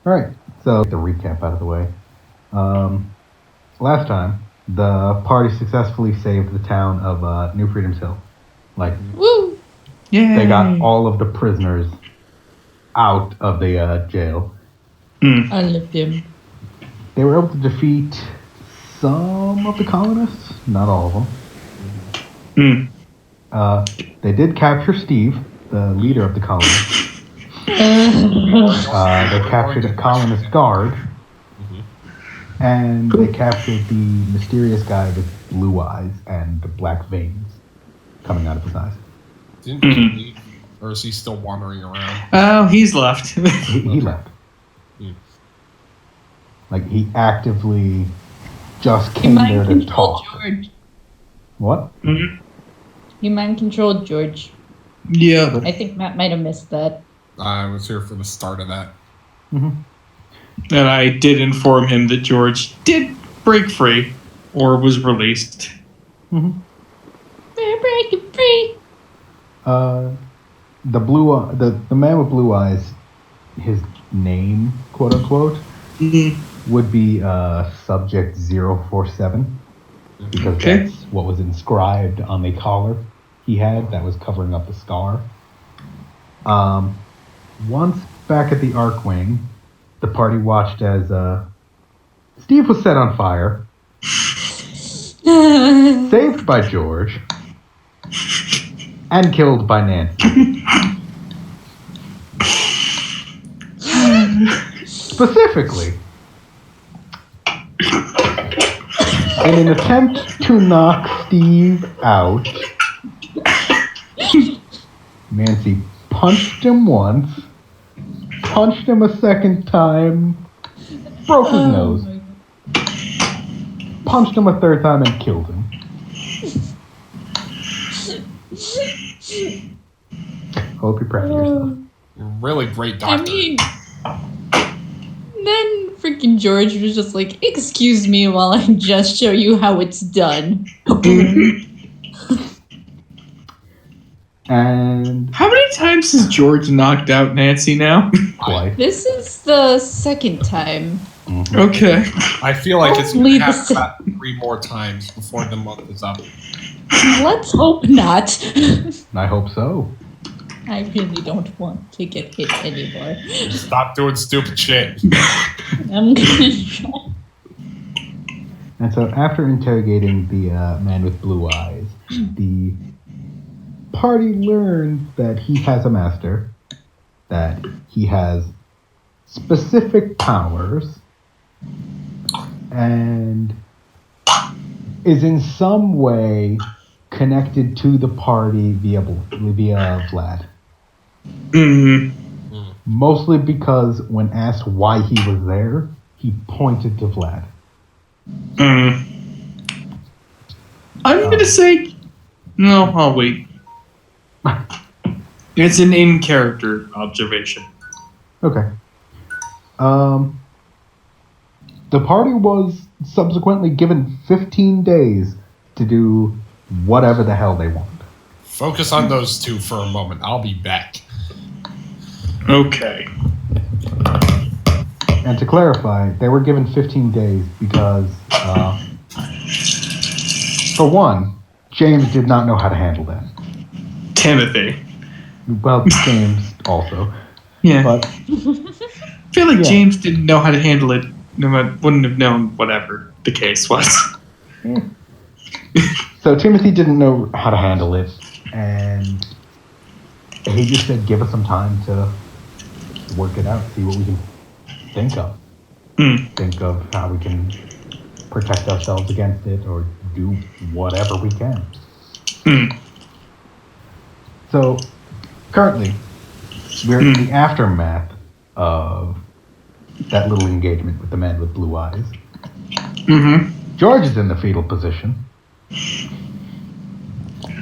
All right, so get the recap out of the way. Last time, the party successfully saved the town of New Freedom's Hill. Like, Woo! Yay! they got all of the prisoners out of the jail. I love him. They were able to defeat some of the colonists, not all of them. They did capture Steve, the leader of the colonists. They captured a colonist guard. And they captured the mysterious guy with blue eyes and black veins coming out of his eyes. Didn't he leave? Or is he still wandering around? Oh, he's left. He left. Like, he actively just came there to talk. George. What? He mind-controlled George. Yeah. I think Matt might have missed that. I was here for the start of that. And I did inform him that George did break free, or was released. We're breaking free. The man with blue eyes, his name, quote unquote, would be Subject 047, because that's what was inscribed on the collar he had that was covering up the scar. Once back at the Arc Wing, the party watched as Steve was set on fire, saved by George, and killed by Nancy. Specifically, in an attempt to knock Steve out, Nancy punched him once, punched him a second time, broke his nose, punched him a third time, and killed him. Hope you're proud of yourself. Really great doctor. I mean, then freaking George was just like, "Excuse me while I just show you how it's done." And how many times has George knocked out Nancy now? Twice. This is the second time. Okay. I feel like it's going Only to the happen about 3 more times before the month is up. Let's hope not. I hope so. I really don't want to get hit anymore. Stop doing stupid shit. I'm gonna try. And so after interrogating the man with blue eyes, the party learns that he has a master, that he has specific powers, and is in some way connected to the party via Vlad. Mostly because when asked why he was there, he pointed to Vlad. I'm going to say... No, I'll wait. It's an in-character observation. Okay. The party was subsequently given 15 days to do whatever the hell they want. Focus on those two for a moment. I'll be back. Okay. And to clarify, they were given 15 days because, for one, James did not know how to handle that. Timothy. Well, James also. Yeah. But I feel like James didn't know how to handle it. Wouldn't have known whatever the case was. So Timothy didn't know how to handle it, and he just said, give us some time to work it out, see what we can think of. Think of how we can protect ourselves against it or do whatever we can. So currently, we're in the aftermath of that little engagement with the man with blue eyes. George is in the fetal position.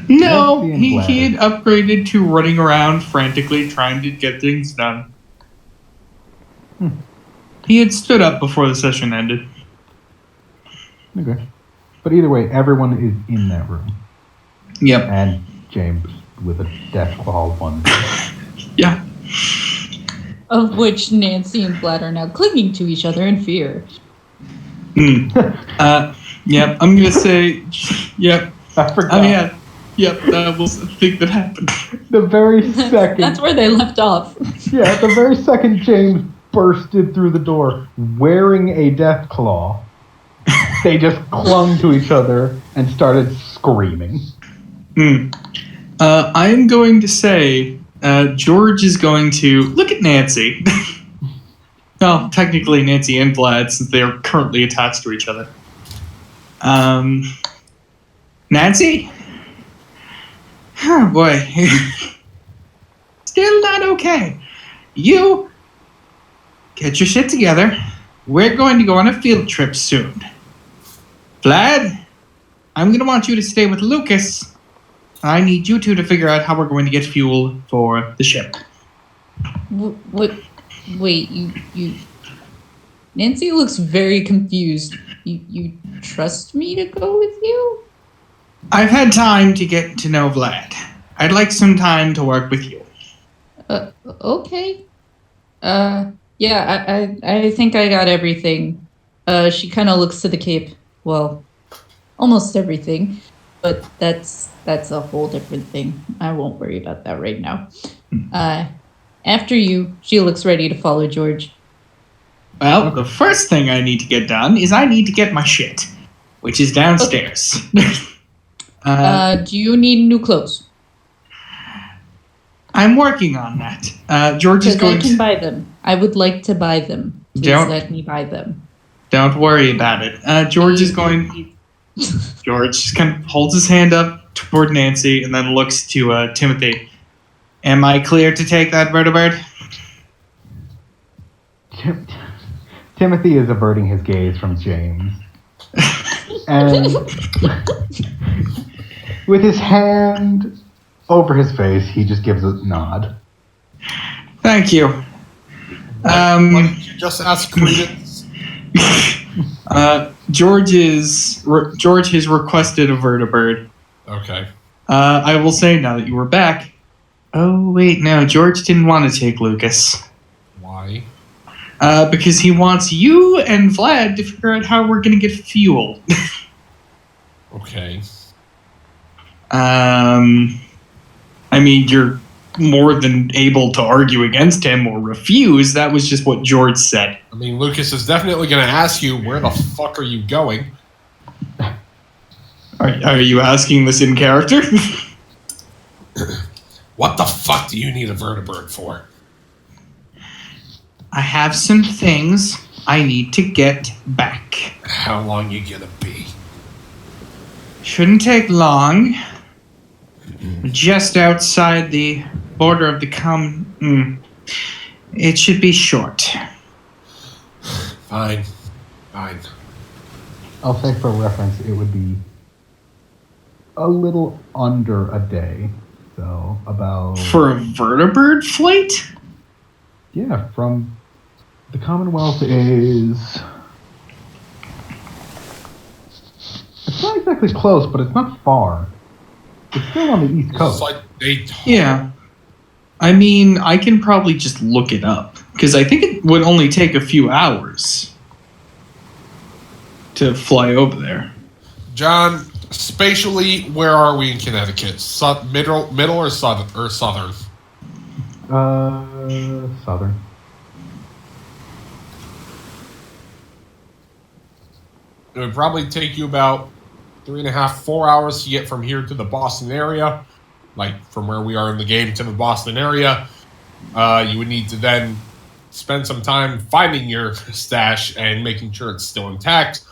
No, he had upgraded to running around frantically trying to get things done. He had stood up before the session ended. Okay. But either way, everyone is in that room. Yep. And James with a death claw one. Yeah. of which Nancy and Vlad are now clinging to each other in fear. Yep, I'm gonna say, yep. I forgot. Oh, yeah. Yep, that was the thing that happened. The very second. That's where they left off. Yeah, the very second James bursted through the door wearing a death claw, they just clung to each other and started screaming. I'm going to say George is going to look at Nancy. Well, technically Nancy and Vlad, since they are currently attached to each other. Nancy? Oh boy. Still not okay. You get your shit together. We're going to go on a field trip soon. Vlad, I'm going to want you to stay with Lucas. I need you two to figure out how we're going to get fuel for the ship. Wait, you... Nancy looks very confused. You trust me to go with you? I've had time to get to know Vlad. I'd like some time to work with you. Okay. Yeah, I think I got everything. She kind of looks to the cape. Well, almost everything. But that's a whole different thing. I won't worry about that right now. After you, she looks ready to follow George. Well, the first thing I need to get done is I need to get my shit, which is downstairs. Do you need new clothes? I'm working on that. George is going I can buy them. I would like to buy them. Please let me buy them. Don't worry about it. George is going... George just kind of holds his hand up toward Nancy and then looks to Timothy. Am I clear to take that vertibird? Timothy is averting his gaze from James. And with his hand over his face, he just gives a nod. Thank you. Just ask credence. George has requested a vertibird. Okay. I will say now that you were back. Oh wait, no, George didn't want to take Lucas. Why? Because he wants you and Vlad to figure out how we're gonna get fuel. Okay. I mean, you're more than able to argue against him or refuse. That was just what George said. I mean, Lucas is definitely going to ask you, where the fuck are you going? Are you asking this in character? What the fuck do you need a vertibird for? I have some things I need to get back. How long you gonna be? Shouldn't take long. Just outside the border of the it should be short. Fine. I'll say for reference, it would be a little under a day. So about... For a vertibird flight? Yeah, from... The Commonwealth is... It's not exactly close, but it's not far. It's still on the East Coast. It's like Yeah. I mean, I can probably just look it up. Because I think it would only take a few hours to fly over there. John, spatially, where are we in Connecticut? Middle or southern? Southern. It would probably take you about 3.5, 4 hours to get from here to the Boston area. Like, from where we are in the game to the Boston area. You would need to then spend some time finding your stash and making sure it's still intact.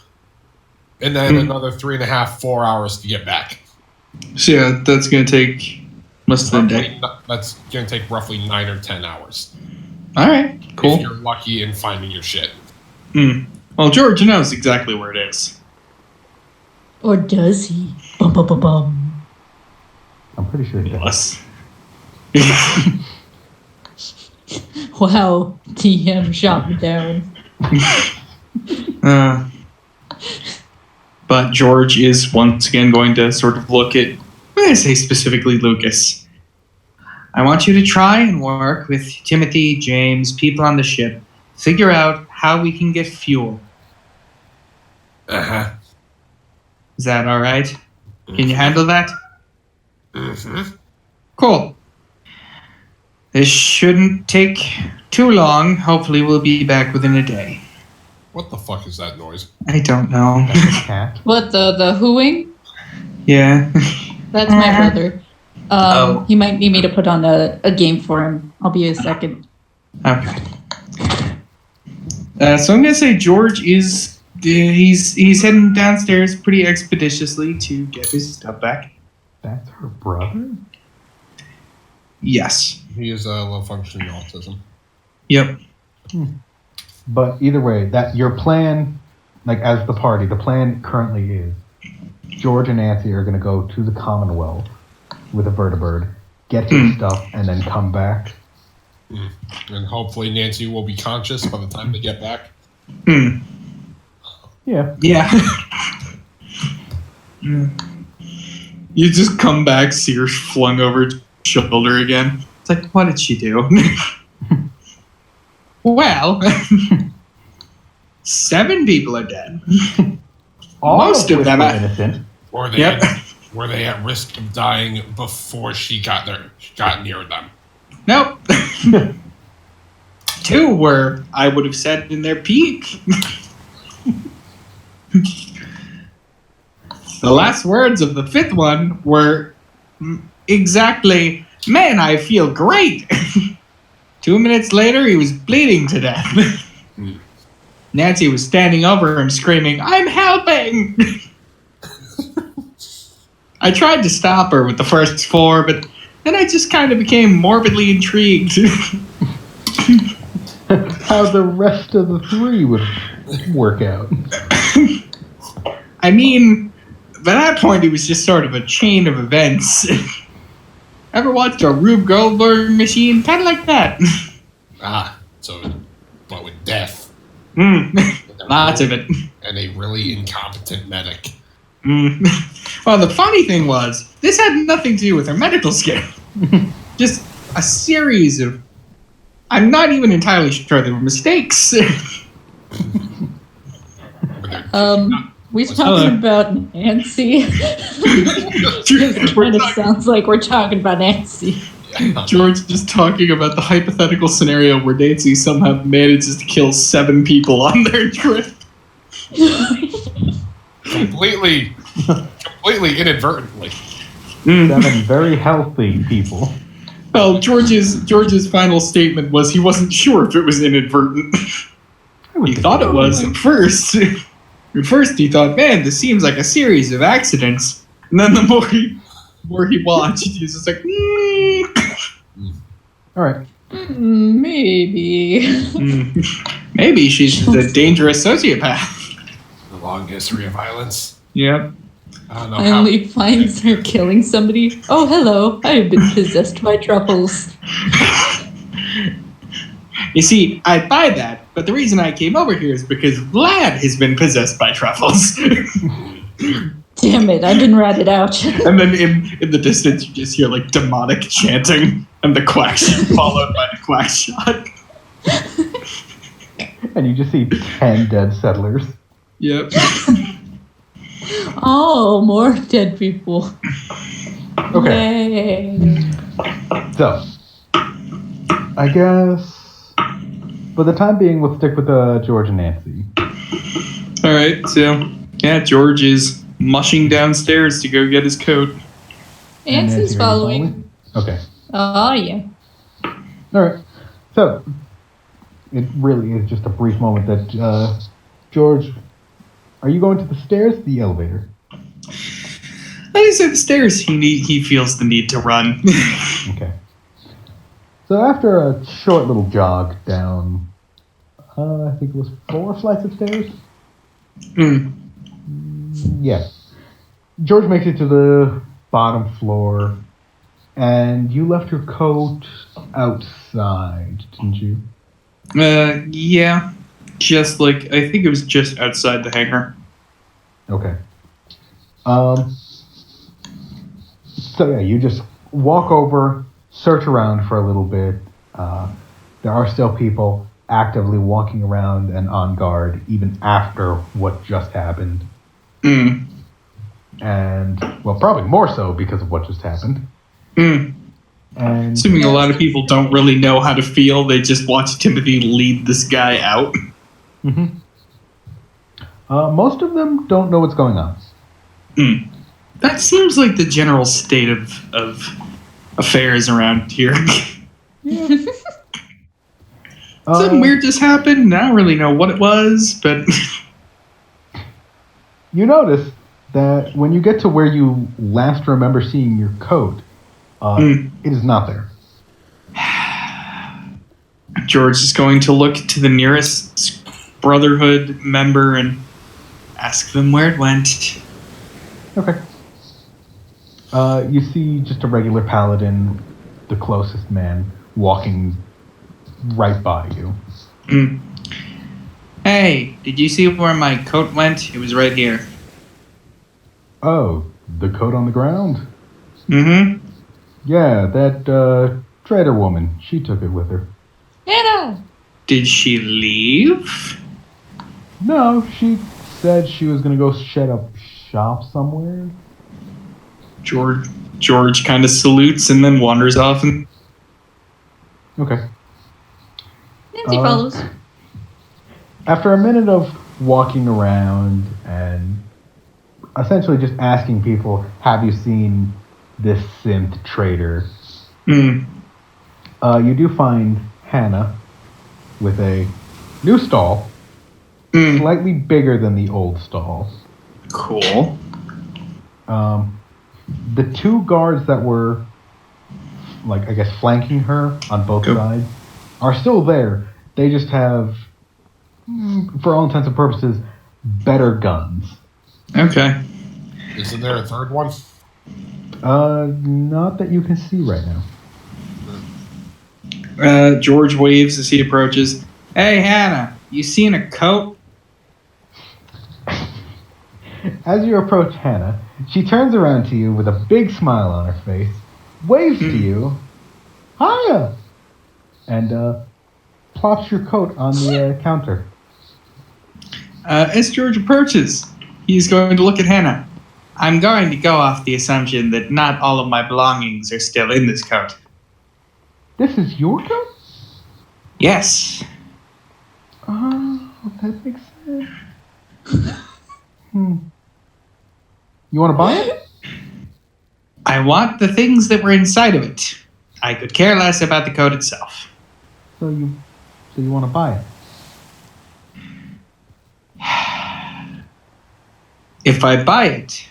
And then another 3.5, 4 hours to get back. So yeah, that's going to take most of the day. That's going to take roughly 9 or 10 hours. All right, cool. If you're lucky in finding your shit. Well, George knows exactly where it is. Or does he? Bum, bum, bum, bum. I'm pretty sure he does. Yes. Wow, TM shot me down. But George is once again going to sort of look at, I say specifically Lucas. I want you to try and work with Timothy, James, people on the ship. Figure out how we can get fuel. Uh-huh. Is that all right? Can you handle that? Mm-hmm. Cool. This shouldn't take too long. Hopefully we'll be back within a day. What the fuck is that noise? I don't know. That's a cat. What, the hooing? Yeah. That's my brother. Oh. He might need me to put on a game for him. I'll be a second. Okay. So I'm gonna say George is he's heading downstairs pretty expeditiously to get his stuff back. That's her brother? Yes. He is low functioning autism. Yep. But either way, that your plan, like as the party, the plan currently is George and Nancy are going to go to the Commonwealth with a vertibird, get his stuff, and then come back. And hopefully Nancy will be conscious by the time they get back. Yeah. Yeah. You just come back, see her flung over his shoulder again. It's like, what did she do? Well, 7 people are dead. Most of them are are innocent. Were they, Yep. were they at risk of dying before she got near them? Nope. 2 were, I would have said, in their peak. The last words of the 5th one were exactly, man, I feel great. 2 minutes later, he was bleeding to death. Nancy was standing over him screaming, I'm helping! I tried to stop her with the first 4, but then I just kind of became morbidly intrigued. How the rest of the 3 would work out. I mean, by that point, it was just sort of a chain of events. Ever watched a Rube Goldberg machine? Kind of like that. But with death. Lots of it. And a really incompetent medic. Well, the funny thing was, this had nothing to do with her medical skill. Just a series of... I'm not even entirely sure they were mistakes. We talking about Nancy? It kind of sounds like we're talking about Nancy. George just talking about the hypothetical scenario where Nancy somehow manages to kill 7 people on their trip. Completely inadvertently. 7 very healthy people. Well, George's final statement was he wasn't sure if it was inadvertent. He thought it was at first. At first he thought, man, this seems like a series of accidents. And then the more he watched, he was just like, All right. Maybe. Maybe she's just a dangerous sociopath. A long history of violence. Yep. I don't know Finally finds her killing somebody. Oh, hello. I have been possessed by truffles. You see, I buy that, but the reason I came over here is because Vlad has been possessed by truffles. Damn it, I didn't rat it out. And then in the distance, you just hear like demonic chanting, and the quack followed by the quack shot. And you just see 10 dead settlers. Yep. Oh, more dead people. Okay. Yay. So, I guess for the time being, we'll stick with George and Nancy. All right, so yeah, George is mushing downstairs to go get his coat. And Nancy's Nancy, are you following. Okay. Oh, yeah. All right. So, it really is just a brief moment that, George, are you going to the stairs or the elevator? I just said the stairs. He feels the need to run. Okay. So after a short little jog down, I think it was 4 flights of stairs? Yeah. George makes it to the bottom floor, and you left your coat outside, didn't you? Yeah. Just like, I think it was just outside the hangar. Okay. So yeah, you just walk over, search around for a little bit. There are still people actively walking around and on guard even after what just happened. And, well, probably more so because of what just happened. And Assuming a lot of people don't really know how to feel, they just watch Timothy lead this guy out. most of them don't know what's going on. That seems like the general state of affairs around here. Something weird just happened. I don't really know what it was, but... You notice that when you get to where you last remember seeing your coat, it is not there. George is going to look to the nearest Brotherhood member and ask them where it went. Okay. You see just a regular paladin, the closest man, walking right by you. Hey, did you see where my coat went? It was right here. Oh, the coat on the ground? Mm-hmm. Yeah, that trader woman. She took it with her. Hannah! Did she leave? No, she said she was gonna go set up shop somewhere. George kind of salutes and then wanders off. Okay. Nancy follows. After a minute of walking around and essentially just asking people, have you seen this synth trader? You do find Hannah with a new stall, slightly bigger than the old stall. Cool. The two guards that were, like, I guess, flanking her on both sides are still there. They just have, for all intents and purposes, better guns. Okay. Isn't there a third one? Not that you can see right now. George waves as he approaches. Hey, Hannah, you seen a coat? As you approach Hannah, she turns around to you with a big smile on her face, waves to you, hiya, and plops your coat on the counter. As George approaches, he's going to look at Hannah. I'm going to go off the assumption that not all of my belongings are still in this coat. This is your coat? Yes. Oh, that makes sense. You want to buy it? I want the things that were inside of it. I could care less about the coat itself. So you want to buy it? If I buy it,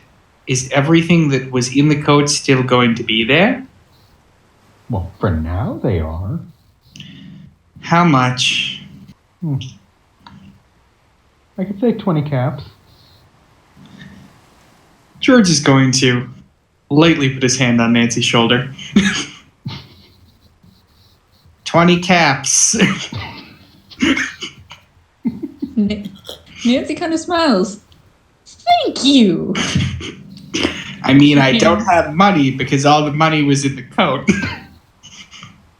is everything that was in the coat still going to be there? Well, for now they are. How much? I could say 20 caps. George is going to lightly put his hand on Nancy's shoulder. 20 caps. Nancy kind of smiles. Thank you. I mean, I don't have money because all the money was in the coat.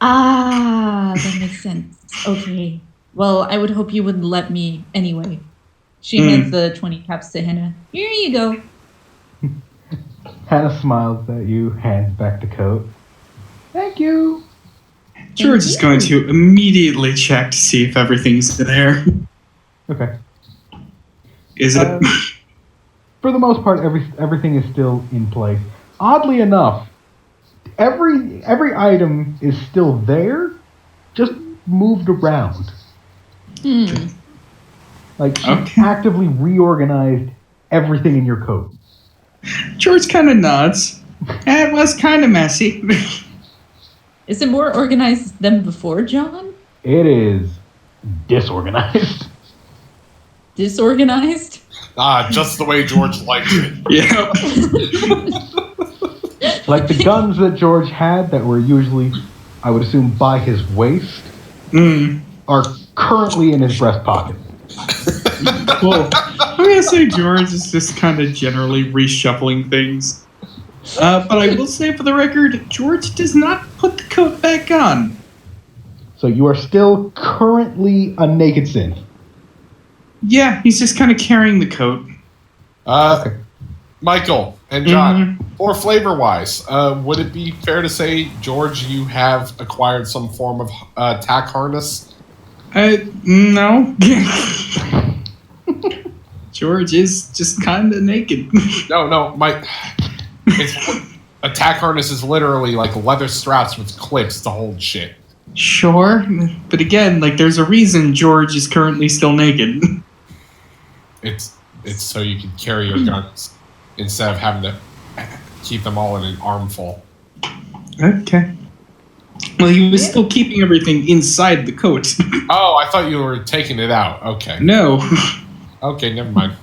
That makes sense. Okay. Well, I would hope you wouldn't let me anyway. She hands the 20 caps to Hannah. Here you go. Hannah smiles at you, hands back the coat. Thank you. George is going to immediately check to see if everything's there. Okay. Is it? For the most part, everything is still in place. Oddly enough, every item is still there, just moved around. Like she actively reorganized everything in your coat. George kind of nods. It was kind of messy. Is it more organized than before, John? It is disorganized. Disorganized? Just the way George likes it. Yeah. Like the guns that George had that were usually, I would assume, by his waist, are currently in his breast pocket. Well, I'm going to say George is just kind of generally reshuffling things. But I will say for the record, George does not put the coat back on. So you are still currently a naked synth. Yeah, he's just kind of carrying the coat. Okay. Michael and John, for flavor-wise, would it be fair to say, George, you have acquired some form of tack harness? No. George is just kind of naked. No, a tack harness is literally like leather straps with clips to hold shit. Sure, but again, like, there's a reason George is currently still naked. It's so you can carry your guns instead of having to keep them all in an armful. Okay. Well, he was still keeping everything inside the coat. Oh, I thought you were taking it out. Okay. No. Okay, never mind.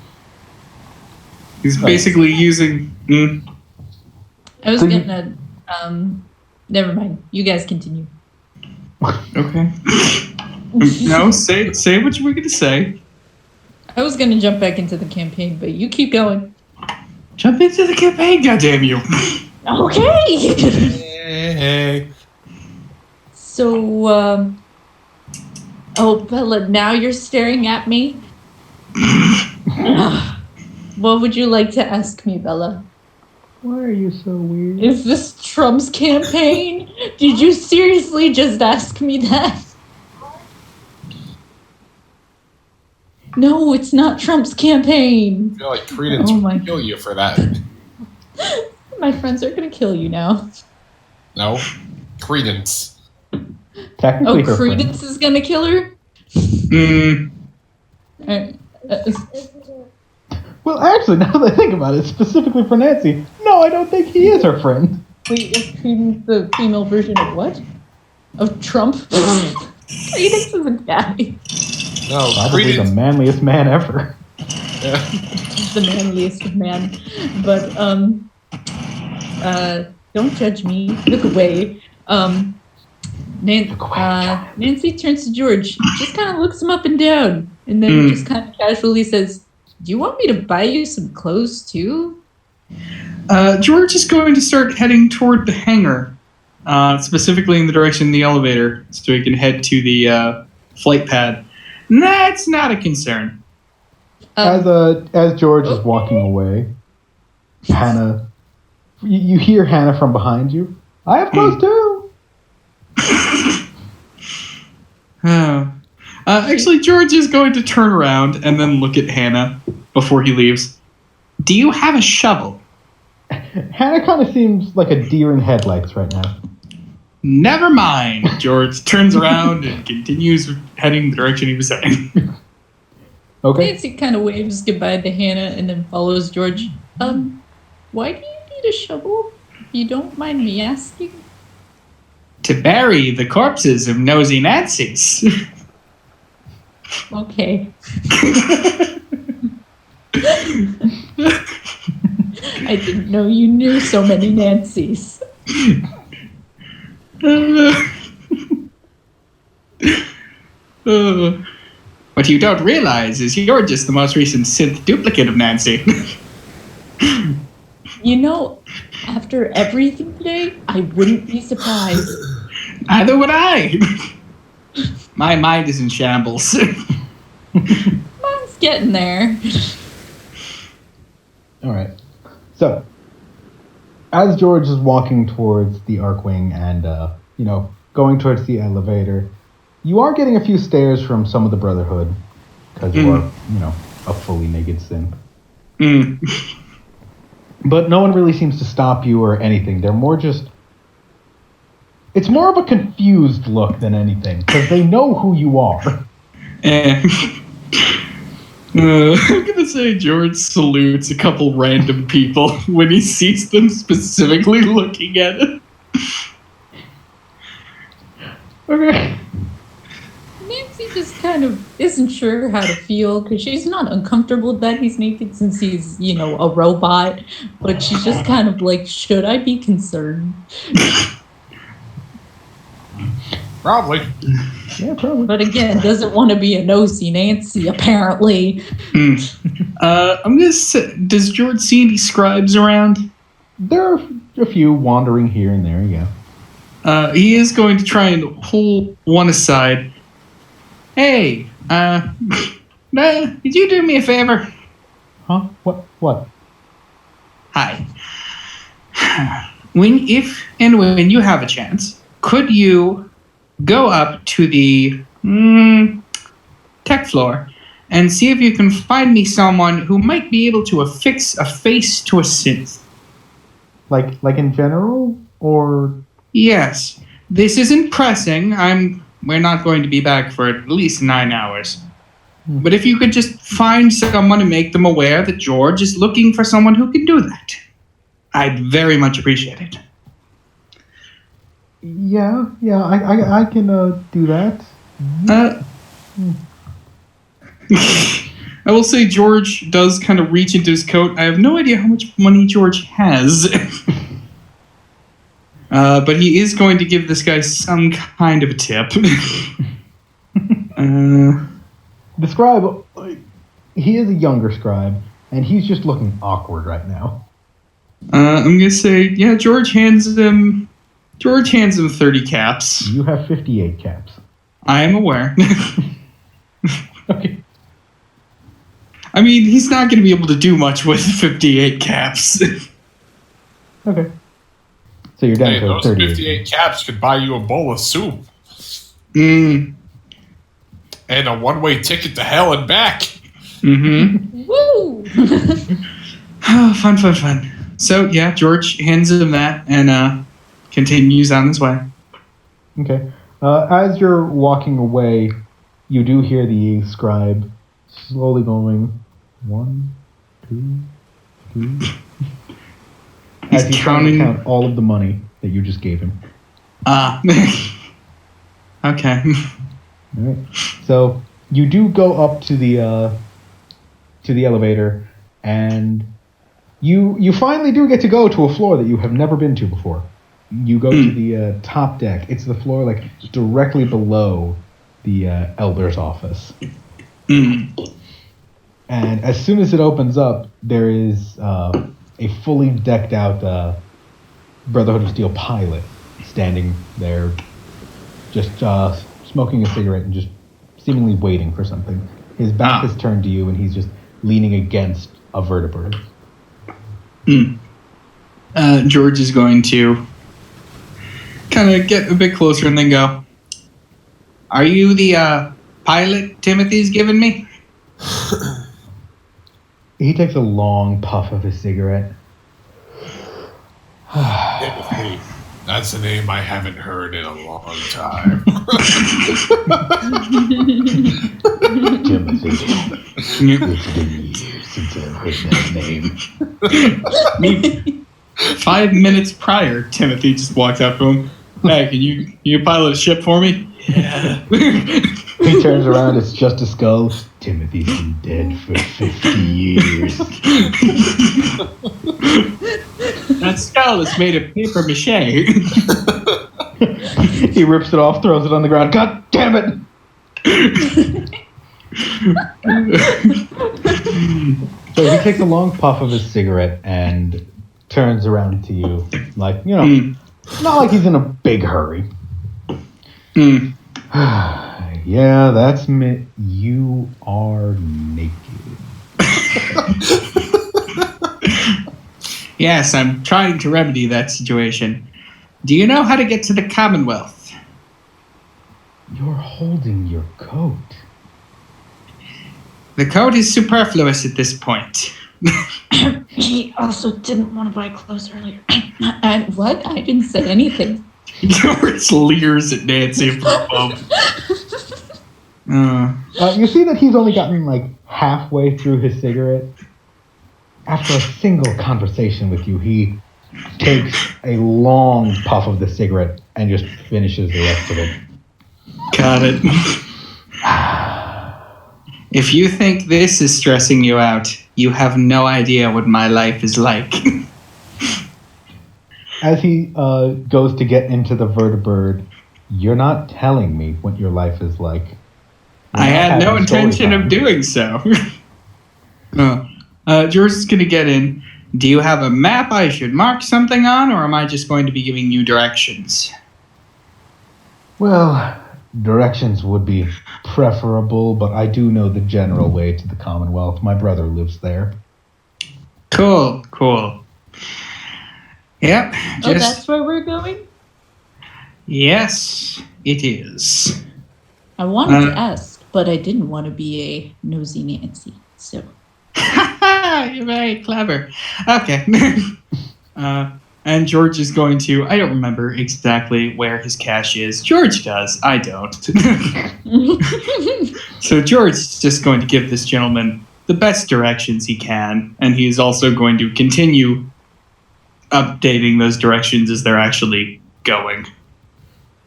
He's basically using... I was gonna, never mind. You guys continue. Okay. No, say what you were going to say. I was gonna jump back into the campaign, but you keep going. Jump into the campaign, goddammit you. Okay! Hey. So, oh, Bella, now you're staring at me? What would you like to ask me, Bella? Why are you so weird? Is this Trump's campaign? Did you seriously just ask me that? No, it's not Trump's campaign. I feel like Credence would kill you for that. My friends are gonna kill you now. No, Credence. Technically, her Credence friend. is gonna kill her? Well, actually, now that I think about it, specifically for Nancy, no, I don't think he is her friend. Wait, is Credence the female version of what? Of Trump? Credence is a guy. No, Probably Credence. the manliest man ever. He's the manliest of man. But, don't judge me. Look away. Nancy turns to George, just kind of looks him up and down, and then just kind of casually says, "Do you want me to buy you some clothes too?" George is going to start heading toward the hangar, specifically in the direction of the elevator, so he can head to the flight pad. That's not a concern. As George is walking away, Hannah, you hear Hannah from behind you. I have clothes too. Actually, George is going to turn around and then look at Hannah before he leaves. Do you have a shovel? Hannah kind of seems like a deer in headlights right now. Never mind. George turns around and continues heading the direction he was heading. Okay. Nancy kind of waves goodbye to Hannah and then follows George. Why do you need a shovel? If you don't mind me asking. To bury the corpses of nosy Nazis. Okay. I didn't know you knew so many Nancys. What you don't realize is you're just the most recent synth duplicate of Nancy. You know, after everything today, I wouldn't be surprised. Neither would I. My mind is in shambles. Mine's getting there. All right. So, as George is walking towards the Arkwing and, going towards the elevator, you are getting a few stares from some of the Brotherhood because you are, a fully naked synth. But no one really seems to stop you or anything. They're more just... It's more of a confused look than anything, because they know who you are. I'm gonna say George salutes a couple random people when he sees them specifically looking at him. Okay. Nancy just kind of isn't sure how to feel because she's not uncomfortable that he's naked since he's, a robot. But she's just kind of like, should I be concerned? Probably. Yeah, probably. But again, doesn't want to be a nosy Nancy, apparently. I'm gonna say, does George see any scribes around? There are a few wandering here and there, yeah. He is going to try and pull one aside. Hey, could you do me a favor? Huh? What? Hi. When you have a chance, could you go up to the tech floor and see if you can find me someone who might be able to affix a face to a synth? Like in general, or? Yes. This isn't pressing. We're not going to be back for at least 9 hours. But if you could just find someone and make them aware that George is looking for someone who can do that, I'd very much appreciate it. Yeah, I can do that. I will say George does kind of reach into his coat. I have no idea how much money George has. But he is going to give this guy some kind of a tip. The scribe, he is a younger scribe, and he's just looking awkward right now. I'm going to say, yeah, George hands him 30 caps. You have 58 caps. I am aware. Okay. I mean, he's not going to be able to do much with 58 caps. Okay. So you're down Hey, to those 38. 58 caps could buy you a bowl of soup. Mm. And a one-way ticket to hell and back. Mm-hmm. Woo! Oh, fun. So, yeah, George hands him that and continues on his way. Okay. As you're walking away, you do hear the scribe slowly going, 1, 2, 3. As he's trying to count all of the money that you just gave him. Okay. All right. So you do go up to the elevator, and you finally do get to go to a floor that you have never been to before. You go to the top deck. It's the floor like directly below the elder's office. And as soon as it opens up, there is a fully decked out Brotherhood of Steel pilot standing there, just smoking a cigarette and just seemingly waiting for something. His back is turned to you, and he's just leaning against a vertebrate. George is going to kind of get a bit closer and then go, "Are you the pilot Timothy's given me?" He takes a long puff of his cigarette. Timothy. That's a name I haven't heard in a long time. Timothy. It's been years since I've heard that name. 5 minutes prior, Timothy just walked up to him. "Hey, can you pilot a ship for me?" "Yeah." He turns around, it's just a skull. Timothy's been dead for 50 years. "That skull is made of paper mache." He rips it off, throws it on the ground. God damn it! So he takes a long puff of his cigarette and turns around to you, like, not like he's in a big hurry. Yeah, that's me. You are naked. "Yes, I'm trying to remedy that situation. Do you know how to get to the Commonwealth?" You're holding your coat. "The coat is superfluous at this point." He also didn't want to buy clothes earlier. What? I didn't say anything. George leers at Nancy from above. You see that he's only gotten like halfway through his cigarette. After a single conversation with you, he takes a long puff of the cigarette and just finishes the rest of it. Got it. "If you think this is stressing you out, you have no idea what my life is like." As he goes to get into the vertibird, you're not telling me what your life is like. I had no intention of doing so. George is going to get in, Do you have a map I should mark something on, or am I just going to be giving you directions? Well, directions would be preferable, but I do know the general way to the Commonwealth. My brother lives there. Cool. Yep. Oh, that's where we're going? Yes, it is. I wanted to ask, but I didn't want to be a nosy Nancy, so. You're very clever. Okay. And George is going to, I don't remember exactly where his cache is. George does. I don't. So George is just going to give this gentleman the best directions he can, and he is also going to continue updating those directions as they're actually going.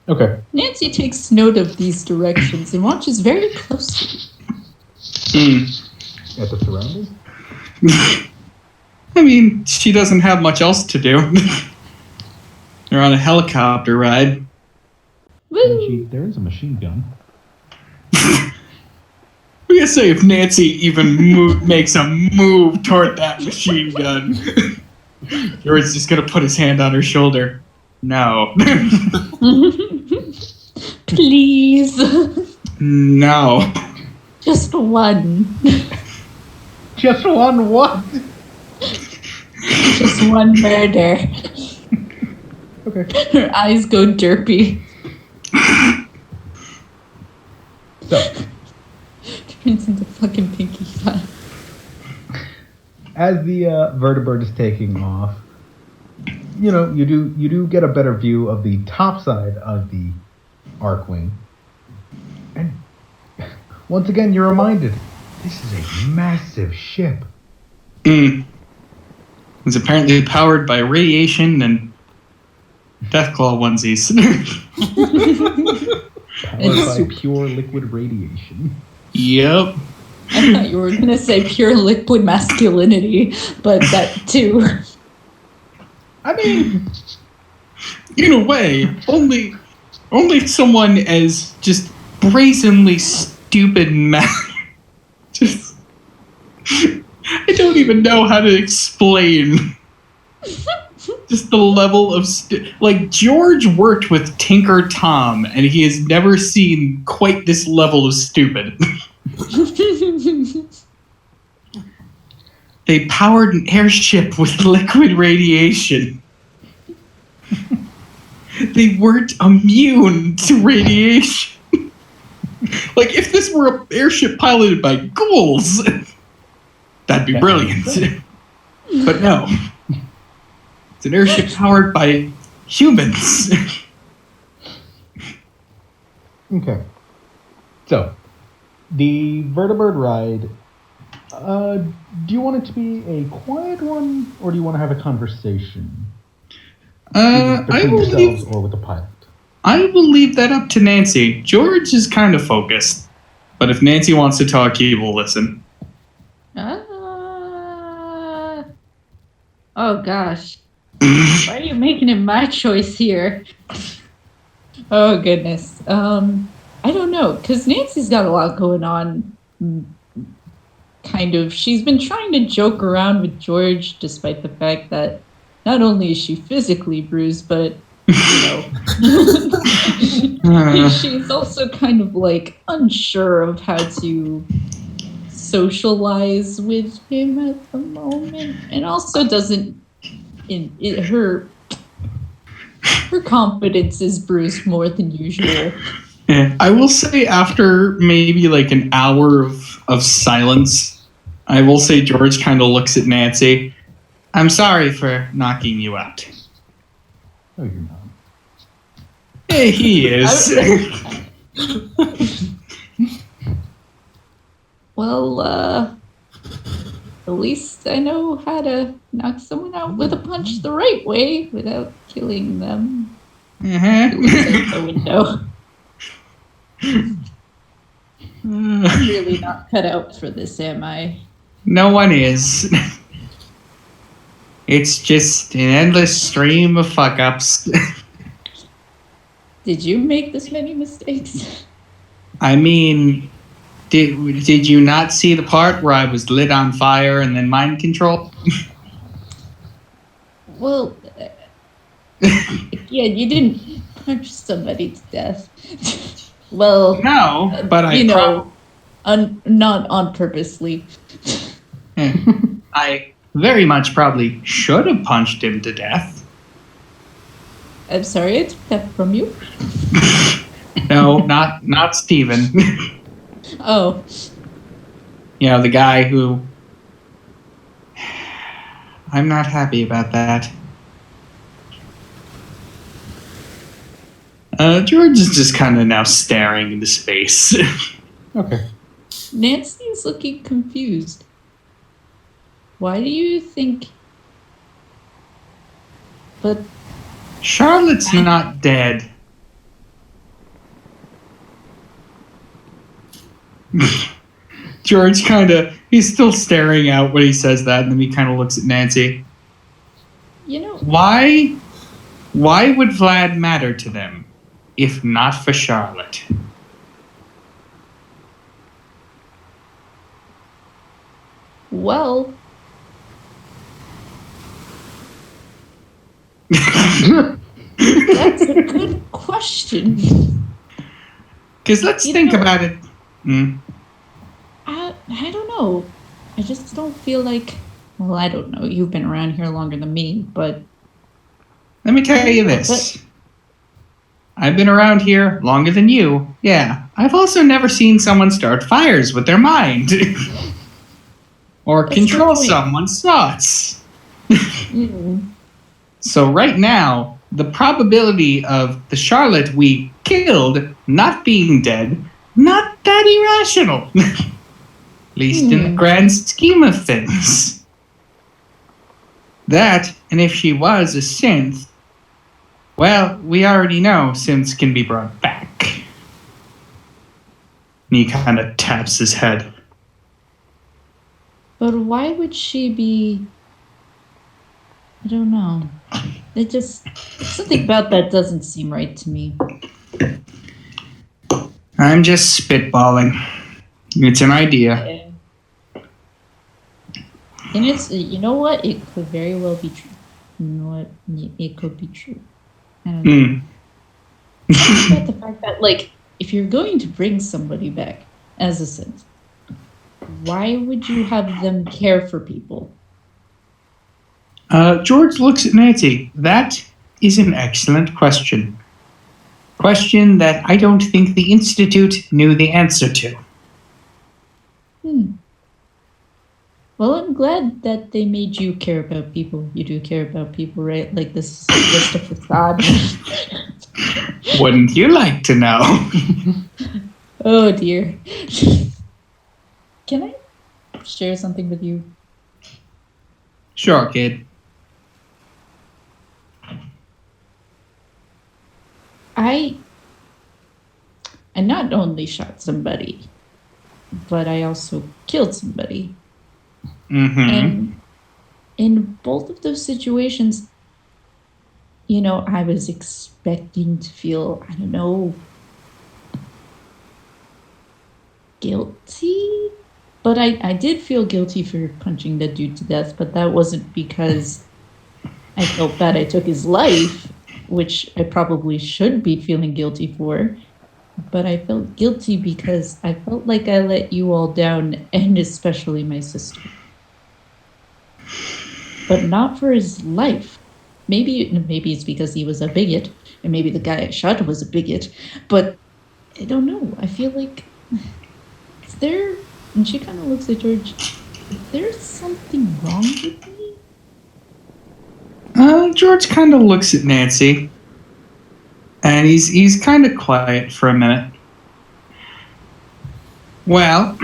Okay. Nancy takes note of these directions and watches very closely. At the surroundings? I mean, she doesn't have much else to do. They're on a helicopter ride. Woo! There is a machine gun. What do you say if Nancy even makes a move toward that machine gun? George's just gonna put his hand on her shoulder. No. Please. No. Just one. Just one what? Just one murder. Okay. Her eyes go derpy. So, Turns into fucking Pinky Pie. as the vertibird is taking off, you know, you do get a better view of the top side of the Arkwing. And once again, you're reminded, this is a massive ship. It's apparently powered by radiation and Deathclaw onesies. Powered by pure liquid radiation. Yep. I thought you were going to say pure liquid masculinity, but that too. I mean, In a way, only someone as just brazenly stupid just I don't even know how to explain just the level of like George worked with Tinker Tom and he has never seen quite this level of stupid. They powered an airship with liquid radiation. They weren't immune to radiation. Like, if this were an airship piloted by ghouls, that'd be brilliant. But no. It's an airship powered by humans. okay. So, the vertibird ride, do you want it to be a quiet one, or do you want to have a conversation? Between yourselves or with the pilot? I will leave that up to Nancy. George is kind of focused. But if Nancy wants to talk, he will listen. Oh gosh. Why are you making it my choice here? Oh goodness. I don't know, because Nancy's got a lot going on. Kind of. She's been trying to joke around with George, despite the fact that not only is she physically bruised, but, you know, she's also kind of like unsure of how to socialize with him at the moment, and also doesn't. Her confidence is bruised more than usual. Yeah, I will say after maybe like an hour of silence, I will say George kind of looks at Nancy. I'm sorry for knocking you out. No, you're not. Hey, he is. Well, at least I know how to knock someone out with a punch the right way without killing them. The window. I'm really not cut out for this, am I? No one is. It's just an endless stream of fuck-ups. Did you make this many mistakes? I mean, did you not see the part where I was lit on fire and then mind control? Well, yeah, you didn't punch somebody to death. Well, No, but you know, not on purposely. I very much probably should have punched him to death. I'm sorry, I took that from you. No, not Steven. Oh, You know, the guy who... I'm not happy about that. George is just kind of now staring into space. Okay. Nancy is looking confused. Why do you think? But Charlotte's not dead. George he's still staring out when he says that, and then he kind of looks at Nancy. you know, Why would Vlad matter to them, if not for Charlotte? well, that's a good question. Because let's think about it. I don't know. I just don't feel like. Well, I don't know. You've been around here longer than me, but Let me tell you this. I've been around here longer than you. Yeah. I've also never seen someone start fires with their mind. Or That's control the point. someone's thoughts. So right now, the probability of the Charlotte we killed not being dead, not that irrational. At least in the grand scheme of things. That, and if she was a synth, well, we already know synths can be brought back. And he kind of taps his head. But why would she be? I don't know. It just something about that doesn't seem right to me. I'm just spitballing. It's an idea. And it's, you know what? It could very well be true. You know what? It could be true. I don't know. About the fact that, like, if you're going to bring somebody back as a synth, why would you have them care for people? George looks at Nancy. That is an excellent question. Question that I don't think the Institute knew the answer to. Well, I'm glad that they made you care about people. You do care about people, right? Like, this is just a facade. Wouldn't you like to know? Oh, dear. Can I share something with you? Sure, kid. I not only shot somebody, but I also killed somebody. And in both of those situations, you know, I was expecting to feel, I don't know, guilty? But I did feel guilty for punching that dude to death, but that wasn't because I felt bad I took his life, which I probably should be feeling guilty for. But I felt guilty because I felt like I let you all down, and especially my sister. But not for his life. Maybe it's because he was a bigot, and maybe the guy I shot was a bigot. But I don't know. I feel like is there? And she kind of looks at George. Is there something wrong with me? George kind of looks at Nancy, and he's kind of quiet for a minute. Well,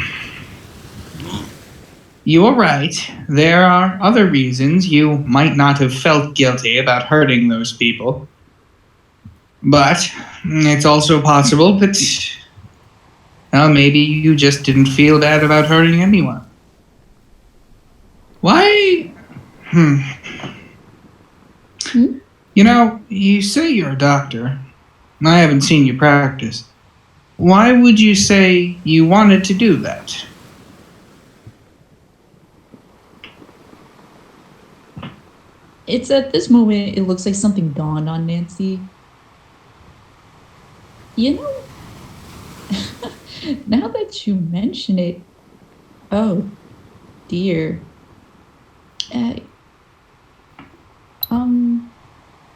you are right. There are other reasons you might not have felt guilty about hurting those people. But it's also possible that, well, maybe you just didn't feel bad about hurting anyone. Why? You know, you say you're a doctor. I haven't seen you practice. Why would you say you wanted to do that? It's at this moment, it looks like something dawned on Nancy. You know, now that you mention it, oh dear. I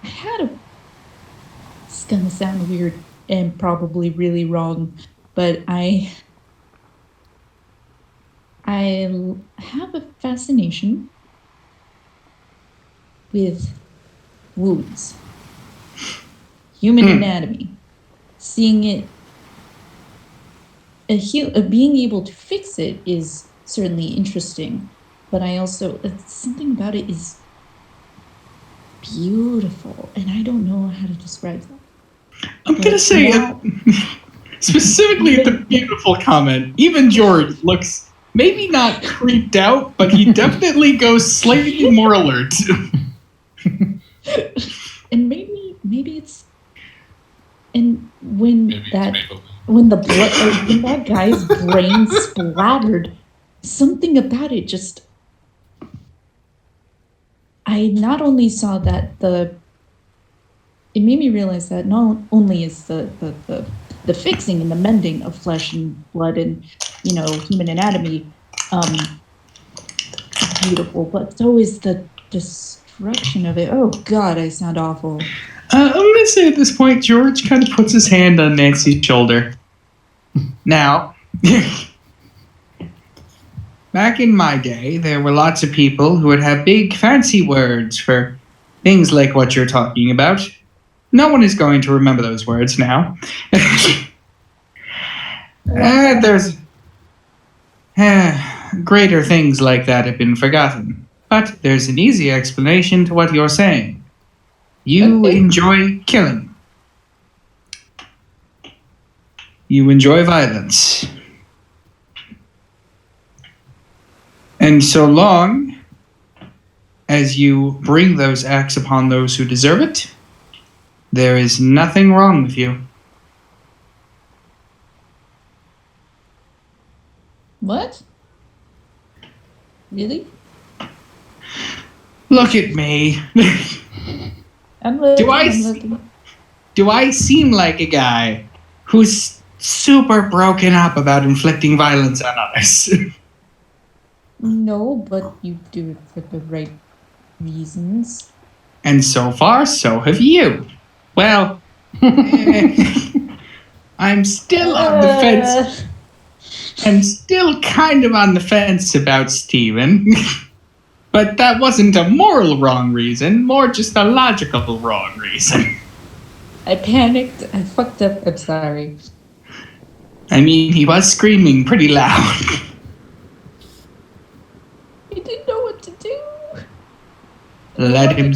had a. It's gonna sound weird and probably really wrong, but I have a fascination with wounds, human anatomy, seeing it, being able to fix it is certainly interesting, but I also something about it is beautiful, and I don't know how to describe that. I'm gonna say specifically the beautiful comment. Even George looks maybe not creeped out, but he definitely goes slightly more alert. And maybe it's, and when Maybe when the blood when that guy's brain splattered, something about it just. I not only saw that it made me realize that not only is the fixing and the mending of flesh and blood and human anatomy beautiful, but so is the destruction of it. Oh God, I sound awful. I'm gonna say at this point, George kind of puts his hand on Nancy's shoulder. Now, back in my day, there were lots of people who would have big fancy words for things like what you're talking about. No one is going to remember those words now. There's greater things like that have been forgotten. But there's an easy explanation to what you're saying. You enjoy killing. You enjoy violence. And so long as you bring those acts upon those who deserve it, there is nothing wrong with you. What? Really? Look at me. I'm looking. Do I seem like a guy who's super broken up about inflicting violence on others? No, but you do it for the right reasons. And so far, so have you. Well, I'm still on the fence. I'm still kind of on the fence about Steven. But that wasn't a moral wrong reason, more just a logical wrong reason. I panicked. I fucked up. I'm sorry. I mean, he was screaming pretty loud. I didn't know what to do. Let him...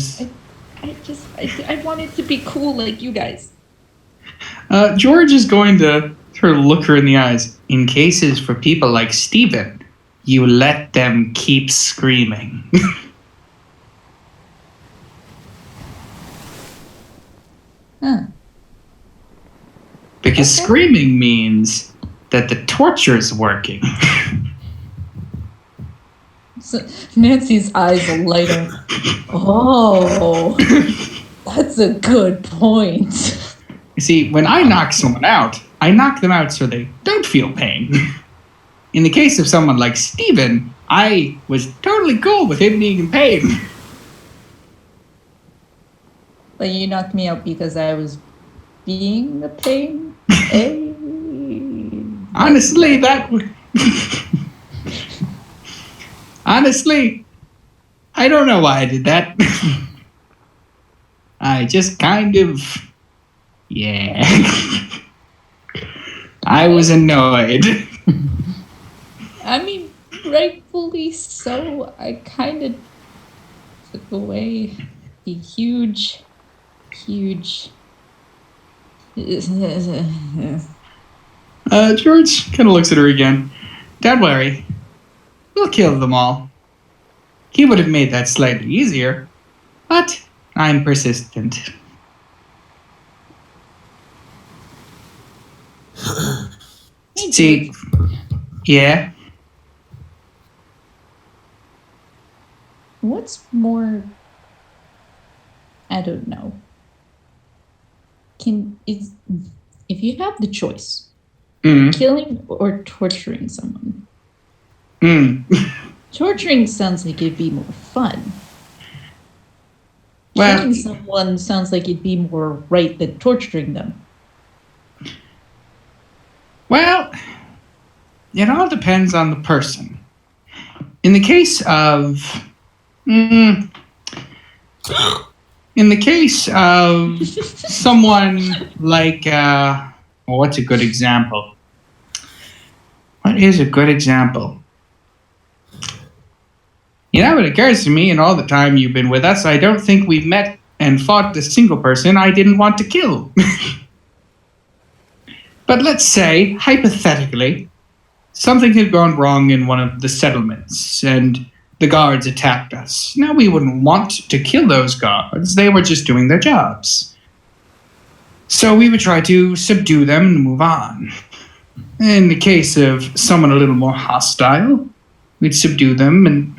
I wanted to be cool like you guys. George is going to sort of look her in the eyes. In cases for people like Steven, you let them keep screaming. Huh. Because screaming means that the torture's working. So Nancy's eyes light up. Oh, that's a good point. You see, when I knock someone out, I knock them out so they don't feel pain. In the case of someone like Steven, I was totally cool with him being in pain. But you knocked me out because I was being a pain? Hey. Honestly, that would... Honestly, I don't know why I did that. I just kind of... Yeah. I was annoyed. I mean, rightfully so. I kind of took away the huge... George kind of looks at her again. Don't worry. We'll kill them all. He would have made that slightly easier, but I'm persistent. See, yeah? What's more I don't know. If you have the choice, killing or torturing someone. Torturing sounds like it'd be more fun. Well, Killing someone sounds like it'd be more right than torturing them. Well, it all depends on the person. In the case of someone like what's a good example? What is a good example? You know, it occurs to me in all the time you've been with us, I don't think we've met and fought a single person I didn't want to kill. But let's say, hypothetically, something had gone wrong in one of the settlements, and the guards attacked us. Now, we wouldn't want to kill those guards. They were just doing their jobs. So we would try to subdue them and move on. In the case of someone a little more hostile, we'd subdue them and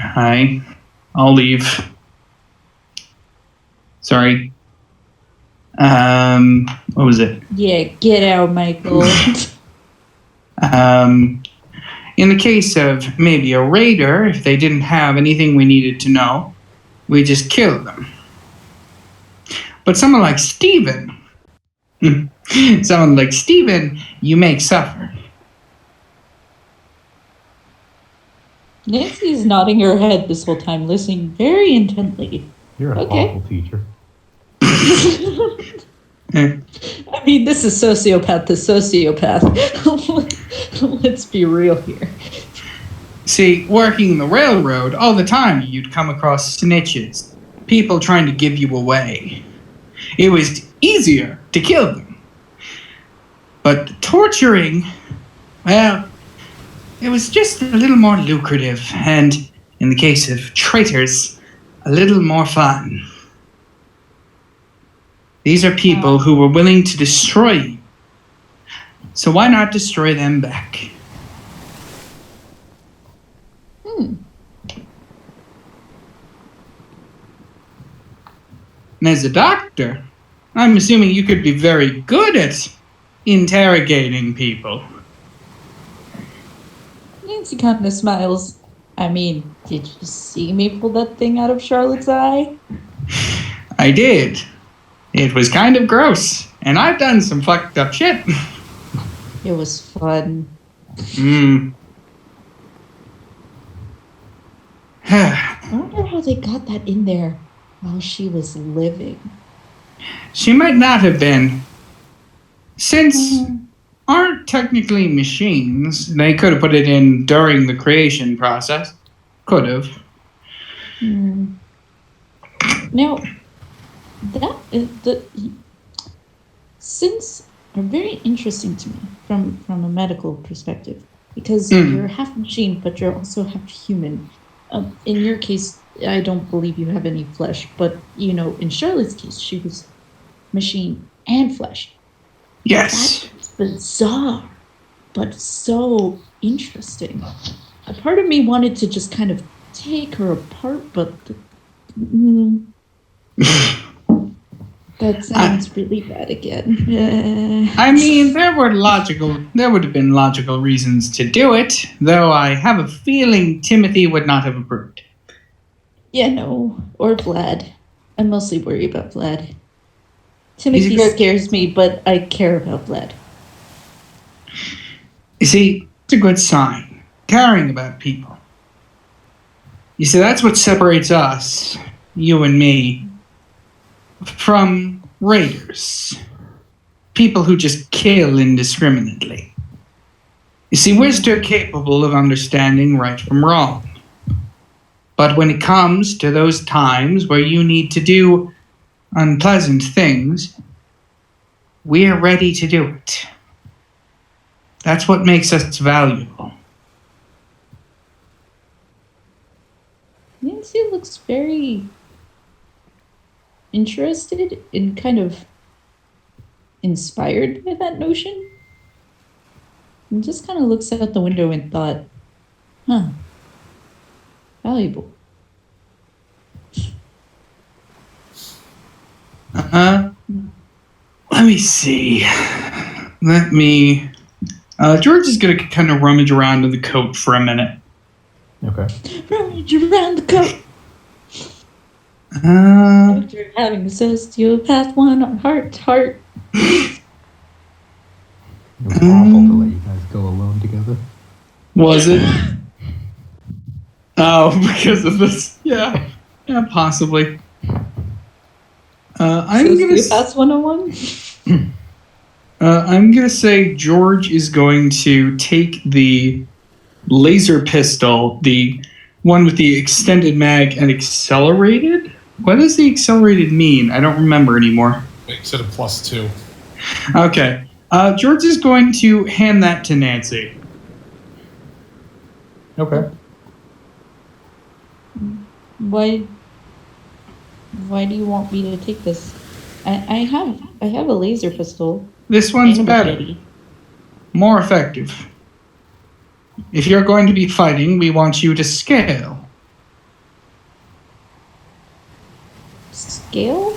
I'll leave. Sorry. What was it? Yeah, get out, Michael. In the case of maybe a raider, if they didn't have anything we needed to know, we just killed them. But someone like Steven, you make suffer. Nancy's nodding her head this whole time, listening very intently. You're a thoughtful teacher. I mean, this is sociopath to sociopath. Let's be real here. See, working the railroad, all the time you'd come across snitches, people trying to give you away. It was easier to kill them. But torturing, well, it was just a little more lucrative, and in the case of traitors, a little more fun. These are people who were willing to destroy you. So why not destroy them back? And as a doctor, I'm assuming you could be very good at interrogating people. Nancy kind of smiles. I mean, did you see me pull that thing out of Charlotte's eye? I did. It was kind of gross, and I've done some fucked up shit. It was fun. I wonder how they got that in there while she was living. She might not have been. Since aren't technically machines, they could have put it in during the creation process. Could have. Now, since are very interesting to me from a medical perspective, because you're half machine, but you're also half human. In your case, I don't believe you have any flesh, but in Charlotte's case, she was machine and flesh. Yes. That's bizarre, but so interesting. A part of me wanted to just kind of take her apart, but that sounds really bad again. I mean, there would have been logical reasons to do it, though I have a feeling Timothy would not have approved. Yeah, no. Or Vlad. I mostly worry about Vlad. Timothy scares me, but I care about Vlad. You see, it's a good sign. Caring about people. You see, that's what separates us, you and me, from raiders. People who just kill indiscriminately. You see, we're still capable of understanding right from wrong. But when it comes to those times where you need to do unpleasant things, we're ready to do it. That's what makes us valuable. Nancy looks very interested and kind of inspired by that notion. And just kind of looks out the window and thought, valuable. Let me see. George is going to kind of rummage around in the coat for a minute. Okay. Rummage around the coat. After having a sociopath one heart. It was awful to let you guys go alone together. Was it? Oh, because of this? Yeah, possibly. Sociopaths 101? I'm gonna say George is going to take the laser pistol, the one with the extended mag and accelerated. What does the accelerated mean? I don't remember anymore. Makes it a +2. Okay. George is going to hand that to Nancy. Okay. Why do you want me to take this? I have a laser pistol. This one's and a better. machete. More effective. If you're going to be fighting, we want you to scale. Scale?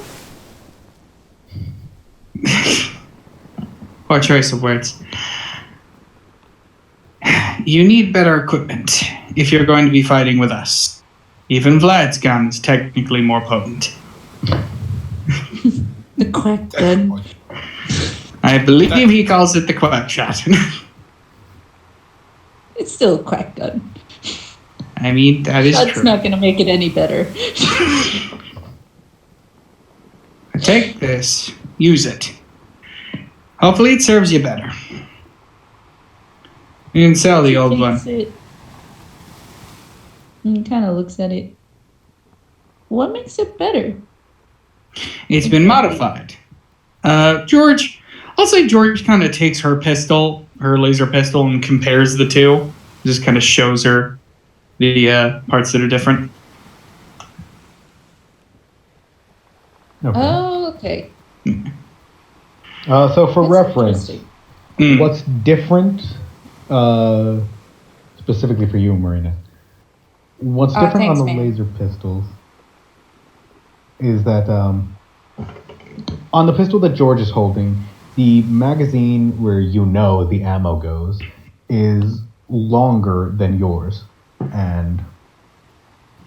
Poor choice of words. You need better equipment if you're going to be fighting with us. Even Vlad's gun is technically more potent. The quack gun. I believe he calls it the quack shot. It's still a quack gun. I mean, that is That's true. not going to make it any better. Take this. Use it. Hopefully it serves you better. You can sell the old one. He kind of looks at it. What makes it better? It's been modified. George, I'll say George kind of takes her pistol, her laser pistol, and compares the two. Just kind of shows her the parts that are different. Okay. Oh, okay. So for That's reference, interesting. what's different, specifically for you, Marina? What's different Thanks, on the man. laser pistols is that on the pistol that George is holding, the magazine where the ammo goes is longer than yours, and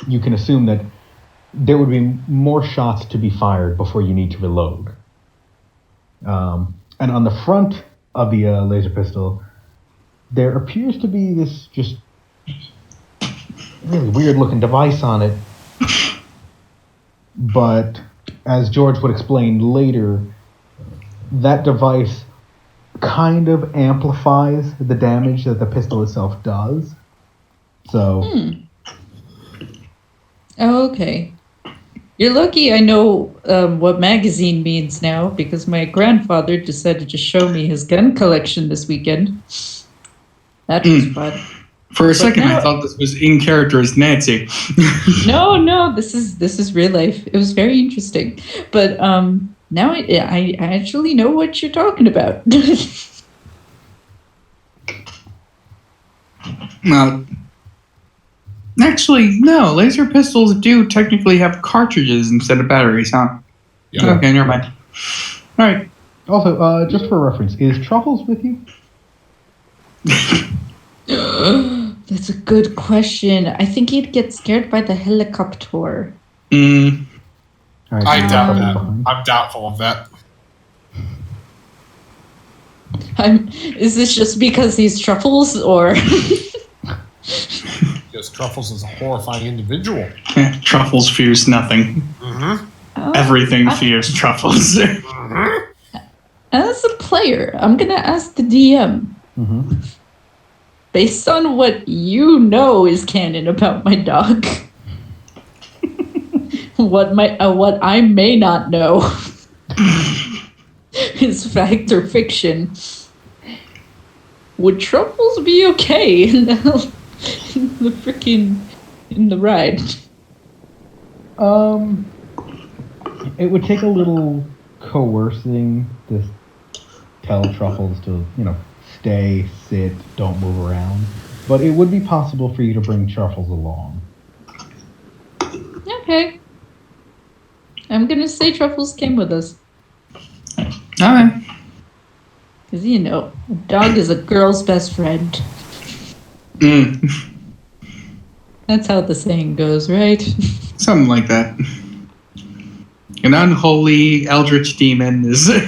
you can assume that there would be more shots to be fired before you need to reload. And on the front of the laser pistol, there appears to be this just really weird-looking device on it. But as George would explain later, that device kind of amplifies the damage that the pistol itself does. So... Oh, okay. You're lucky I know what magazine means now, because my grandfather decided to show me his gun collection this weekend. That was fun. For a second, I thought this was in character as Nancy. No, this is real life. It was very interesting, but now I actually know what you're talking about. Actually, no. Laser pistols do technically have cartridges instead of batteries, huh? Yeah. Okay, never mind. All right. Also, just for reference, is Truffles with you? That's a good question. I think he'd get scared by the helicopter. All right, I so doubt Truffles that. behind. I'm doubtful of that. Is this just because he's Truffles, or? Because Truffles is a horrifying individual. Truffles fears nothing. Everything fears Truffles. As a player, I'm gonna ask the DM. Based on what you know is canon about my dog, what I may not know is fact or fiction. Would Truffles be okay in the ride? It would take a little coercing to tell Truffles to, stay, sit, don't move around. But it would be possible for you to bring Truffles along. Okay. I'm gonna say Truffles came with us. Alright. Because, you know, a dog is a girl's best friend. That's how the saying goes, right? Something like that. An unholy eldritch demon is a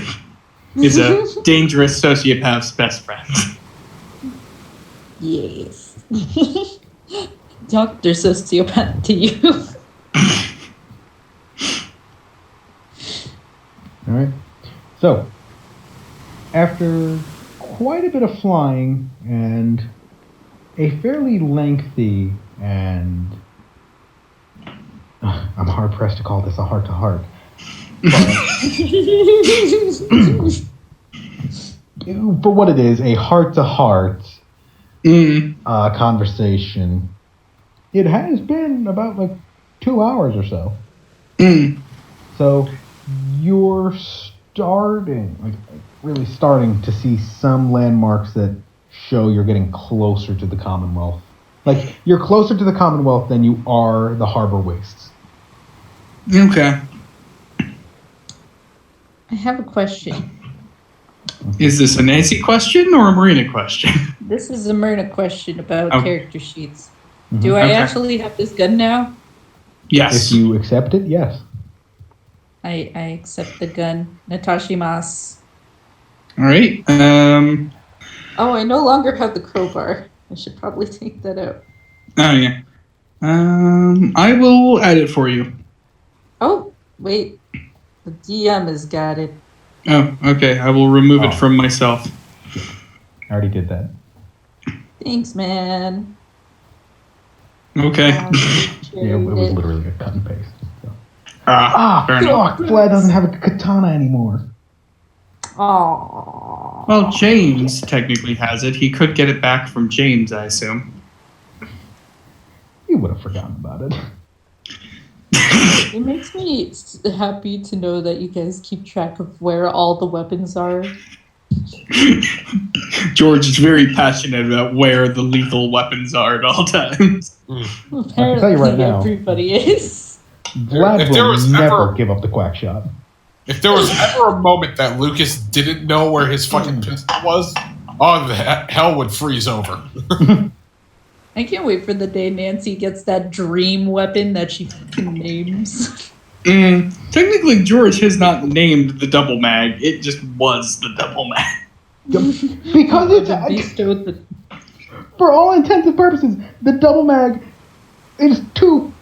dangerous sociopath's best friend. Yes. Dr. Sociopath to you. All right. So, after quite a bit of flying and a fairly lengthy and I'm hard pressed to call this a heart-to-heart. For what it is, a heart-to-heart conversation. It has been about like 2 hours or so. So you're really starting to see some landmarks that show you're getting closer to the Commonwealth. Like, you're closer to the Commonwealth than you are the Harbor Wastes. Okay. I have a question. Is this a Nancy question or a Marina question? This is a Myrna question about character sheets. Mm-hmm. Do I actually have this gun now? Yes. If you accept it, yes. I accept the gun. Natashimasu. All right. Oh, I no longer have the crowbar. I should probably take that out. Oh, yeah. I will add it for you. Oh, wait. The DM has got it. Oh, okay. I will remove it from myself. I already did that. Thanks, man. Okay. Yeah, it was literally a cut and paste. So. Fair enough. Vlad doesn't have a katana anymore. Aww. Well, James technically has it. He could get it back from James, I assume. You would have forgotten about it. It makes me happy to know that you guys keep track of where all the weapons are. George is very passionate about where the lethal weapons are at all times. Apparently, I can tell you right now, everybody is. Vlad will never give up the quack shot. If there was ever a moment that Lucas didn't know where his fucking pistol was, the hell would freeze over. I can't wait for the day Nancy gets that dream weapon that she fucking names. Technically, George has not named the double mag. It just was the double mag. Because it's... For all intents and purposes, the double mag is two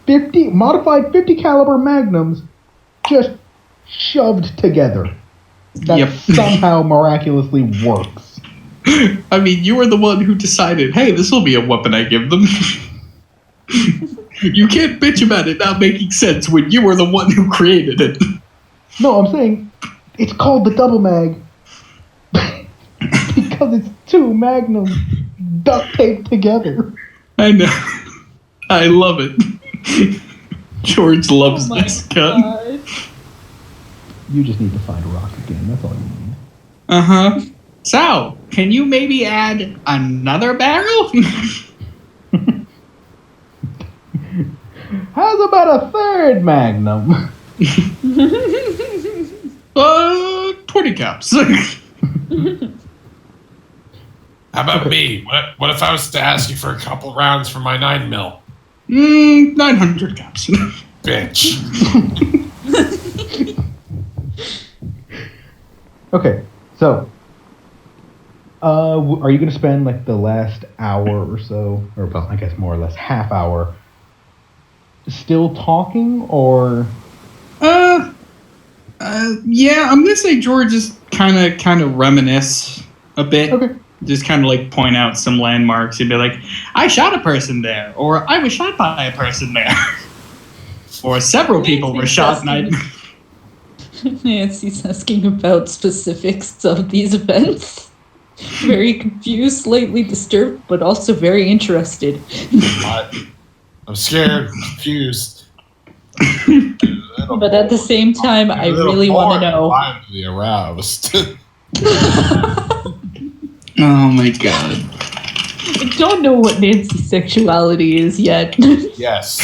modified 50 caliber magnums just shoved together. That somehow miraculously works. I mean, you were the one who decided, hey, this will be a weapon I give them. You can't bitch about it not making sense when you were the one who created it. No, I'm saying it's called the double mag because it's two magnums duct taped together. I know. I love it. George loves this gun. God. You just need to find a rock again. That's all you need. Uh-huh. So, can you maybe add another barrel? How's about a third magnum? 20 caps. How about me? What if I was to ask you for a couple rounds for my 9mm? 900 caps. Bitch. Okay, so are you going to spend like the last hour or so, or well, I guess more or less half hour, still talking, or? Yeah, I'm gonna say George is kind of reminisce a bit. Okay. Just kind of like point out some landmarks. He'd be like, I shot a person there, or I was shot by a person there, or several people were shot and I... Nancy's asking about specifics of these events. Very confused, slightly disturbed, but also very interested. I'm scared, confused. But at the same time, I really want to know. Violently aroused. Oh my god. I don't know what Nancy's sexuality is yet. Yes.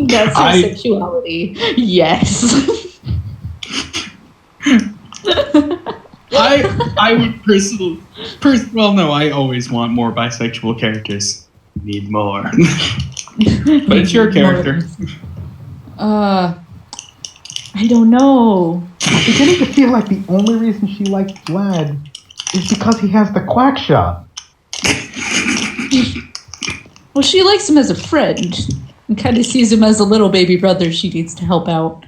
That's your sexuality. Yes. I would well, no, I always want more bisexual characters. Need more. But it's your character. I don't know. I'm beginning to feel like the only reason she likes Vlad is because he has the quack shot. Well, she likes him as a friend and kind of sees him as a little baby brother she needs to help out.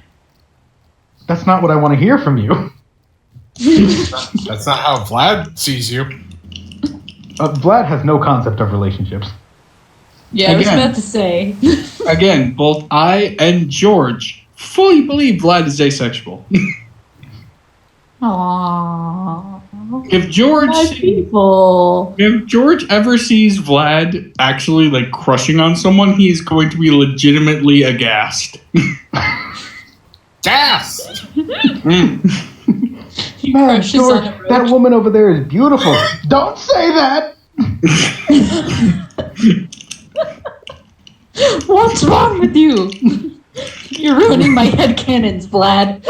That's not what I want to hear from you. That's not how Vlad sees you. Vlad has no concept of relationships. Yeah, I was about to say. Again, both I and George fully believe Vlad is asexual. Aww. If George ever sees Vlad actually like crushing on someone, he's going to be legitimately aghast. Gas! Man, George, that woman over there is beautiful. Don't say that! What's wrong with you? You're ruining my headcanons, Vlad.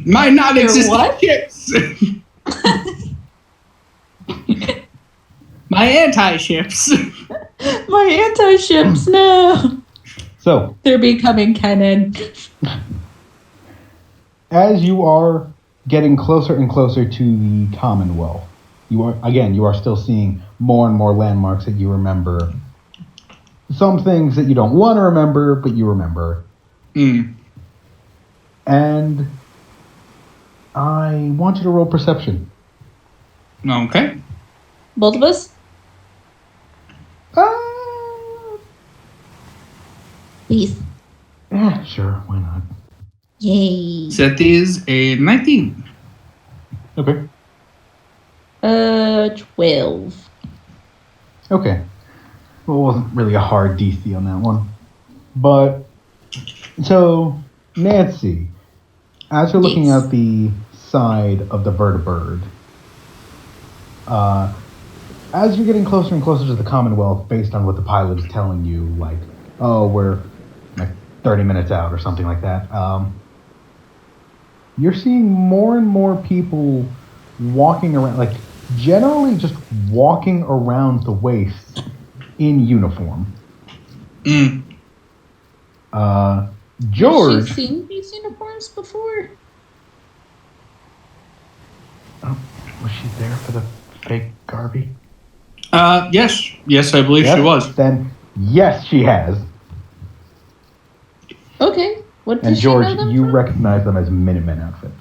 My non-existent ships. My anti-ships. My anti-ships, no. So, they're becoming canon. As you are getting closer and closer to the Commonwealth, you are still seeing more and more landmarks that you remember. Some things that you don't want to remember, but you remember. And I want you to roll perception. Okay. Both of us? Please. Yeah, sure. Why not? Yay. That is a 19. Okay. 12. Okay. Well, it wasn't really a hard DC on that one. But, so, Nancy, as you're looking out the side of the vertibird, as you're getting closer and closer to the Commonwealth, based on what the pilot is telling you, like, oh, we're like 30 minutes out or something like that, you're seeing more and more people walking around, like, generally just walking around the waste in uniform. George... Has she seen these uniforms before? Oh, was she there for the fake Garvey? Yes. Yes, I believe she was. Then, yes, she has. Okay. What does and George, she know them you from? recognize them as Minutemen outfits.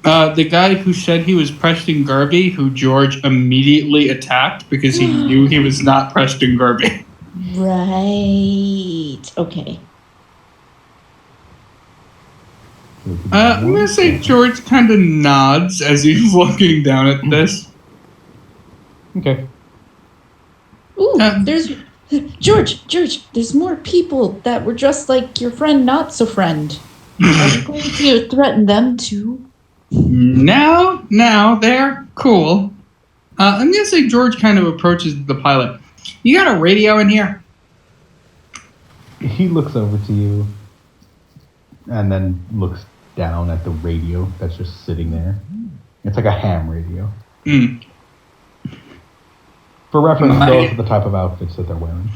The guy who said he was Preston Garvey, who George immediately attacked because he knew he was not Preston Garvey. Right. Okay. I'm going to say George kind of nods as he's looking down at this. Okay. Ooh, there's... George, there's more people that were dressed like your friend not-so-friend. Are you going to threaten them too? No, they're cool. I'm going to say George kind of approaches the pilot. You got a radio in here? He looks over to you and then looks down at the radio that's just sitting there. It's like a ham radio. For reference, those are the type of outfits that they're wearing.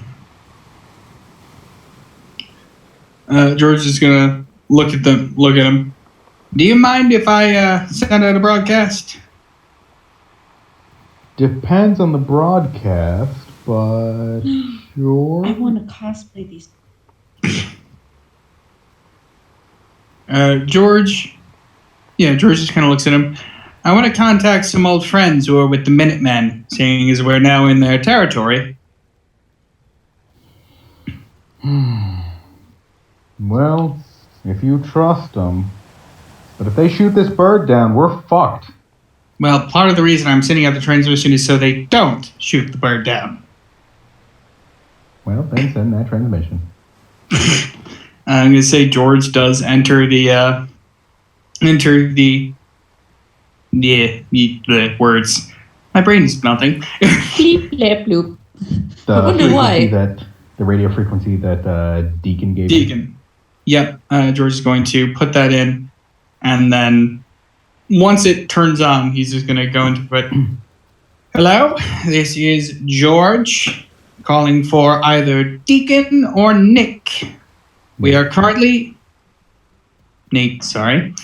George is going to look at him. Do you mind if I send out a broadcast? Depends on the broadcast, but sure. I want to cosplay these. George just kind of looks at him. I want to contact some old friends who are with the Minutemen, seeing as we're now in their territory. Well, if you trust them. But if they shoot this bird down, we're fucked. Well, part of the reason I'm sending out the transmission is so they don't shoot the bird down. Well, then send that transmission. I'm going to say George does enter the words. My brain is melting. Bleep, blap, bloop. I wonder why. That The radio frequency that Deacon gave you? Deacon. Yep. George is going to put that in, and then once it turns on, he's just going to go into it. Hello, this is George calling for either Deacon or Nick. We are currently... Nate, sorry.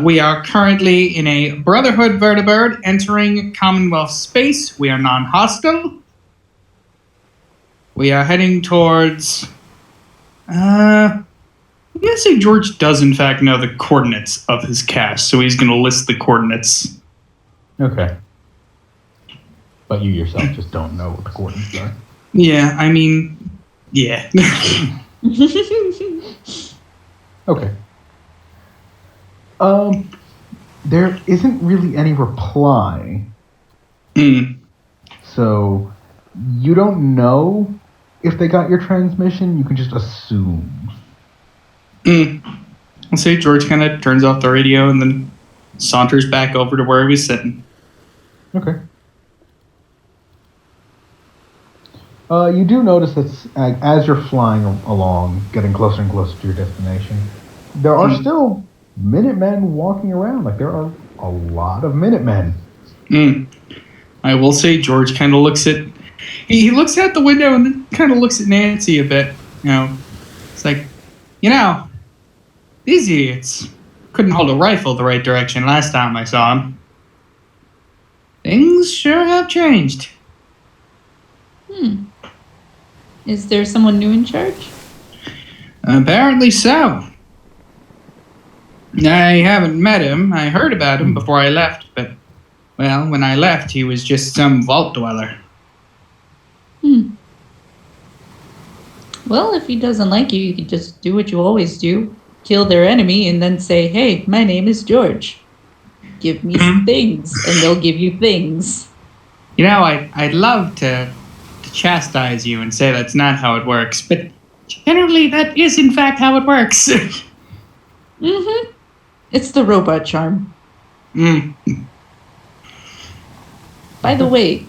We are currently in a Brotherhood vertibird entering Commonwealth space. We are non-hostile. We are heading towards... I'm going to say George does in fact know the coordinates of his cache, so he's going to list the coordinates. Okay. But you yourself just don't know what the coordinates are. Yeah, I mean, yeah. Okay. There isn't really any reply. So you don't know if they got your transmission. You can just assume. I'll say George kind of turns off the radio and then saunters back over to where he was sitting. Okay. You do notice that as you're flying along, getting closer and closer to your destination, there are still Minutemen walking around. Like, there are a lot of Minutemen. I will say George kind of looks at... He looks out the window and then kind of looks at Nancy a bit. You know, it's like, you know, these idiots couldn't hold a rifle the right direction last time I saw them. Things sure have changed. Is there someone new in charge? Apparently so. I haven't met him. I heard about him before I left, but, well, when I left, he was just some vault dweller. Well, if he doesn't like you can just do what you always do. Kill their enemy and then say, hey, my name is George. Give me some things, and they'll give you things. You know, I'd love to chastise you and say that's not how it works, but generally that is in fact how it works. It's the robot charm. By the way,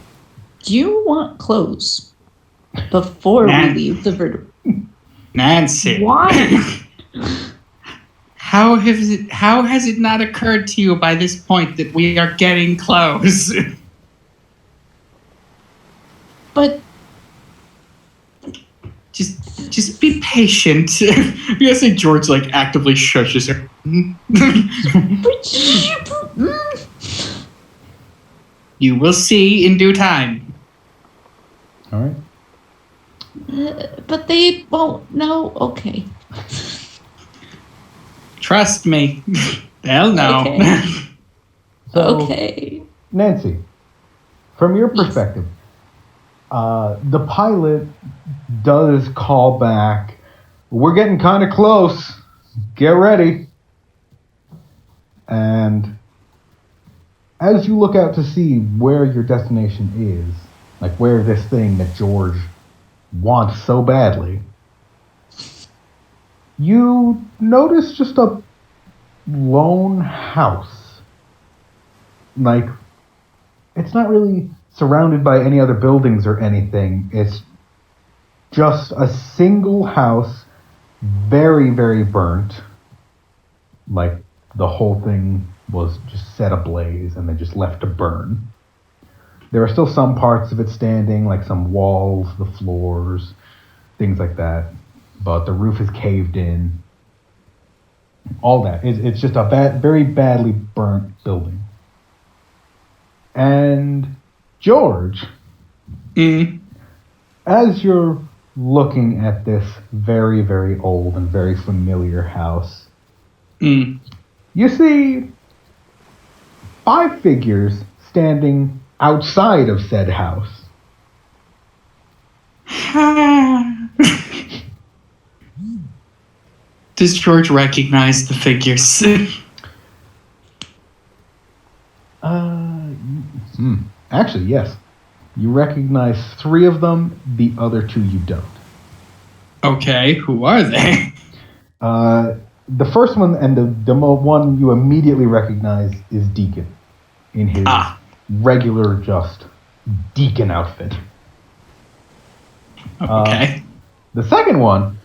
do you want clothes before we leave the vertebrate? Nancy. Why? How has it not occurred to you by this point that we are getting clothes? But just be patient. I'm gonna say George like actively shushes her. You will see in due time. All right. but they won't know. Okay. Trust me. They'll know. Okay. So, Okay. Nancy, from your perspective, the pilot does call back, we're getting kind of close, get ready. And as you look out to see where your destination is, like where this thing that George wants so badly, you notice just a lone house. Like, it's not really surrounded by any other buildings or anything. It's just a single house, very, very burnt. Like, the whole thing was just set ablaze and then just left to burn. There are still some parts of it standing, like some walls, the floors, things like that. But the roof is caved in. All that. It's just a very badly burnt building. And George, as you're looking at this very, very old and very familiar house, you see 5 figures standing outside of said house. Does George recognize the figures? Actually, yes. You recognize 3 of them, the other 2 you don't. Okay, who are they? The first one and the one you immediately recognize is Deacon in his regular just Deacon outfit. Okay. The second one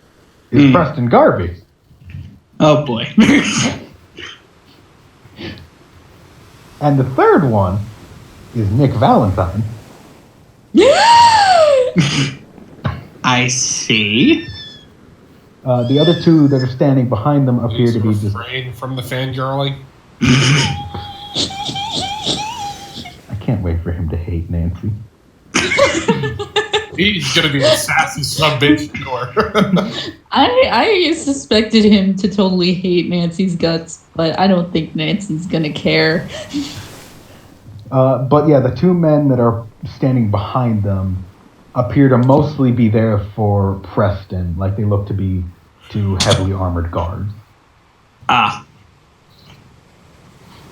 is Preston Garvey. Oh boy. And the third one is Nick Valentine. I see. The other two that are standing behind them appear Please to be just... refrain from the fangirling. I can't wait for him to hate Nancy. He's gonna be a sassy bitch to her. I suspected him to totally hate Nancy's guts, but I don't think Nancy's gonna care. But yeah, the two men that are standing behind them appear to mostly be there for Preston, like they look to be two heavily armored guards. Ah.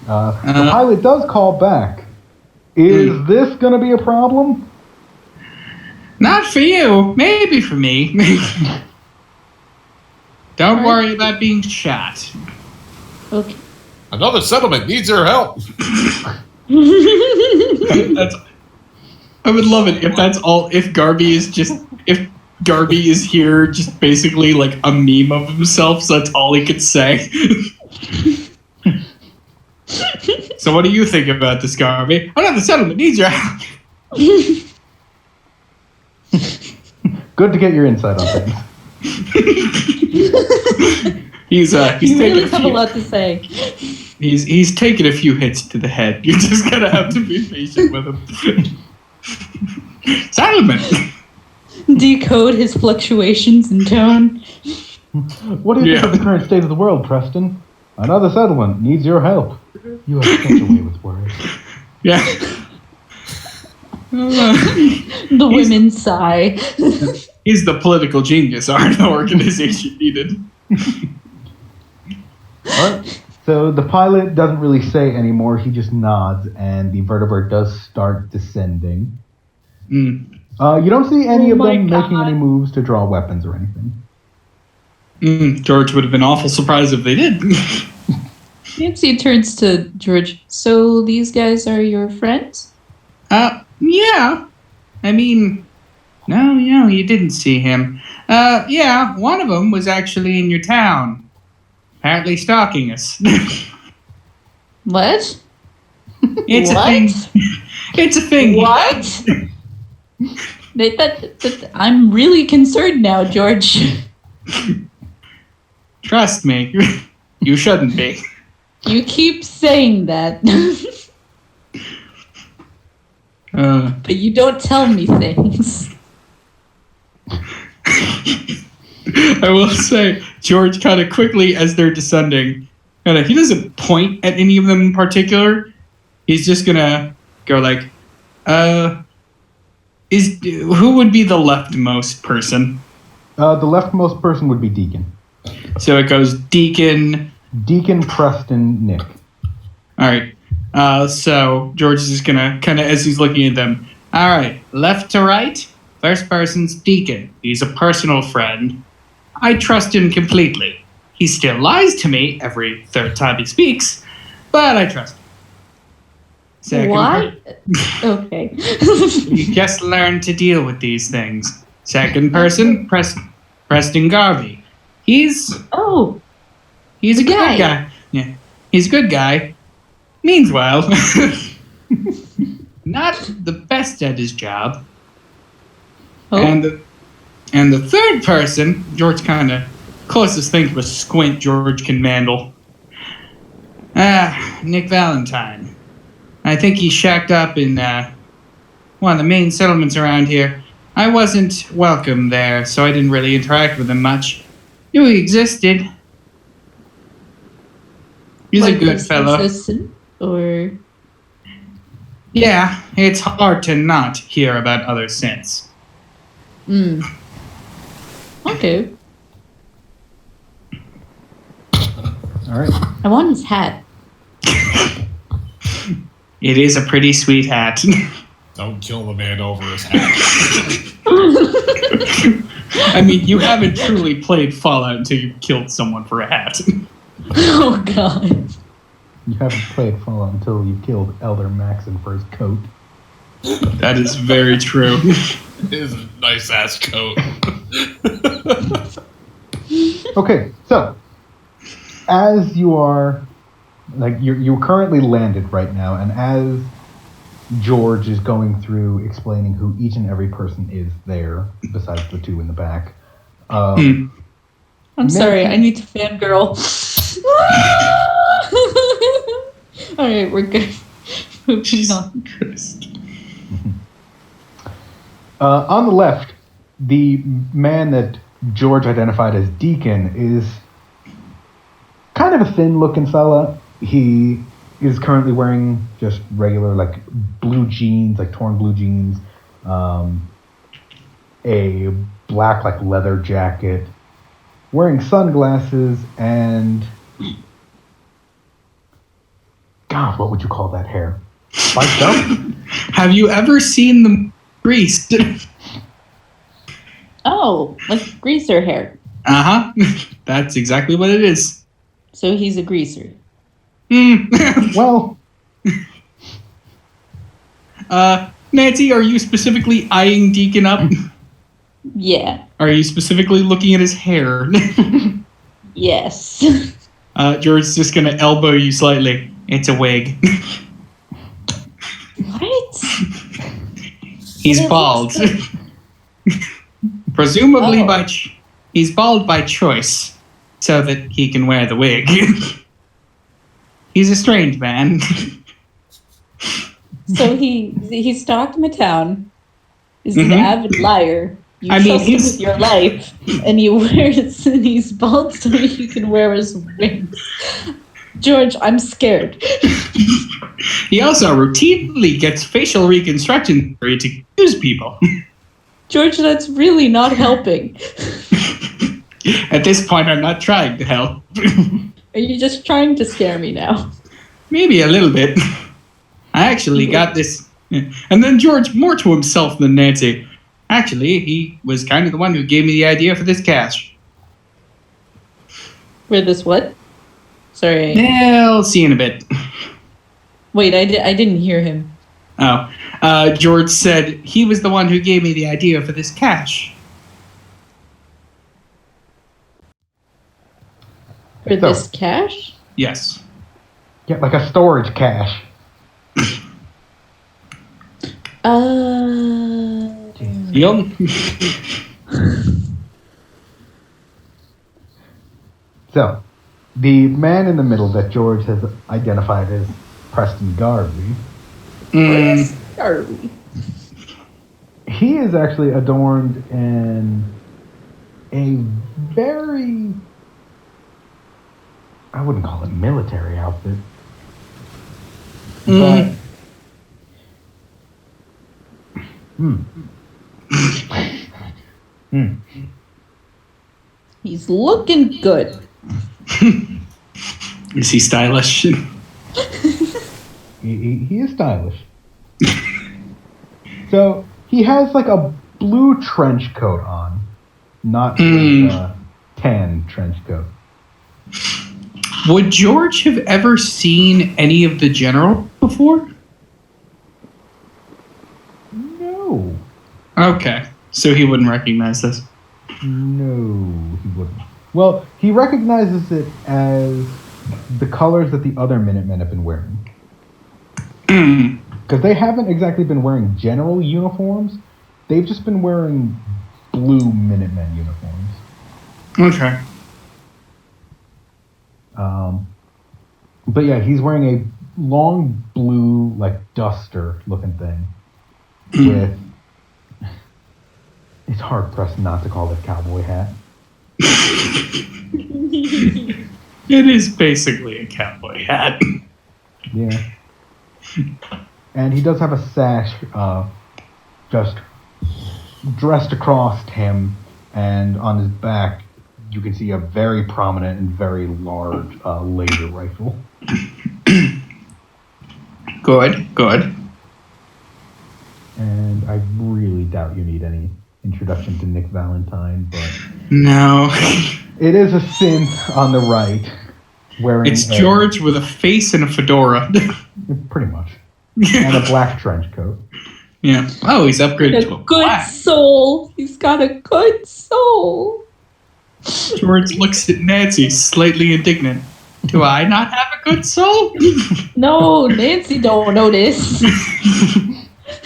The pilot does call back. Is this going to be a problem? Not for you. Maybe for me. Don't worry about being shot. Okay. Another settlement needs your help. I would love it if that's all. If Garvey is here, just basically like a meme of himself. So that's all he could say. So what do you think about this, Garvey? Another settlement needs your help. Good to get your insight on things. He's You taking really a have a few, lot to say. he's taking a few hits to the head. You're just gonna have to be patient with him. Settlement. Decode his fluctuations in tone. What do you think of the current state of the world, Preston? Another settlement needs your help. You have such a way with words. Yeah. The women sigh. He's the political genius our organization needed. Alright, so the pilot doesn't really say anymore, he just nods, and the vertebrate does start descending. You don't see any of them making any moves to draw weapons or anything. George would have been awful surprised if they did. Nancy turns to George. So these guys are your friends? Yeah. I mean, no, you didn't see him. Yeah, one of them was actually in your town. Apparently stalking us. What? It's What? a thing. It's a thing. What? I'm really concerned now, George. Trust me. You shouldn't be. You keep saying that. But you don't tell me things. I will say, George kind of quickly, as they're descending, he doesn't point at any of them in particular. He's just gonna go like, who would be the leftmost person? The leftmost person would be Deacon. So it goes Deacon, Preston, Nick. All right. So George is just gonna kind of, as he's looking at them, all right, left to right. First person's Deacon. He's a personal friend. I trust him completely. He still lies to me every third time he speaks, but I trust him. Second What? Okay. You just learn to deal with these things. Second person, Preston Garvey. He's a good guy. Yeah, he's a good guy. Means well. Not the best at his job. Oh. And the third person, George kind of closest thing to a squint George can mandle. Nick Valentine. I think he shacked up in one of the main settlements around here. I wasn't welcome there, so I didn't really interact with him much. Knew he existed. He's a good fellow. Or Yeah, it's hard to not hear about other sins. Okay. All right. I want his hat. It is a pretty sweet hat. Don't kill the man over his hat. I mean, you haven't truly played Fallout until you've killed someone for a hat. Oh, God. You haven't played Fallout until you killed Elder Maxon for his coat. That is very true. It is a nice ass coat. Okay, so as you are, like, you're currently landed right now, and as George is going through explaining who each and every person is there, besides the two in the back. I'm sorry, I need to fangirl. All right, we're good. Moving on. On the left, the man that George identified as Deacon is kind of a thin-looking fella. He is currently wearing just regular, like, blue jeans, like torn blue jeans, a black, like, leather jacket, wearing sunglasses, and God, what would you call that hair? Spiked up? Have you ever seen them greased? Oh, like greaser hair. Uh-huh. That's exactly what it is. So he's a greaser. Well, Nancy, are you specifically eyeing Deacon up? Yeah. Are you specifically looking at his hair? Yes. George's just gonna elbow you slightly. It's a wig. What? He's bald. Presumably he's bald by choice, so that he can wear the wig. He's a strange man. So he stalked my town. Is an avid liar. You trust him with your life, and he's bald so he can wear his wings. George, I'm scared. He also routinely gets facial reconstruction surgery to confuse people. George, that's really not helping. At this point, I'm not trying to help. Are you just trying to scare me now? Maybe a little bit. I actually got this. And then George, more to himself than Nancy. Actually, he was kind of the one who gave me the idea for this cache. For this what? Sorry. I'll see in a bit. Wait, I didn't hear him. Oh. George said he was the one who gave me the idea for this cache. For this cache? Yes. yeah, like a storage cache. Yep. So, the man in the middle that George has identified as Preston Garvey, he is actually adorned in a very, I wouldn't call it military outfit, but He's looking good. Is he stylish? he is stylish. So he has like a blue trench coat on, not a tan trench coat. Would George have ever seen any of the general before? No. Okay, so he wouldn't recognize this. No, he wouldn't. Well, he recognizes it as the colors that the other Minutemen have been wearing. Because they haven't exactly been wearing general uniforms. They've just been wearing blue Minutemen uniforms. Okay. But yeah, he's wearing a long blue, like, duster looking thing with... It's hard pressed not to call it a cowboy hat. It is basically a cowboy hat. Yeah. And he does have a sash just dressed across him, and on his back you can see a very prominent and very large laser rifle. Good. And I really doubt you need any introduction to Nick Valentine, but... No. It is a synth on the right, wearing... It's George with a face and a fedora. Pretty much. And a black trench coat. Yeah. Oh, he's upgraded to a good black. soul. He's got a good soul. George looks at Nancy, slightly indignant. Do I not have a good soul? No, Nancy don't notice.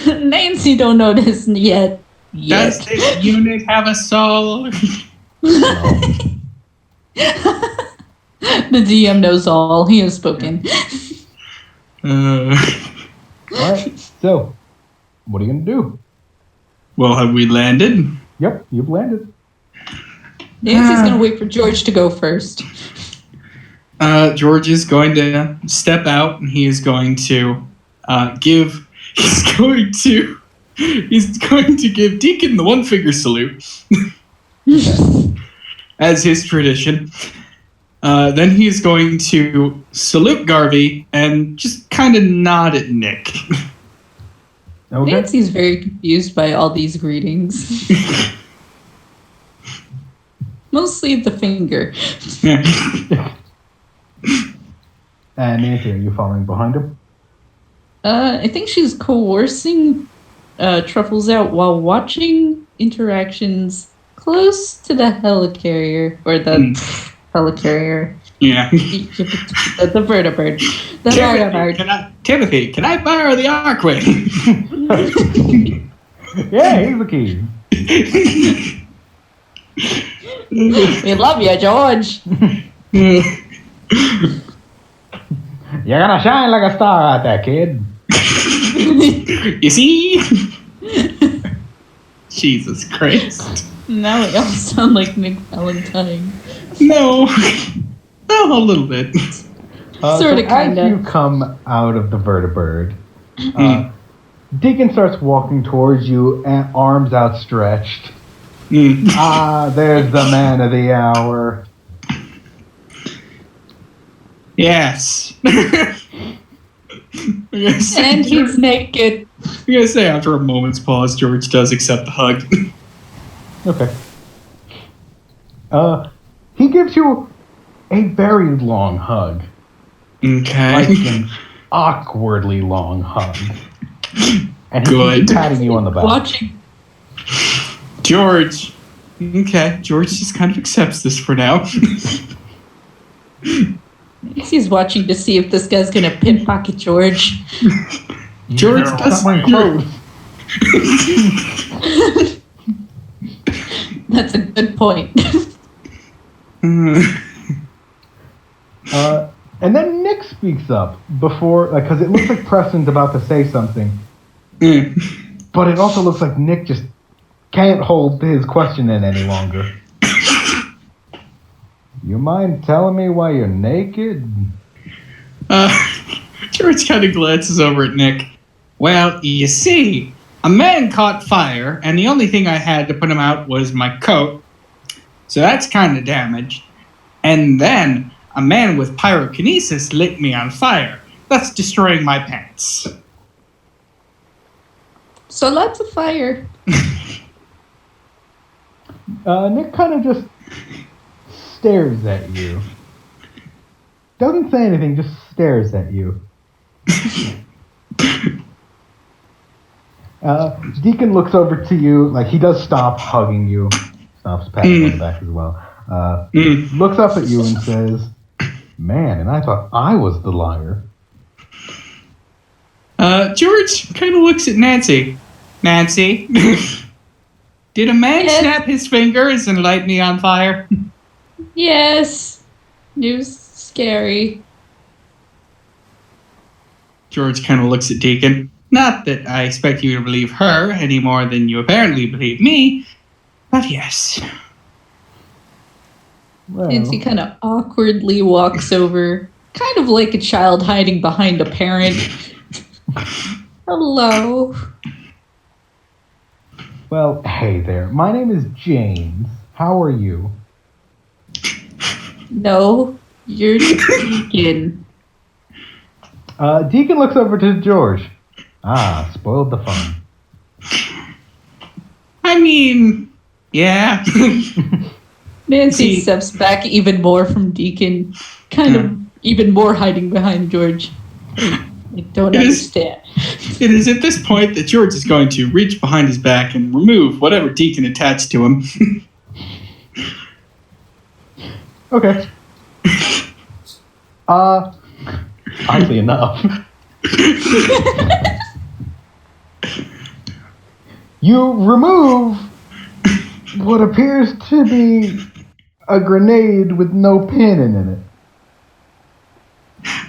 Nancy don't notice yet. Does this unit have a soul? The DM knows all. He has spoken. Alright, so, what are you going to do? Well, have we landed? Yep, you've landed. Nancy's going to wait for George to go first. George is going to step out, and he is going to give Deacon the one-finger salute, as his tradition. Then he's going to salute Garvey and just kind of nod at Nick. Okay. Nancy's very confused by all these greetings. Mostly the finger. And Nancy, are you following behind him? I think she's coercing Truffles out while watching interactions close to the helicarrier, or the helicarrier. Yeah. The vertibird. The vertibird. Timothy, can I borrow the Arkway? Yeah, he's the key. We love you, George. You're gonna shine like a star out there, kid. You see? Jesus Christ. Now we all sound like Nick Valentine. No. Well, a little bit. Sort of, kind As you of. come out of the vertibird, Deacon starts walking towards you, and arms outstretched. There's the man of the hour. Yes. And he's naked. I'm gonna say after a moment's pause, George does accept the hug. Okay. He gives you a very long hug. Okay. Like an awkwardly long hug. And he's Good. patting you on the back. Watching. George. Okay, George just kind of accepts this for now. He's watching to see if this guy's gonna pickpocket George. George Yeah, does my clothes. That's a good point. And then Nick speaks up before, because it looks like Preston's about to say something. But it also looks like Nick just can't hold his question in any longer. You mind telling me why you're naked? George kind of glances over at Nick. Well, you see, a man caught fire, and the only thing I had to put him out was my coat. So that's kind of damaged. And then a man with pyrokinesis lit me on fire. That's destroying my pants. So lots of fire. Nick kind of just stares at you. Doesn't say anything, just stares at you. Deacon looks over to you, like he does stop hugging you, stops patting you on the back as well. Looks up at you and says, "Man, and I thought I was the liar." George kind of looks at Nancy. Nancy, did a man snap his fingers and light me on fire? Yes. It was scary. George kind of looks at Deacon. Not that I expect you to believe her any more than you apparently believe me, but yes. Well, Nancy kind of awkwardly walks over, kind of like a child hiding behind a parent. Hello. well, hey there. My name is James. How are you? No, you're Deacon. Deacon looks over to George. Spoiled the fun. I mean, yeah. Nancy steps back even more from Deacon, kind of even more hiding behind George. I don't understand. It is at this point that George is going to reach behind his back and remove whatever Deacon attached to him. Okay. Oddly enough, you remove what appears to be a grenade with no pin in it.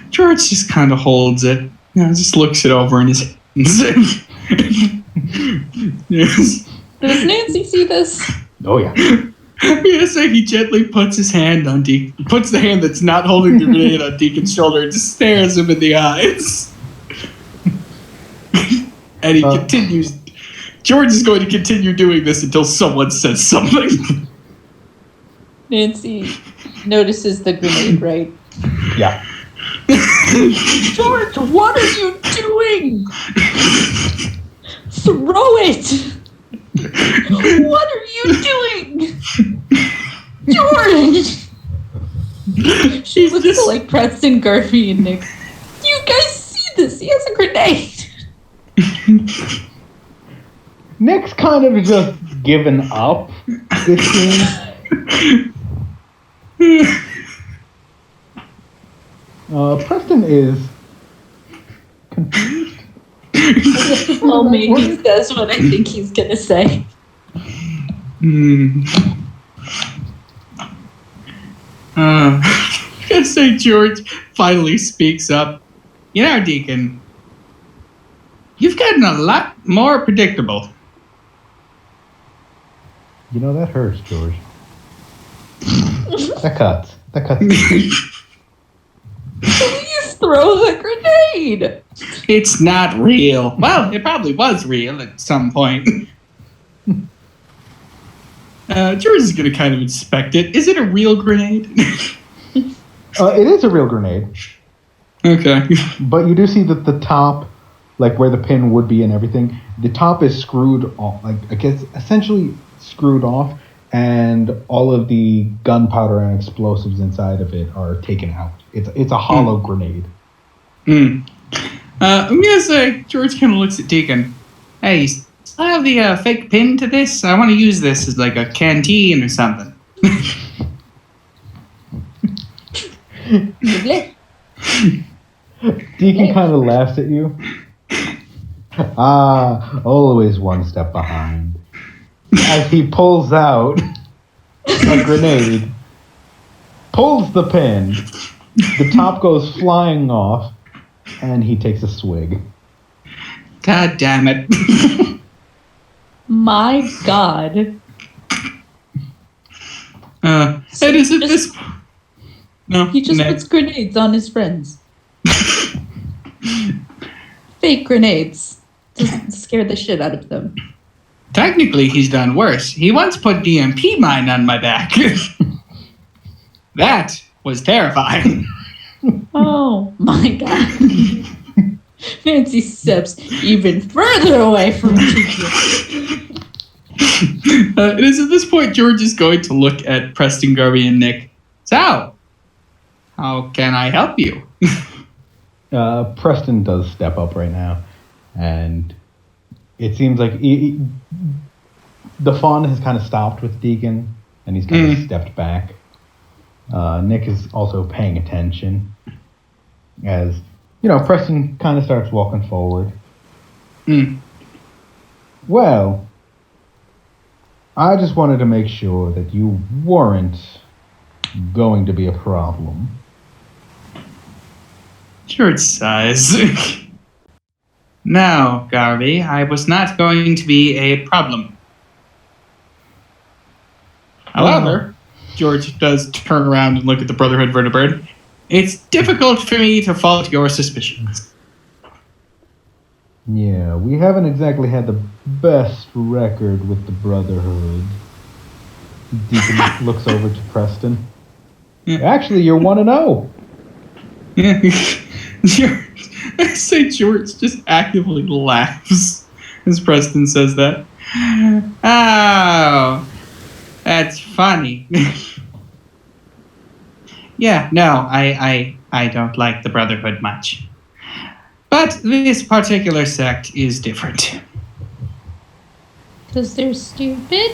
George just kind of holds it. Just looks it over in his hands. Yes. Does Nancy see this? Oh yeah. Yes, he gently puts his hand on Deacon, puts the hand that's not holding the grenade on Deacon's shoulder and just stares him in the eyes. And he continues. George is going to continue doing this until someone says something. Nancy notices the grenade, right? Yeah. George, what are you doing? Throw it! What are you doing? George! She looks just like Preston, Garvey, and Nick. Do you guys see this? He has a grenade! Nick's kind of just given up, it seems. Preston is confused. Well, maybe he says what I think he's gonna say. I say George finally speaks up. You know, Deacon, you've gotten a lot more predictable. You know, that hurts, George. That cuts. Please throw the grenade! It's not real. Well, it probably was real at some point. George is going to kind of inspect it. Is it a real grenade? It is a real grenade. Okay. But you do see that the top, like where the pin would be and everything, the top is screwed off, like I guess essentially screwed off, and all of the gunpowder and explosives inside of it are taken out. It's a hollow grenade. I'm gonna say George kind of looks at Deacon. Hey, I have the fake pin to this. I want to use this as like a canteen or something. Deacon kind of laughs at you. Always one step behind. As he pulls out a grenade, pulls the pin, the top goes flying off, and he takes a swig. God damn it. My God. It is at this. No, he just puts grenades on his friends. Fake grenades. Just scare the shit out of them. Technically, he's done worse. He once put DMP mine on my back. That was terrifying. Oh my God. Nancy steps even further away from teacher. It is at this point George is going to look at Preston, Garvey, and Nick. So, how can I help you? Preston does step up right now, and it seems like the fun has kind of stopped with Deacon, and he's kind of stepped back. Nick is also paying attention as, Preston kind of starts walking forward. Well, I just wanted to make sure that you weren't going to be a problem. George sighs. No, Garvey, I was not going to be a problem. However, George does turn around and look at the Brotherhood vertebrate. It's difficult for me to fault your suspicions. Yeah, we haven't exactly had the best record with the Brotherhood. Deacon looks over to Preston. Yeah. Actually, you're 1-0. Yeah. I say George just actively laughs as Preston says that. Oh, that's funny. Yeah, no, I don't like the Brotherhood much. But But this particular sect is different. Because they're stupid?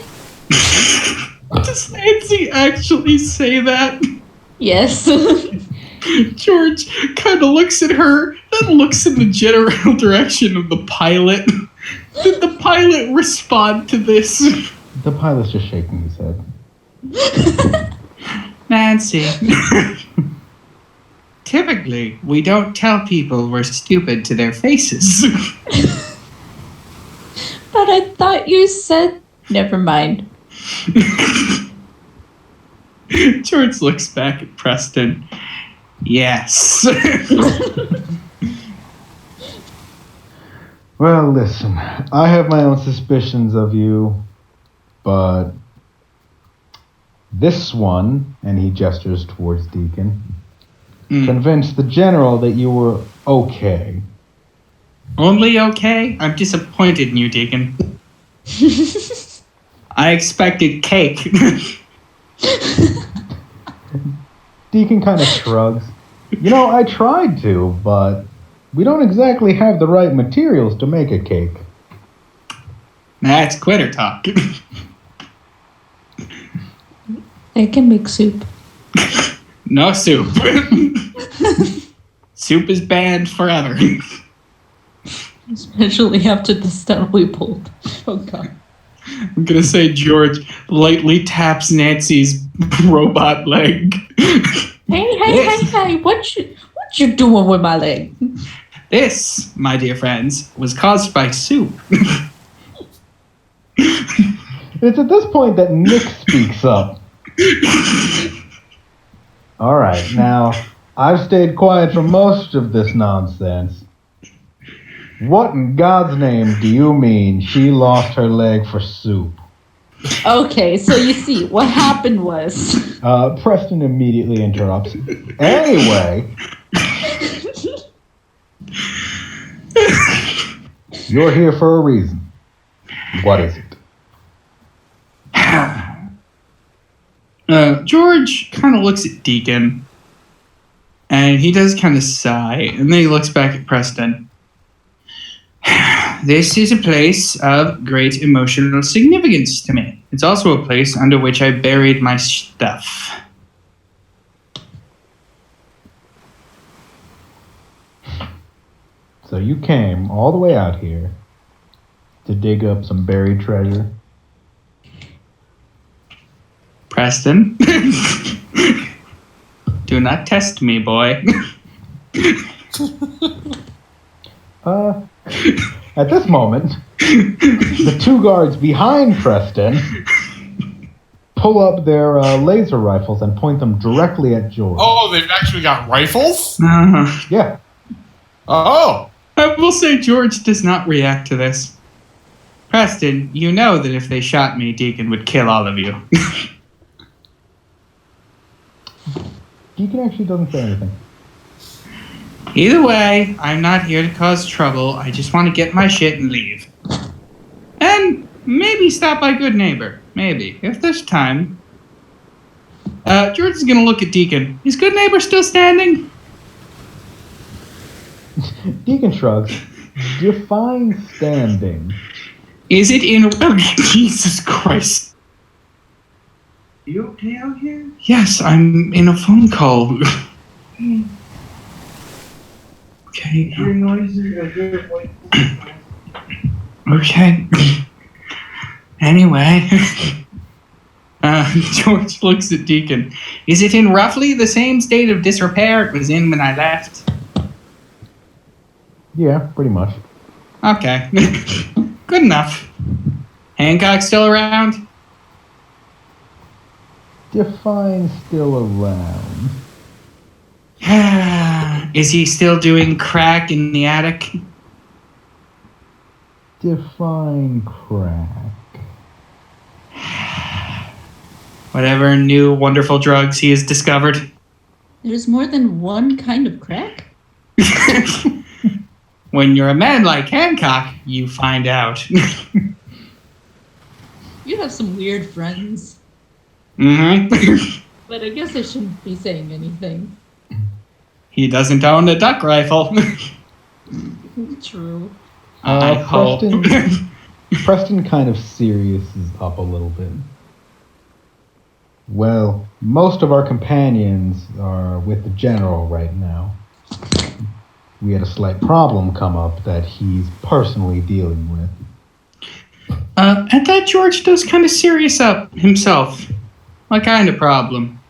Does Nancy actually say that? Yes. George kind of looks at her, then looks in the general direction of the pilot. Did the pilot respond to this? The pilot's just shaking his head. Nancy. Typically, we don't tell people we're stupid to their faces. But I thought you said... Never mind. George looks back at Preston. Yes. Well, listen, I have my own suspicions of you, but this one, and he gestures towards Deacon, convinced the general that you were okay. Only okay? I'm disappointed in you, Deacon. I expected cake. Deacon kind of shrugs. You know, I tried to, but we don't exactly have the right materials to make a cake. That's quitter talk. I can make soup. No soup. Soup is banned forever. Especially after the stunt we pulled. Oh, God. I'm gonna say George lightly taps Nancy's robot leg. Hey, what you doing with my leg? This, my dear friends, was caused by soup. It's at this point that Nick speaks up. All right, now, I've stayed quiet for most of this nonsense. What in God's name do you mean she lost her leg for soup? Okay, so you see, what happened was... Preston immediately interrupts. Anyway, you're here for a reason. What is it? George kind of looks at Deacon, and he does kind of sigh, and then he looks back at Preston. This is a place of great emotional significance to me. It's also a place under which I buried my stuff. So you came all the way out here to dig up some buried treasure? Preston? Do not test me, boy. At this moment, the two guards behind Preston pull up their laser rifles and point them directly at George. Oh, they've actually got rifles? Yeah. Oh! I will say George does not react to this. Preston, you know that if they shot me, Deacon would kill all of you. Deacon actually doesn't say anything. Either way, I'm not here to cause trouble. I just want to get my shit and leave. And maybe stop by Good Neighbor. Maybe, if there's time. George is going to look at Deacon. Is Good Neighbor still standing? Deacon shrugs. Define standing. Is it in... Oh, Jesus Christ. You okay out here? Yes, I'm in a phone call. Okay. Your noises are good. Okay. Anyway. George looks at Deacon. Is it in roughly the same state of disrepair it was in when I left? Yeah, pretty much. Okay. Good enough. Hancock still around? Define still around. Is he still doing crack in the attic? Define crack. Whatever new wonderful drugs he has discovered. There's more than one kind of crack? When you're a man like Hancock, you find out. You have some weird friends. Mm-hmm. But I guess I shouldn't be saying anything. He doesn't own a duck rifle. True. I hope. Preston kind of seriouses up a little bit. Well, most of our companions are with the general right now. We had a slight problem come up that he's personally dealing with. And that George does kind of serious up himself. What kind of problem?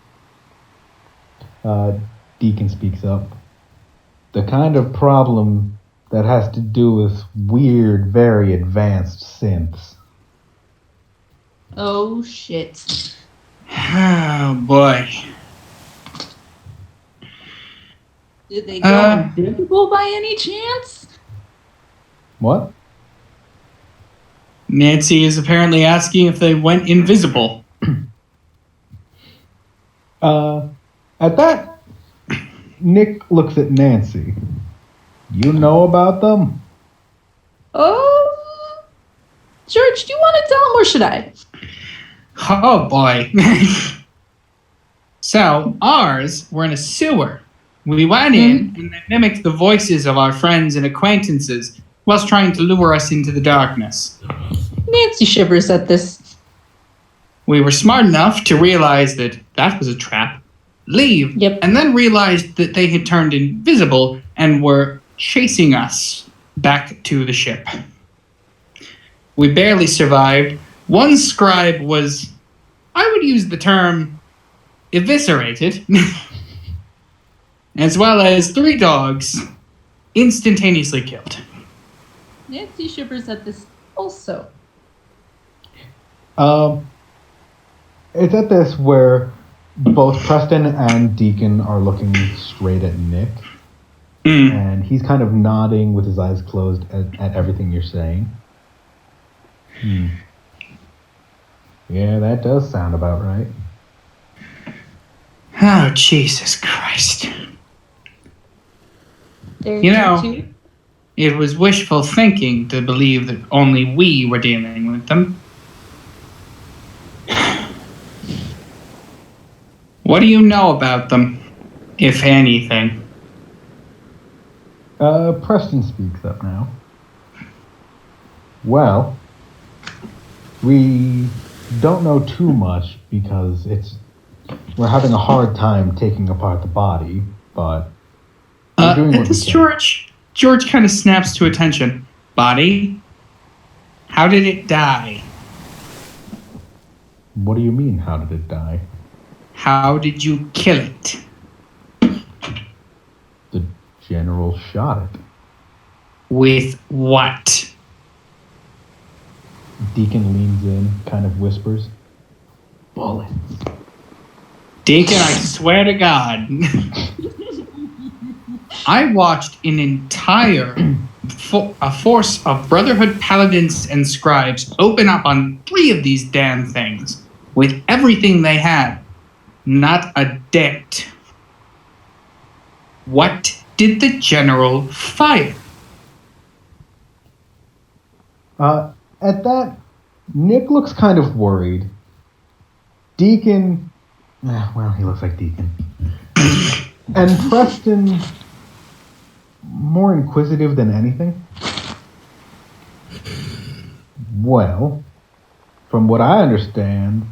Deacon speaks up. The kind of problem that has to do with weird, very advanced synths. Oh, shit. Oh, boy. Did they go invisible by any chance? What? Nancy is apparently asking if they went invisible. At that, Nick looks at Nancy. You know about them? Oh, George, do you want to tell him or should I? Oh, boy. So, ours were in a sewer. We went in and they mimicked the voices of our friends and acquaintances whilst trying to lure us into the darkness. Nancy shivers at this. We were smart enough to realize that that was a trap, leave, and then realized that they had turned invisible and were chasing us back to the ship. We barely survived. One scribe was, I would use the term, eviscerated, as well as 3 dogs instantaneously killed. Nancy shivers at this also. It's at this where both Preston and Deacon are looking straight at Nick. And he's kind of nodding with his eyes closed at everything you're saying. Yeah, that does sound about right. Oh, Jesus Christ. You know, it was wishful thinking to believe that only we were dealing with them. What do you know about them, if anything? Preston speaks up now. Well, we don't know too much because we're having a hard time taking apart the body, but we're doing what we can. George kind of snaps to attention. Body? How did it die? What do you mean, how did it die? How did you kill it? The general shot it. With what? Deacon leans in, kind of whispers. Bullets. Deacon, I swear to God. I watched an entire force of Brotherhood paladins and scribes open up on 3 of these damn things with everything they had. Not a dent. What did the general fire? At that, Nick looks kind of worried. Deacon, well, he looks like Deacon. And Preston, more inquisitive than anything. Well, from what I understand,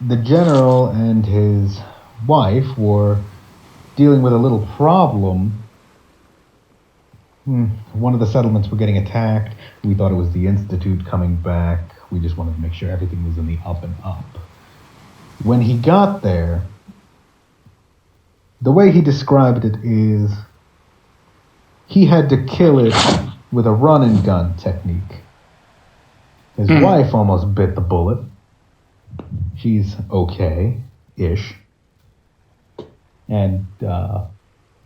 the general and his wife were dealing with a little problem. One of the settlements were getting attacked. We thought it was the Institute coming back. We just wanted to make sure everything was in the up and up. When he got there, the way he described it is he had to kill it with a run and gun technique. His wife almost bit the bullet. She's okay-ish. And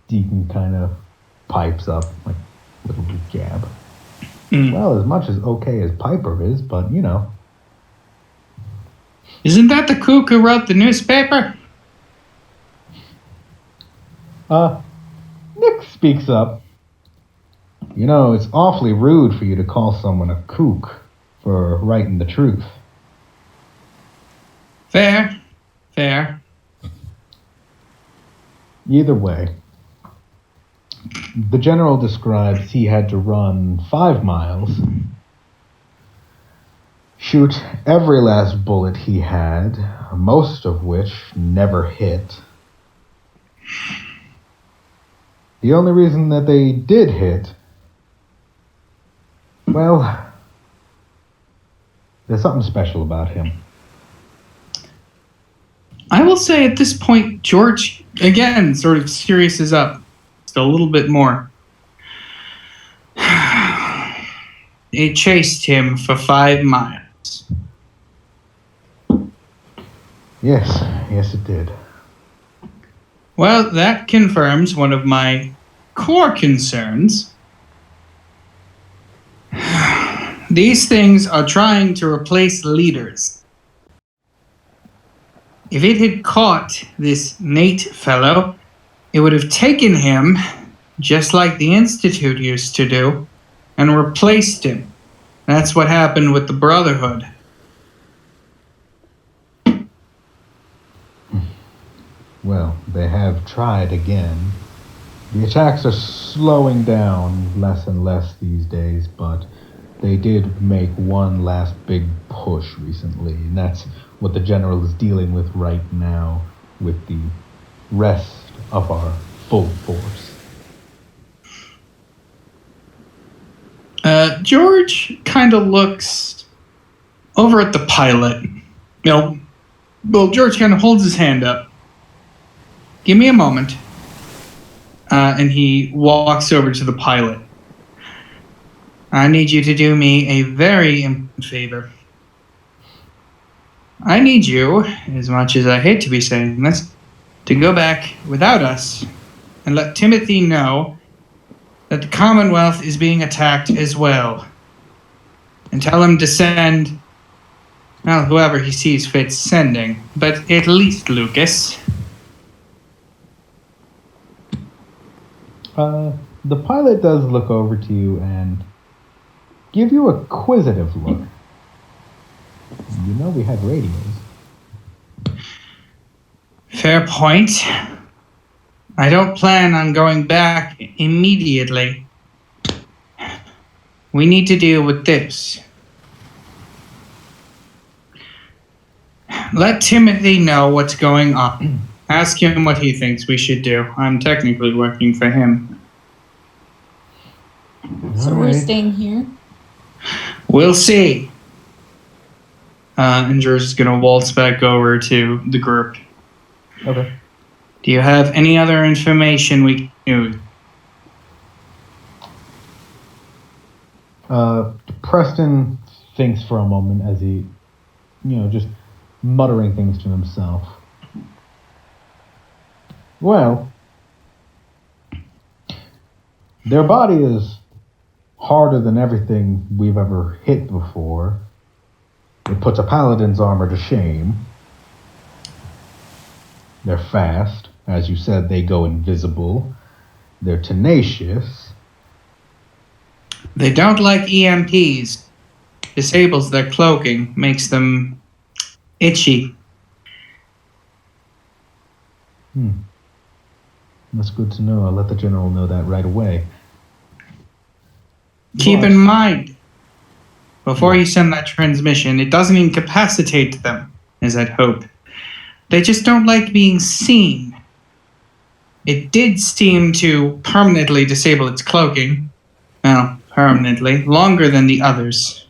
Deacon kind of pipes up, like a little jab. Well, as much as okay as Piper is, but you know. Isn't that the kook who wrote the newspaper? Nick speaks up. You know, it's awfully rude for you to call someone a kook for writing the truth. Fair. Either way, The general describes he had to run 5 miles, shoot every last bullet he had, most of which never hit. The only reason that they did hit, well, there's something special about him. I will say at this point, George, again, sort of seriouses up just a little bit more. It chased him for 5 miles. Yes, it did. Well, that confirms one of my core concerns. These things are trying to replace leaders. If it had caught this Nate fellow, it would have taken him, just like the Institute used to do, and replaced him. That's what happened with the Brotherhood. Well, they have tried again. The attacks are slowing down less and less these days, but they did make one last big push recently, and that's what the general is dealing with right now with the rest of our full force. George kind of looks over at the pilot. Well, George kind of holds his hand up. Give me a moment. And he walks over to the pilot. I need you to do me a very important favor. I need you, as much as I hate to be saying this, to go back without us and let Timothy know that the Commonwealth is being attacked as well. And tell him to send, well, whoever he sees fit sending, but at least Lucas. The pilot does look over to you and give you a quizzitive look. You know we have radios. Fair point. I don't plan on going back immediately. We need to deal with this. Let Timothy know what's going on. Ask him what he thinks we should do. I'm technically working for him. So we're staying here? We'll see. And George is going to waltz back over to the group. Okay. Do you have any other information we can use? Preston thinks for a moment as he, just muttering things to himself. Well, their body is harder than everything we've ever hit before. It puts a paladin's armor to shame. They're fast. As you said, they go invisible. They're tenacious. They don't like EMPs. Disables their cloaking, makes them itchy. That's good to know. I'll let the general know that right away. Keep in mind, before you send that transmission, it doesn't incapacitate them, as I'd hope. They just don't like being seen. It did seem to permanently disable its cloaking. Well, permanently. Longer than the others.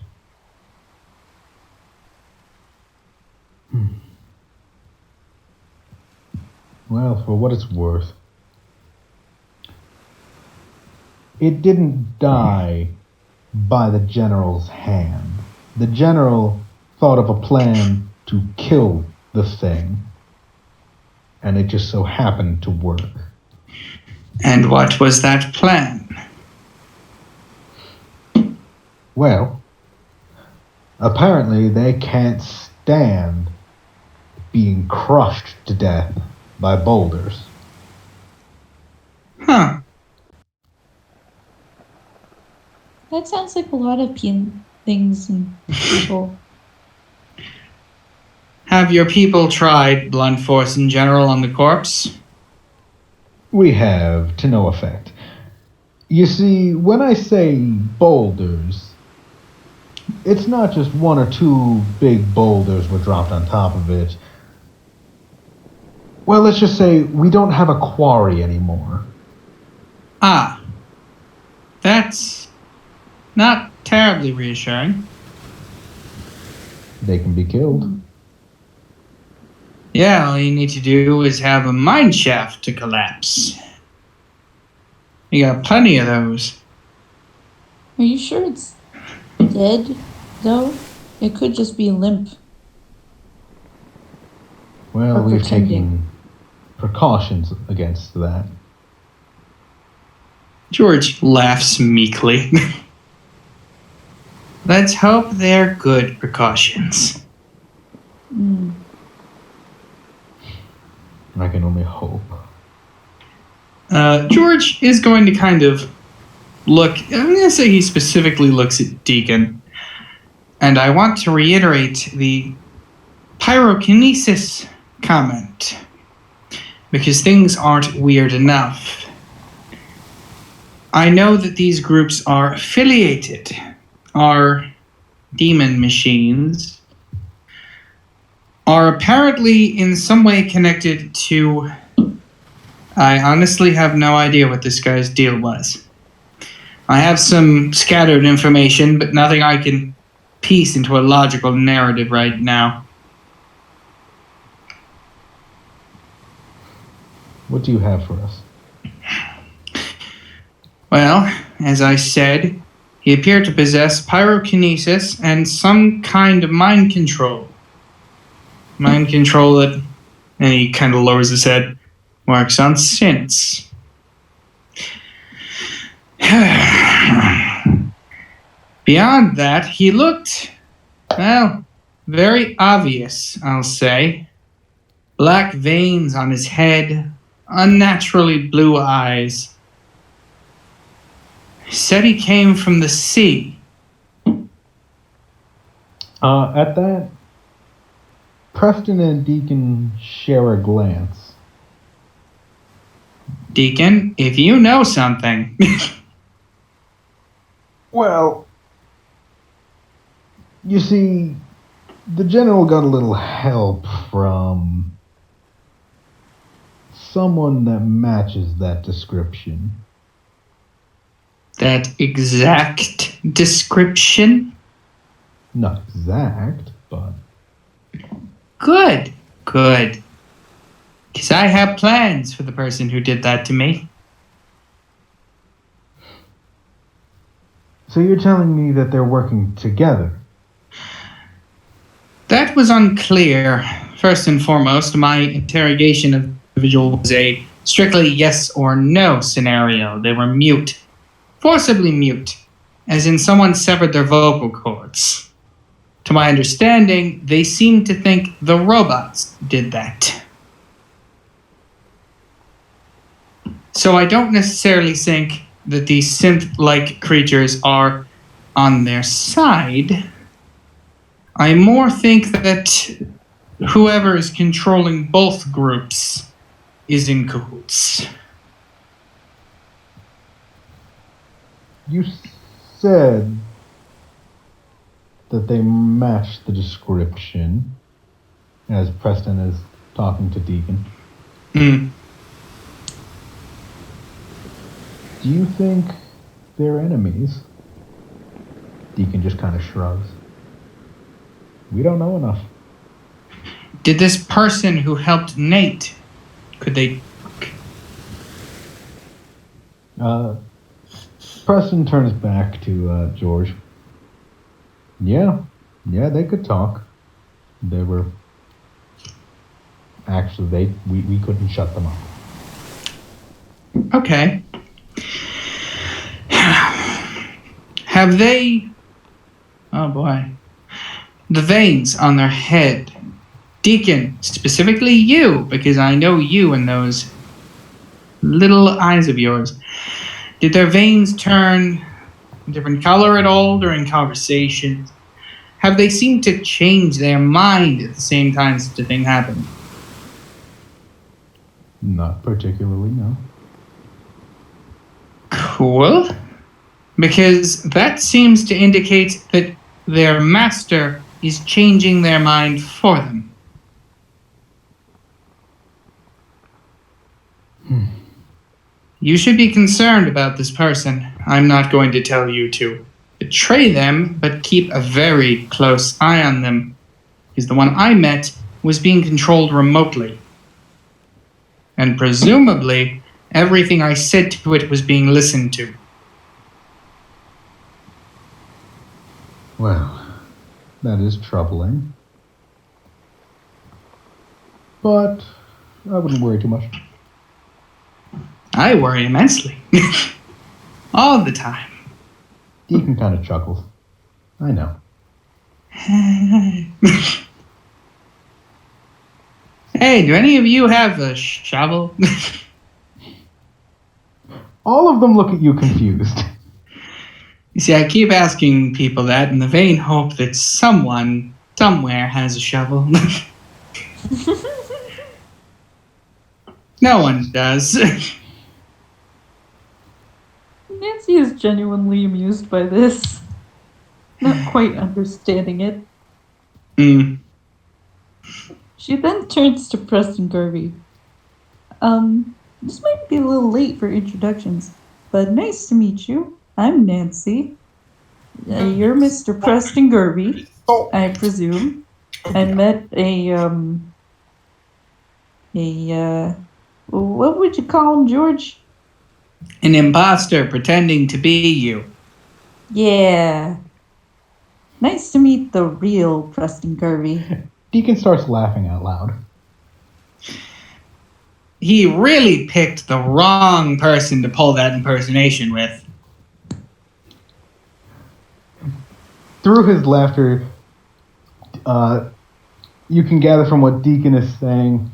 Well, for what it's worth, it didn't die by the general's hand. The general thought of a plan to kill the thing, and it just so happened to work. And what was that plan? Well, apparently they can't stand being crushed to death by boulders. Huh. That sounds like a lot of things and people. Have your people tried blunt force in general on the corpse? We have, to no effect. You see, when I say boulders, it's not just one or two big boulders were dropped on top of it. Well, let's just say we don't have a quarry anymore. Ah, that's not terribly reassuring. They can be killed. Yeah, all you need to do is have a mine shaft to collapse. You got plenty of those. Are you sure it's dead, though? It could just be limp. Well, Or we're pretending. taking precautions against that. George laughs meekly. Let's hope they're good precautions. I can only hope. George is going to kind of look. I'm going to say he specifically looks at Deacon. And I want to reiterate the pyrokinesis comment. Because things aren't weird enough. I know that these groups are affiliated. Our demon machines are apparently in some way connected to... I honestly have no idea what this guy's deal was. I have some scattered information, but nothing I can piece into a logical narrative right now. What do you have for us? Well, as I said, he appeared to possess pyrokinesis and some kind of mind control. Mind control that, and he kind of lowers his head, works on synths. Beyond that, he looked, well, very obvious, I'll say. Black veins on his head, unnaturally blue eyes. He said he came from the sea. At that, Preston and Deacon share a glance. Deacon, if you know something... Well, you see, the general got a little help from someone that matches that description. That exact description? Not exact, but... Good, good. Because I have plans for the person who did that to me. So you're telling me that they're working together? That was unclear. First and foremost, my interrogation of the individual was a strictly yes or no scenario. They were mute. Forcibly mute. As in someone severed their vocal cords. To my understanding, they seemed to think the robots did that. So I don't necessarily think that these synth-like creatures are on their side. I more think that whoever is controlling both groups is in cahoots. You said that they match the description as Preston is talking to Deacon. Hmm. Do you think they're enemies? Deacon just kind of shrugs. We don't know enough. Did this person who helped Nate, could they... Preston turns back to George. Yeah, they could talk. They were... Actually, we couldn't shut them up. Okay. Have they... Oh boy. The veins on their head. Deacon, specifically you, because I know you and those little eyes of yours. Did their veins turn a different color at all during conversations? Have they seemed to change their mind at the same time such a thing happened? Not particularly, no. Cool. Because that seems to indicate that their master is changing their mind for them. You should be concerned about this person. I'm not going to tell you to betray them, but keep a very close eye on them. Because the one I met was being controlled remotely. And presumably, everything I said to it was being listened to. Well, that is troubling. But I wouldn't worry too much. I worry immensely. All the time. Deacon kind of chuckles. I know. Hey, do any of you have a shovel? All of them look at you confused. You see, I keep asking people that in the vain hope that someone, somewhere, has a shovel. No one does. Nancy is genuinely amused by this. Not quite understanding it. She then turns to Preston Garvey. This might be a little late for introductions, but nice to meet you. I'm Nancy. You're Mr. Preston Garvey, I presume. I met what would you call him, George? An imposter pretending to be you. Yeah. Nice to meet the real Preston Garvey. Deacon starts laughing out loud. He really picked the wrong person to pull that impersonation with. Through his laughter, you can gather from what Deacon is saying.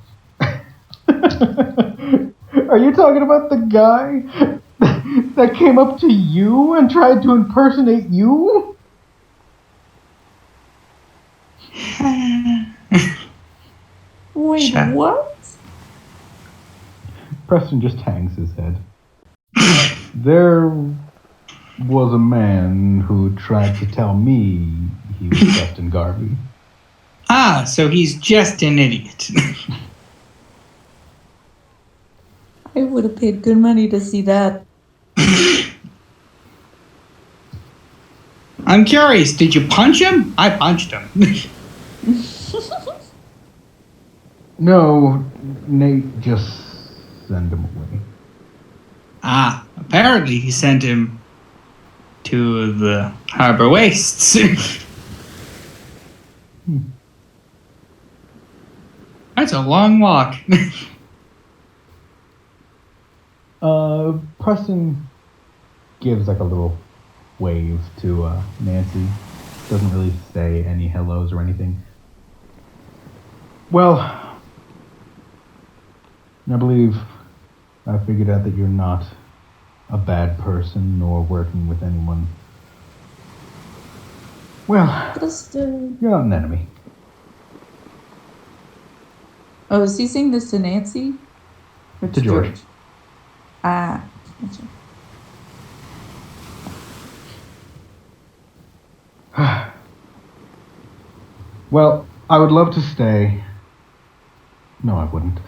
Are you talking about the guy that came up to you and tried to impersonate you? Wait, what? Preston just hangs his head. There was a man who tried to tell me he was Preston Garvey. Ah, so he's just an idiot. I would have paid good money to see that. I'm curious, did you punch him? I punched him. No, Nate just sent him away. Ah, apparently he sent him to the harbor wastes. That's a long walk. Preston gives like a little wave to Nancy. Doesn't really say any hellos or anything. Well, I believe I figured out that you're not a bad person nor working with anyone. Well, you're not an enemy. Oh, is he saying this to Nancy? Or To George. Ah, gotcha. Well, I would love to stay. No, I wouldn't.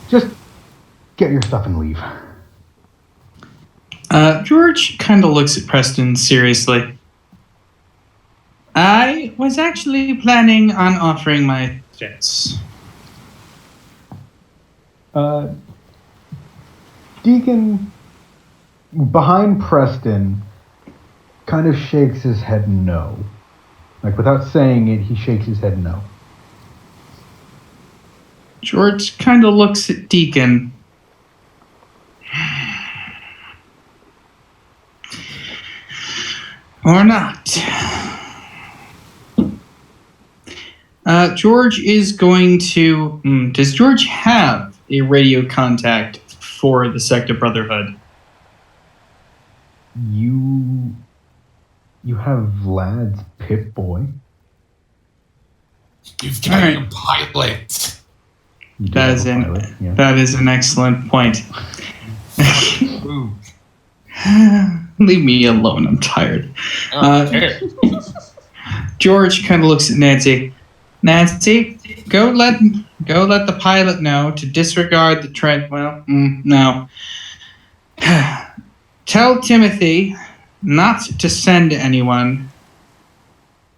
Just get your stuff and leave. George kind of looks at Preston seriously. I was actually planning on offering my service. Deacon, behind Preston, kind of shakes his head no. Like, without saying it, he shakes his head no. George kind of looks at Deacon. Or not. George is going to... does George have a radio contact for the Sector Brotherhood? You have Vlad's Pip-Boy. You've got your pilot. You do That have is a an pilot, yeah. that is an excellent point. Ooh. Leave me alone. I'm tired. Okay. George kind of looks at Nancy. Nancy, go let the pilot know to disregard the trend. Well, no. Tell Timothy not to send anyone,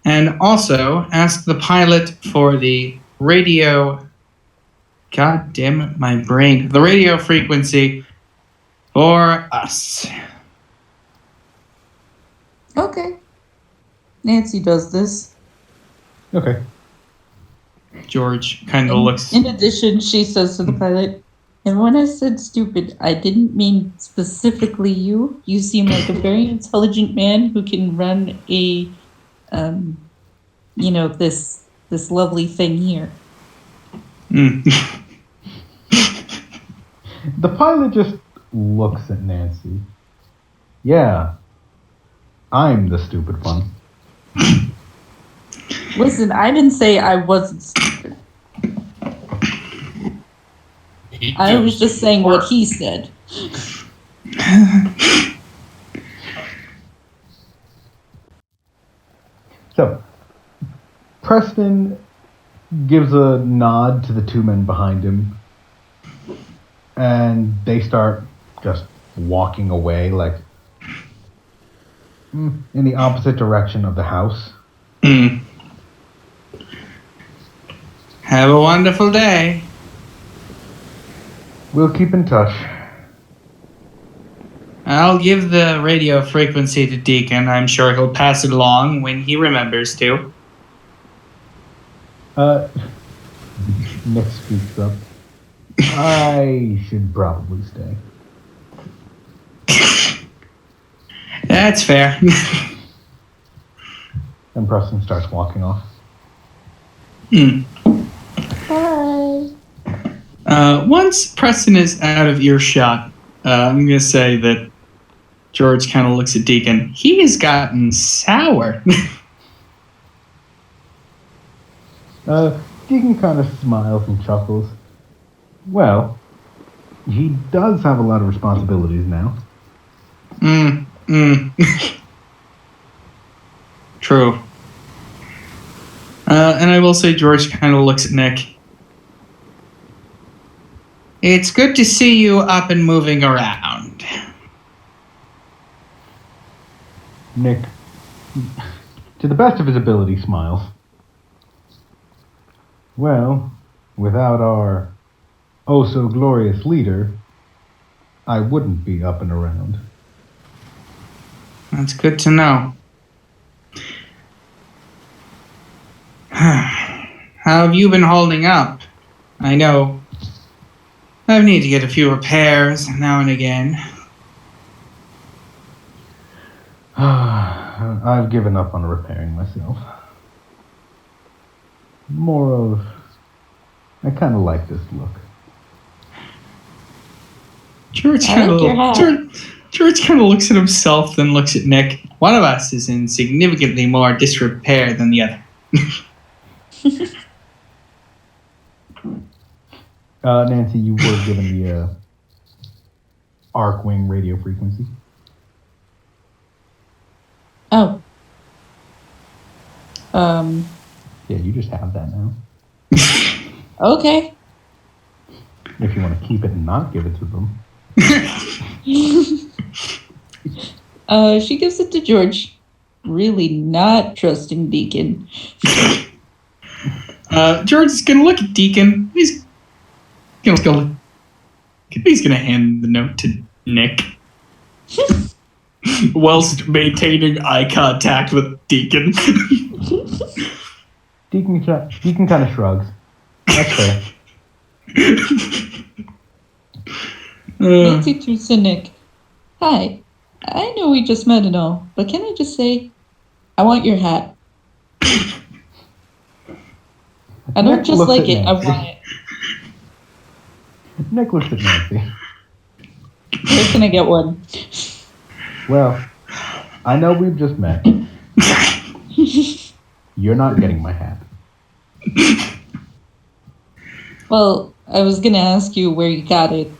and also ask the pilot for the radio. God damn it, my brain. The radio frequency for us. Okay. Nancy does this. Okay. George kind of looks. In addition, she says to the pilot, and when I said stupid, I didn't mean specifically you. You seem like a very intelligent man who can run a, this lovely thing here. The pilot just looks at Nancy. Yeah. I'm the stupid one. Listen, I didn't say I wasn't stupid. I was just saying what he said. So, Preston gives a nod to the two men behind him, and they start just walking away, like, in the opposite direction of the house. Have a wonderful day. We'll keep in touch. I'll give the radio frequency to Deacon. I'm sure he'll pass it along when he remembers to. Nick speaks up. I should probably stay. That's fair. And Preston starts walking off. Bye. Once Preston is out of earshot, I'm going to say that George kind of looks at Deacon. He has gotten sour. Deacon kind of smiles and chuckles. Well, he does have a lot of responsibilities now. True. And I will say George kind of looks at Nick. It's good to see you up and moving around. Nick, to the best of his ability, smiles. Well, without our oh-so-glorious leader, I wouldn't be up and around. That's good to know. How have you been holding up? I know I need to get a few repairs now and again. I've given up on repairing myself. More of, I kind of like this look. George I kind like your hat. of looks at himself, then looks at Nick. One of us is in significantly more disrepair than the other. Nancy, you were given the Arcwing radio frequency. Oh. Yeah, you just have that now. Okay. If you want to keep it and not give it to them. She gives it to George. Really not trusting Deacon. George is gonna look at Deacon. He's gonna hand the note to Nick. Whilst maintaining eye contact with Deacon. Deacon kind of shrugs. That's fair. Nancy turns to Nick. Hi. I know we just met and all, but can I just say, I want your hat. I don't Nick just looks like at it, I Nancy. want it. Nick looks at Nancy. Where can I get one? Well, I know we've just met. You're not getting my hat. Well, I was gonna ask you where you got it.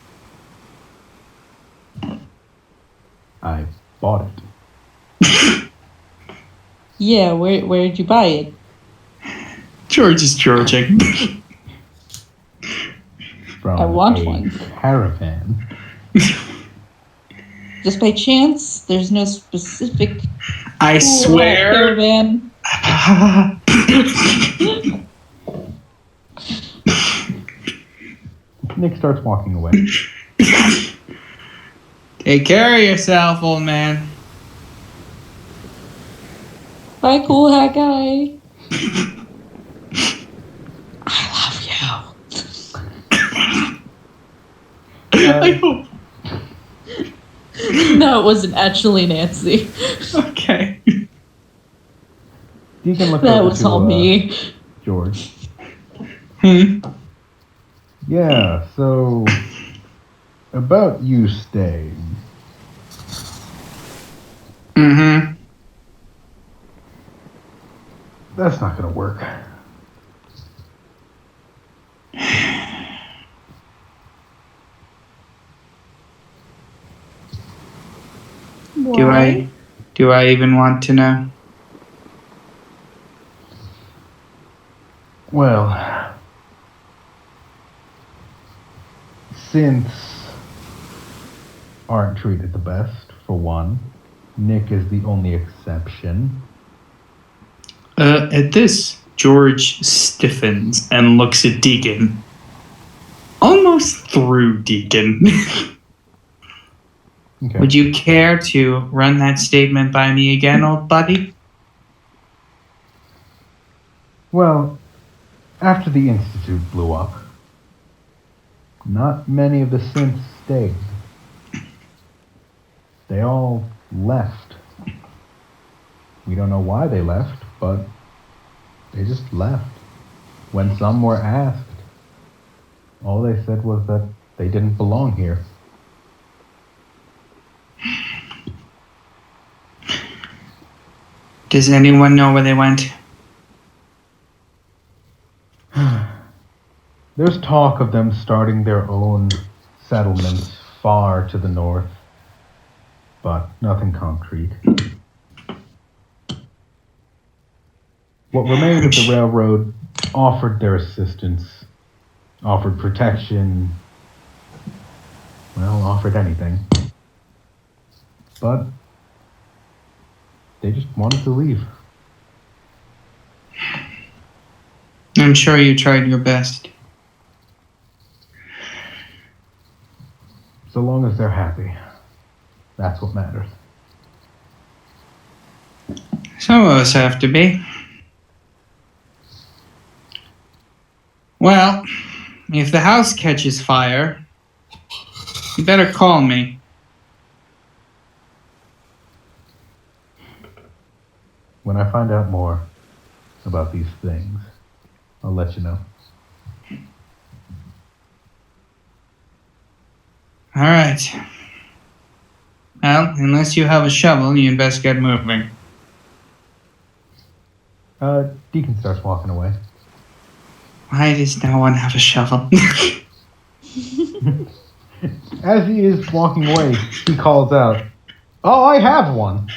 I bought it. Yeah, where did you buy it? George is Georging. From I want a one. caravan. Just by chance? There's no specific I swear. caravan. Nick starts walking away. Take care of yourself, old man. Bye, cool hat guy. I love I hope. you. No, it wasn't actually Nancy. Okay. Deacon looks That over was to, all me. George. Hmm. Yeah, so about you staying. Mm-hmm. That's not gonna work. Why? Do I even want to know? Well, since aren't treated the best, for one, Nick is the only exception. At this, George stiffens and looks at Deacon. Almost through Deacon. Okay. Would you care to run that statement by me again, old buddy? Well, after the Institute blew up, not many of the synths stayed. They all left. We don't know why they left, but they just left. When some were asked, all they said was that they didn't belong here. Does anyone know where they went? There's talk of them starting their own settlements far to the north, but nothing concrete. What remained of the railroad offered their assistance, offered protection, well, offered anything. But they just wanted to leave. I'm sure you tried your best. So long as they're happy, that's what matters. Some of us have to be. Well, if the house catches fire, you better call me. When I find out more about these things, I'll let you know. All right. Well, unless you have a shovel, you'd best get moving. Deacon starts walking away. Why does no one have a shovel? As he is walking away, he calls out, "Oh, I have one!"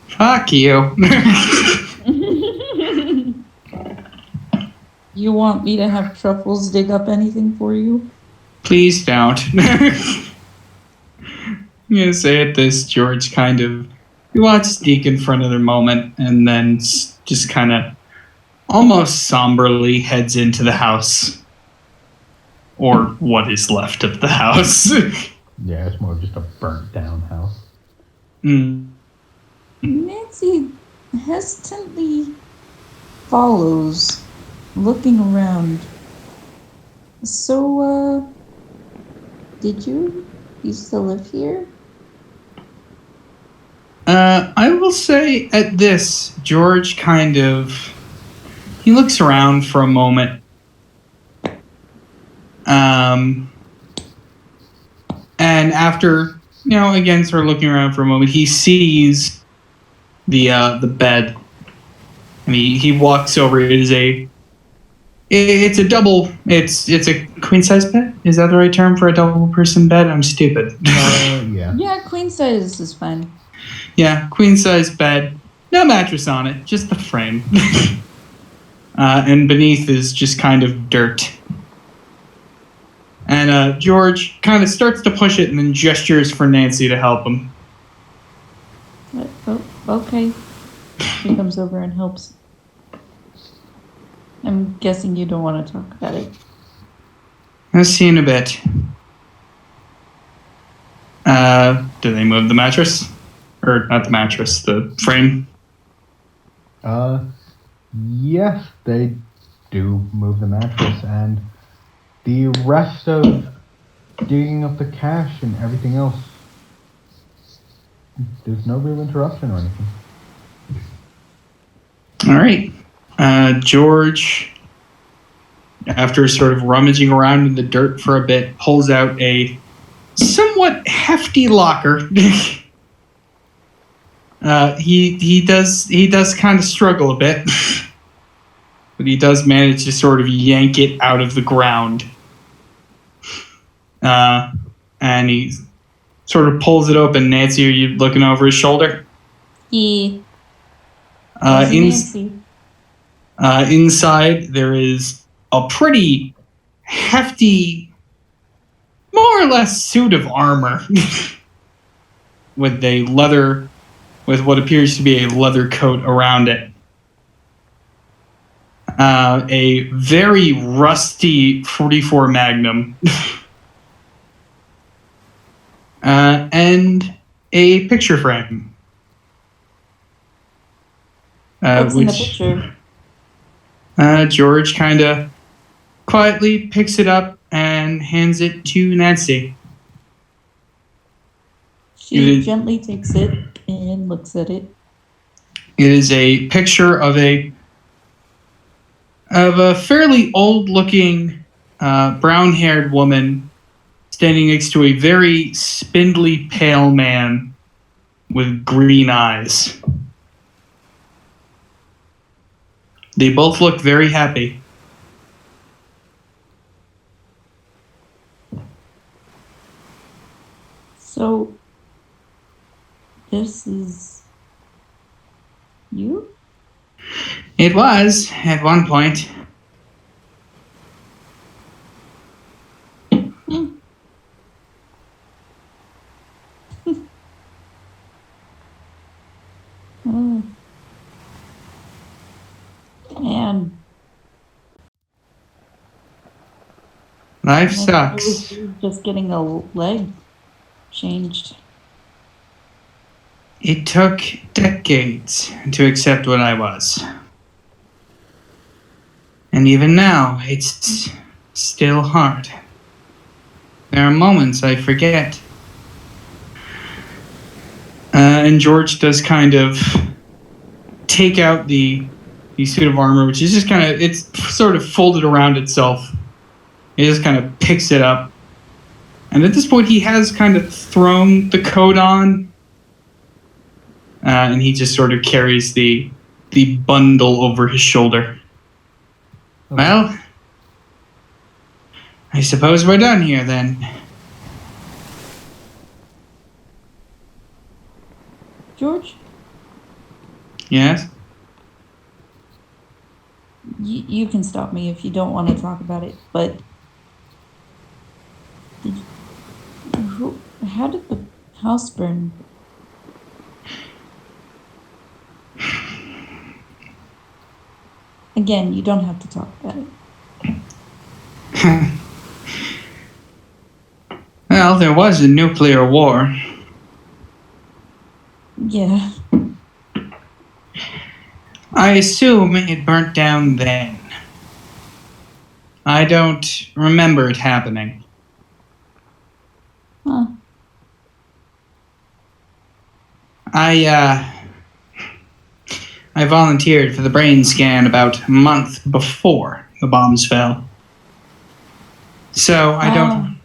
Fuck you. You want me to have truffles dig up anything for you? Please don't. I'm gonna say at this, George he watches Deacon for another moment and then just kind of almost somberly heads into the house. Or what is left of the house. Yeah, it's more just a burnt down house. Nancy hesitantly follows, looking around. So, did you used to live here? I will say at this, George he looks around for a moment. And after, again, sort of looking around for a moment, he sees the bed. And he walks over. It is a It's a double. It's a queen size bed. Is that the right term for a double person bed? I'm stupid. Yeah. Yeah, queen size is fine. Yeah, queen size bed. No mattress on it, just the frame. And beneath is just kind of dirt. And George kind of starts to push it and then gestures for Nancy to help him. Oh, okay. She comes over and helps. I'm guessing you don't want to talk about it. I'll see you in a bit. Do they move the mattress? Or not the mattress, the frame? Yes, they do move the mattress, and the rest of digging up the cash and everything else, there's no real interruption or anything. All right. George, after sort of rummaging around in the dirt for a bit, pulls out a somewhat hefty locker. He does kind of struggle a bit, but he does manage to sort of yank it out of the ground. And he sort of pulls it open. Nancy, are you looking over his shoulder? Yeah. Nancy. Inside, there is a pretty hefty, more or less suit of armor with what appears to be a leather coat around it. A very rusty 44 Magnum. And a picture frame. What's in the picture? George kind of quietly picks it up and hands it to Nancy. She gently takes it and looks at it. It is a picture of a fairly old-looking, brown-haired woman standing next to a very spindly, pale man with green eyes. They both look very happy. So, this is you? It was, at one point. Oh. Man. Life I sucks. was just getting a leg changed. It took decades to accept what I was. And even now, it's still hard. There are moments I forget. And George does kind of take out the suit of armor, which is just kind of, it's sort of folded around itself. He just kind of picks it up. And at this point, he has kind of thrown the coat on. And he just sort of carries the bundle over his shoulder. Okay. Well, I suppose we're done here then. George? Yes? You can stop me if you don't want to talk about it, but how did the house burn? Again, you don't have to talk about it. Well, there was a nuclear war. Yeah. I assume it burnt down then. I don't remember it happening. Huh. I volunteered for the brain scan about a month before the bombs fell. So I don't...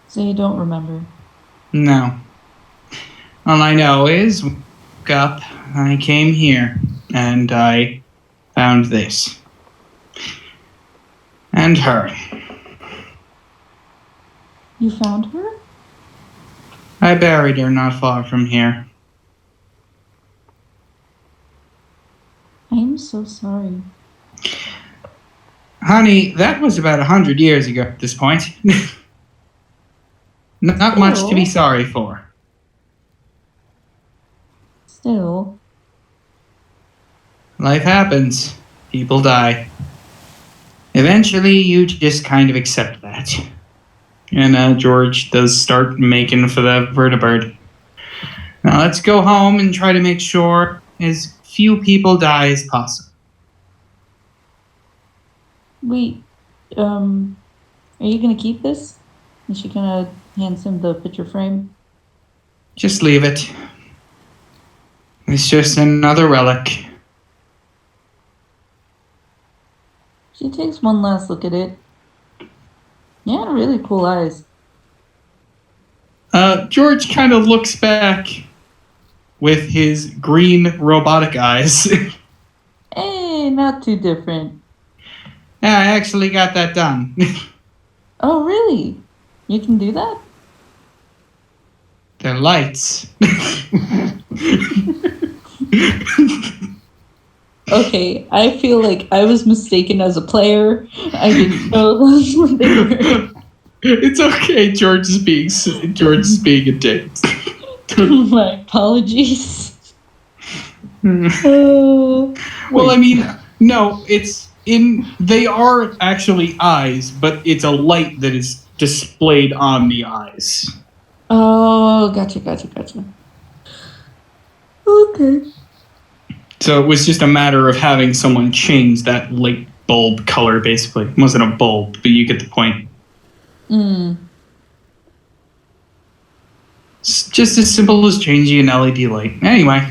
So you don't remember? No. All I know is, woke up, I came here, and I found this. And her. You found her? I buried her not far from here. I'm so sorry. Honey, that was about 100 years ago at this point. Not much to be sorry for. Still. Life happens. People die. Eventually, you just kind of accept that. And George does start making for the vertibird. Now let's go home and try to make sure as few people die as possible. Wait, are you gonna keep this? And she kind of hands him the picture frame. Just leave it. It's just another relic. She takes one last look at it. Yeah, really cool eyes. George kind of looks back with his green robotic eyes. Hey, not too different. Yeah, I actually got that done. Oh, really? You can do that? They're lights. Okay, I feel like I was mistaken as a player. I didn't know that's what they were. It's okay. George is being a dick. My apologies. Well, I mean, no, they are actually eyes, but it's a light that is displayed on the eyes. Oh, gotcha. Okay. So it was just a matter of having someone change that light bulb color, basically. It wasn't a bulb, but you get the point. It's just as simple as changing an LED light. Anyway.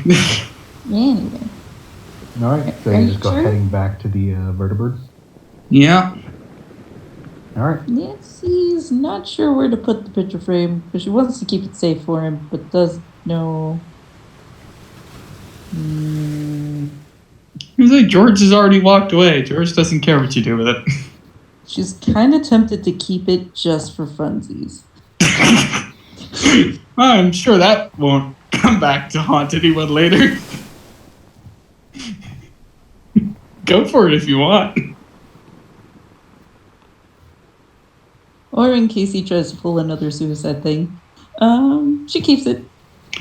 Anyway. Alright, so you just go heading back to the vertibird? Yeah. Alright. Nancy's not sure where to put the picture frame, because she wants to keep it safe for him, but does know... Seems like George has already walked away. George doesn't care what you do with it. She's kind of tempted to keep it just for funsies. I'm sure that won't come back to haunt anyone later. Go for it if you want. Or in case he tries to pull another suicide thing. She keeps it.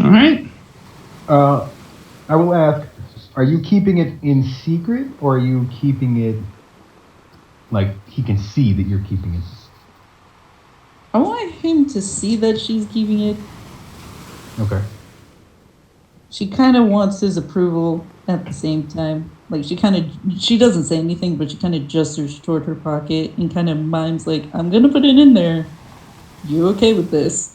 Alright. I will ask, are you keeping it in secret, or are you keeping it like he can see that you're keeping it? I want him to see that she's keeping it. Okay. She kind of wants his approval at the same time. Like, she doesn't say anything, but she kind of gestures toward her pocket and kind of mimes like, I'm going to put it in there. You okay with this?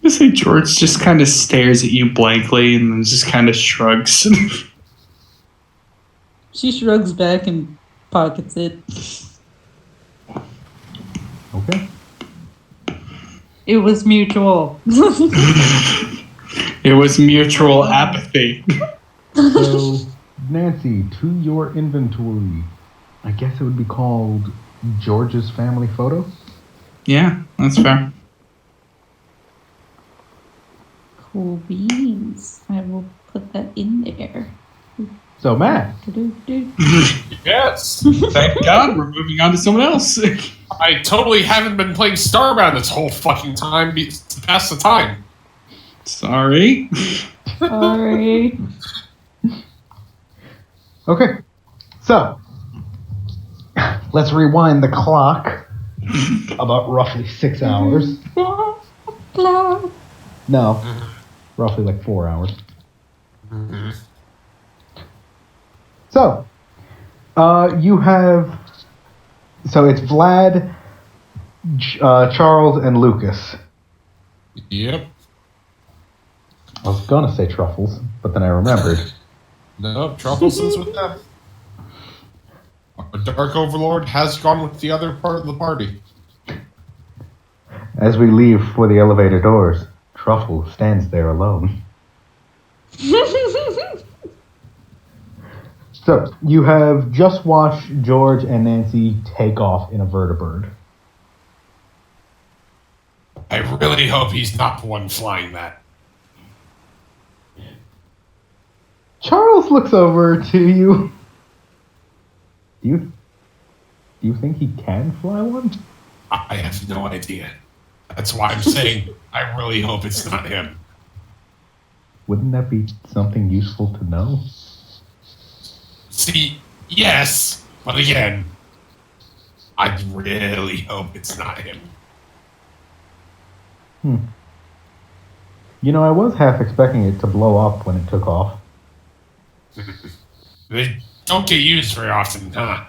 I say George just kind of stares at you blankly and then just kind of shrugs. She shrugs back and pockets it. Okay. It was mutual. It was mutual apathy. So, Nancy, to your inventory. I guess it would be called George's family photo? Yeah, that's fair. Cool beans. I will put that in there. So, Matt. Yes. Thank God we're moving on to someone else. I totally haven't been playing Starbound this whole fucking time to pass the time. Sorry. Sorry. Okay. So, let's rewind the clock about roughly 6 hours. No, roughly like 4 hours. So, you have... So it's Vlad, Charles, and Lucas. Yep. I was gonna say Truffles, but then I remembered. No, Truffles is with them. A Dark Overlord has gone with the other part of the party. As we leave for the elevator doors, Truffle stands there alone. So, you have just watched George and Nancy take off in a vertibird. I really hope he's not the one flying that. Charles looks over to you. Do you think he can fly one? I have no idea. That's why I'm saying I really hope it's not him. Wouldn't that be something useful to know? See, yes, but again, I really hope it's not him. You know, I was half expecting it to blow up when it took off. They don't get used very often, huh?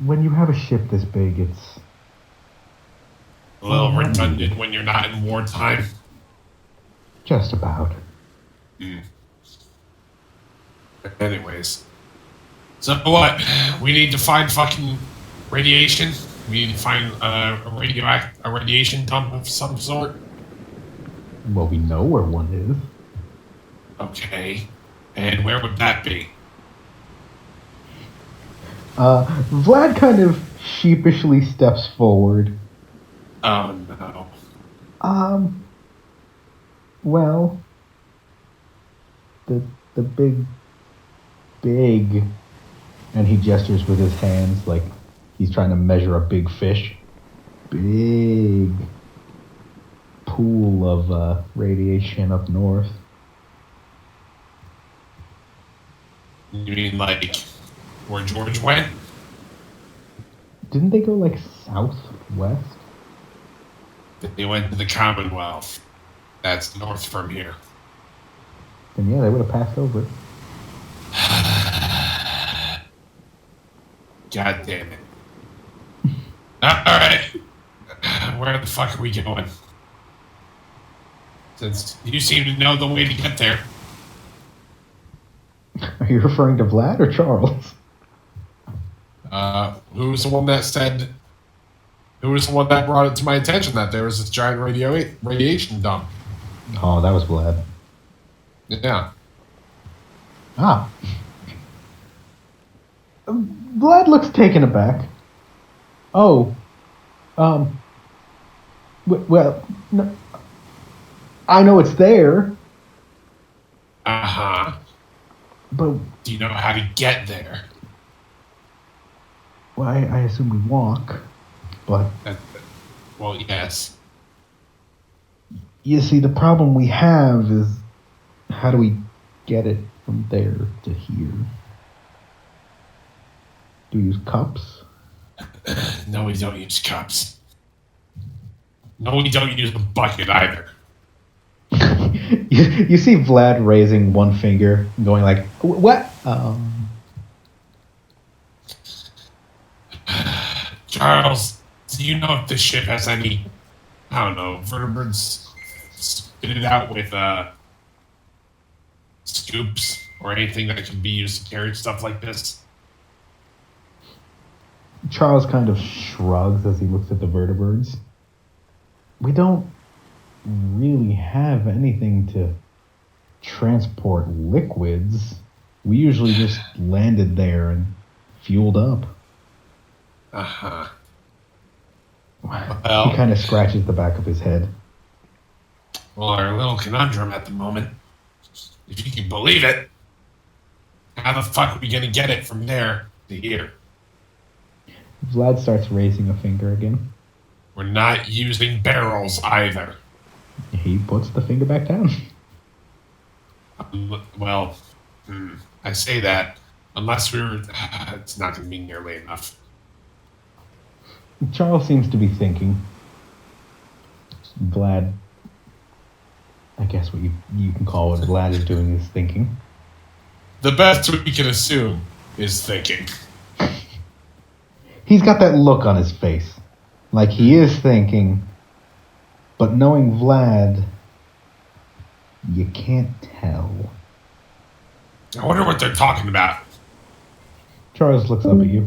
When you have a ship this big, it's... A little redundant when you're not in wartime. just about. Anyways. So what? We need to find fucking radiation? We need to find a radiation dump of some sort? Well, we know where one is. Okay. And where would that be? Vlad kind of sheepishly steps forward. Oh no. Well, the big, and he gestures with his hands like he's trying to measure a big fish. Big pool of radiation up north. You mean like where George went? Didn't they go like southwest? They went to the Commonwealth. That's north from here. Then yeah, they would have passed over it. God damn it. Alright. Where the fuck are we going? Since you seem to know the way to get there. Are you referring to Vlad or Charles? Who was the one that said... Who was the one that brought it to my attention that there was this giant radiation dump? Oh, that was Vlad. Yeah. Ah. Vlad looks taken aback. Oh. Well, no, I know it's there. Uh-huh. But, Do you know how to get there? well, I assume we walk. But, Well, yes. you see, the problem we have is how do we get it from there to here? Do we use cups? No, we don't use cups. No, we don't use a bucket either. You see Vlad raising one finger and going like, what? Charles, do you know if this ship has any, I don't know, vertebrates spitted out with scoops or anything that can be used to carry stuff like this? Charles kind of shrugs as he looks at the vertebrates. We don't really have anything to transport liquids. We usually just landed there and fueled up. Uh-huh. He kind of scratches the back of his head. Well, our little conundrum at the moment, if you can believe it, how the fuck are we gonna get it from there to here? Vlad starts raising a finger again. We're not using barrels either. He puts the finger back down. Well, I say that unless we were, it's not going to be nearly enough. Charles seems to be thinking. Vlad, I guess what you can call what Vlad is doing is thinking. The best we can assume is thinking. He's got that look on his face. Like he is thinking, but knowing Vlad, you can't tell. I wonder what they're talking about. Charles looks up at you.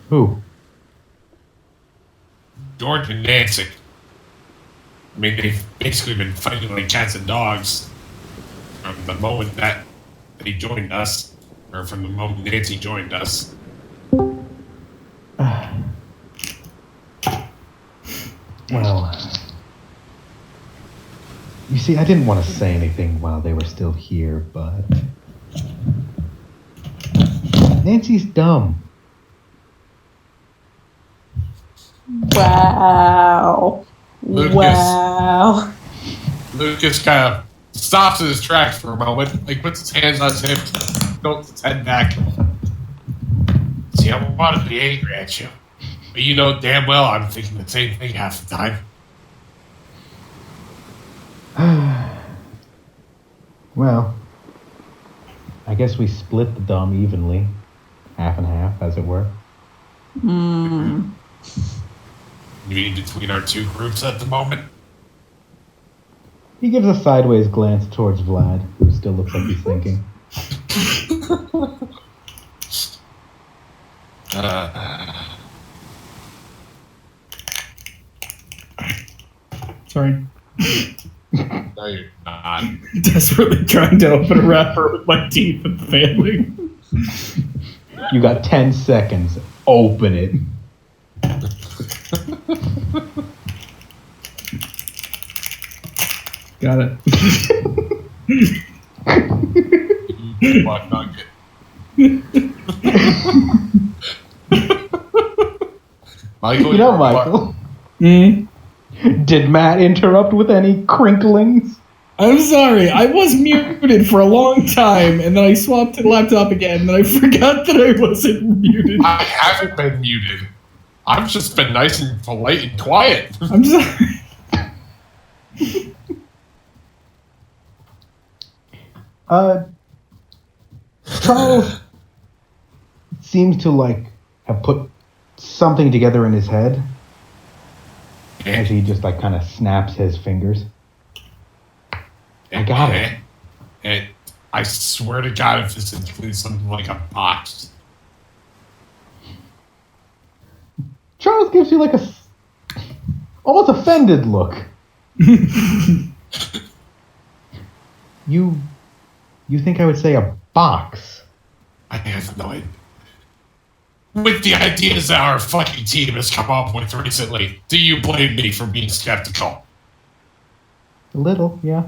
Who? George and Nancy. I mean, they've basically been fighting like cats and dogs. from the moment that they joined us, or from the moment Nancy joined us. Well, you see, I didn't want to say anything while they were still here, but Nancy's dumb. Wow. Lucas. Wow. Lucas kind of stops in his tracks for a moment, like puts his hands on his hip, tilts his head back. See, I want to be angry at you, but you know damn well I'm thinking the same thing half the time. Well, I guess we split the dumb evenly. Half and half, as it were. Hmm. You mean between our two groups at the moment? He gives a sideways glance towards Vlad, who still looks like he's thinking. Sorry. No, you're not. Desperately trying to open a wrapper with my teeth and failing. You got 10 seconds. Open it. Got it. Fuck nugget. Michael, You know, you're Michael, Mm. did Matt interrupt with any crinklings? I'm sorry. I was muted for a long time, and then I swapped to the laptop again, and then I forgot that I wasn't muted. I haven't been muted. I've just been nice and polite and quiet. I'm sorry. Charles seems to have put something together in his head as he just kind of snaps his fingers. I got it. And I swear to God, if this includes something like a box. Charles gives you almost offended look. You think I would say a box? I have no idea. With the ideas that our fucking team has come up with recently, do you blame me for being skeptical? A little, yeah.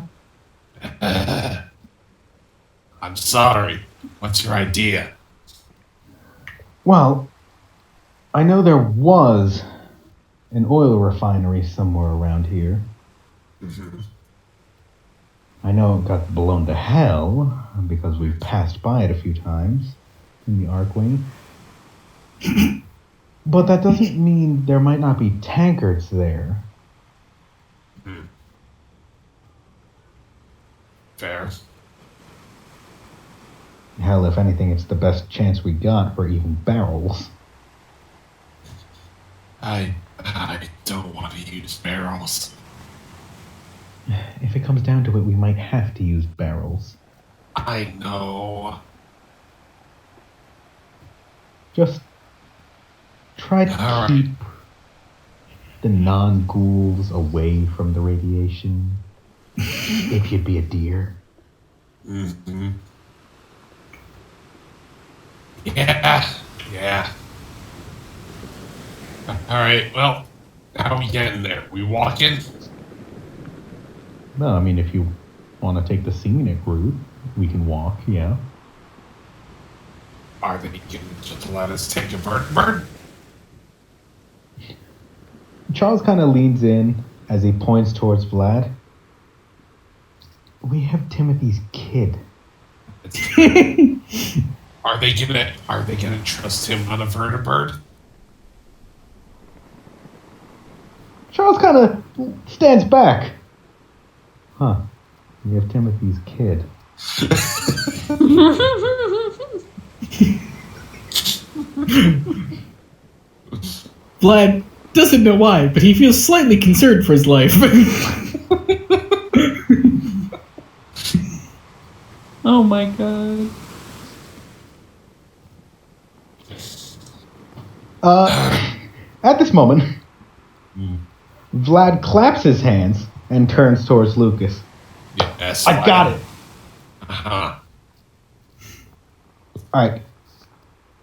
I'm sorry. What's your idea? Well, I know there was an oil refinery somewhere around here. Mm-hmm. I know it got blown to hell because we've passed by it a few times in the Arkwing. But that doesn't mean there might not be tankards there. Fair. Hell, if anything, it's the best chance we got for even barrels. I don't want to use barrels. If it comes down to it, we might have to use barrels. I know. Just try to All right. keep the non-ghouls away from the radiation. If you'd be a deer. Mm-hmm. Yeah. Alright, well, how are we getting there? We walking? No, I mean, if you want to take the scenic route, we can walk, yeah. Are they gonna just let us take a bird? Charles kind of leans in as he points towards Vlad. We have Timothy's kid. Are they gonna trust him on a vertibird? Charles kind of stands back. Huh. We have Timothy's kid. Vlad doesn't know why, but he feels slightly concerned for his life. Oh my god. At this moment, Vlad claps his hands and turns towards Lucas. Yes. I got it. Uh-huh. All right.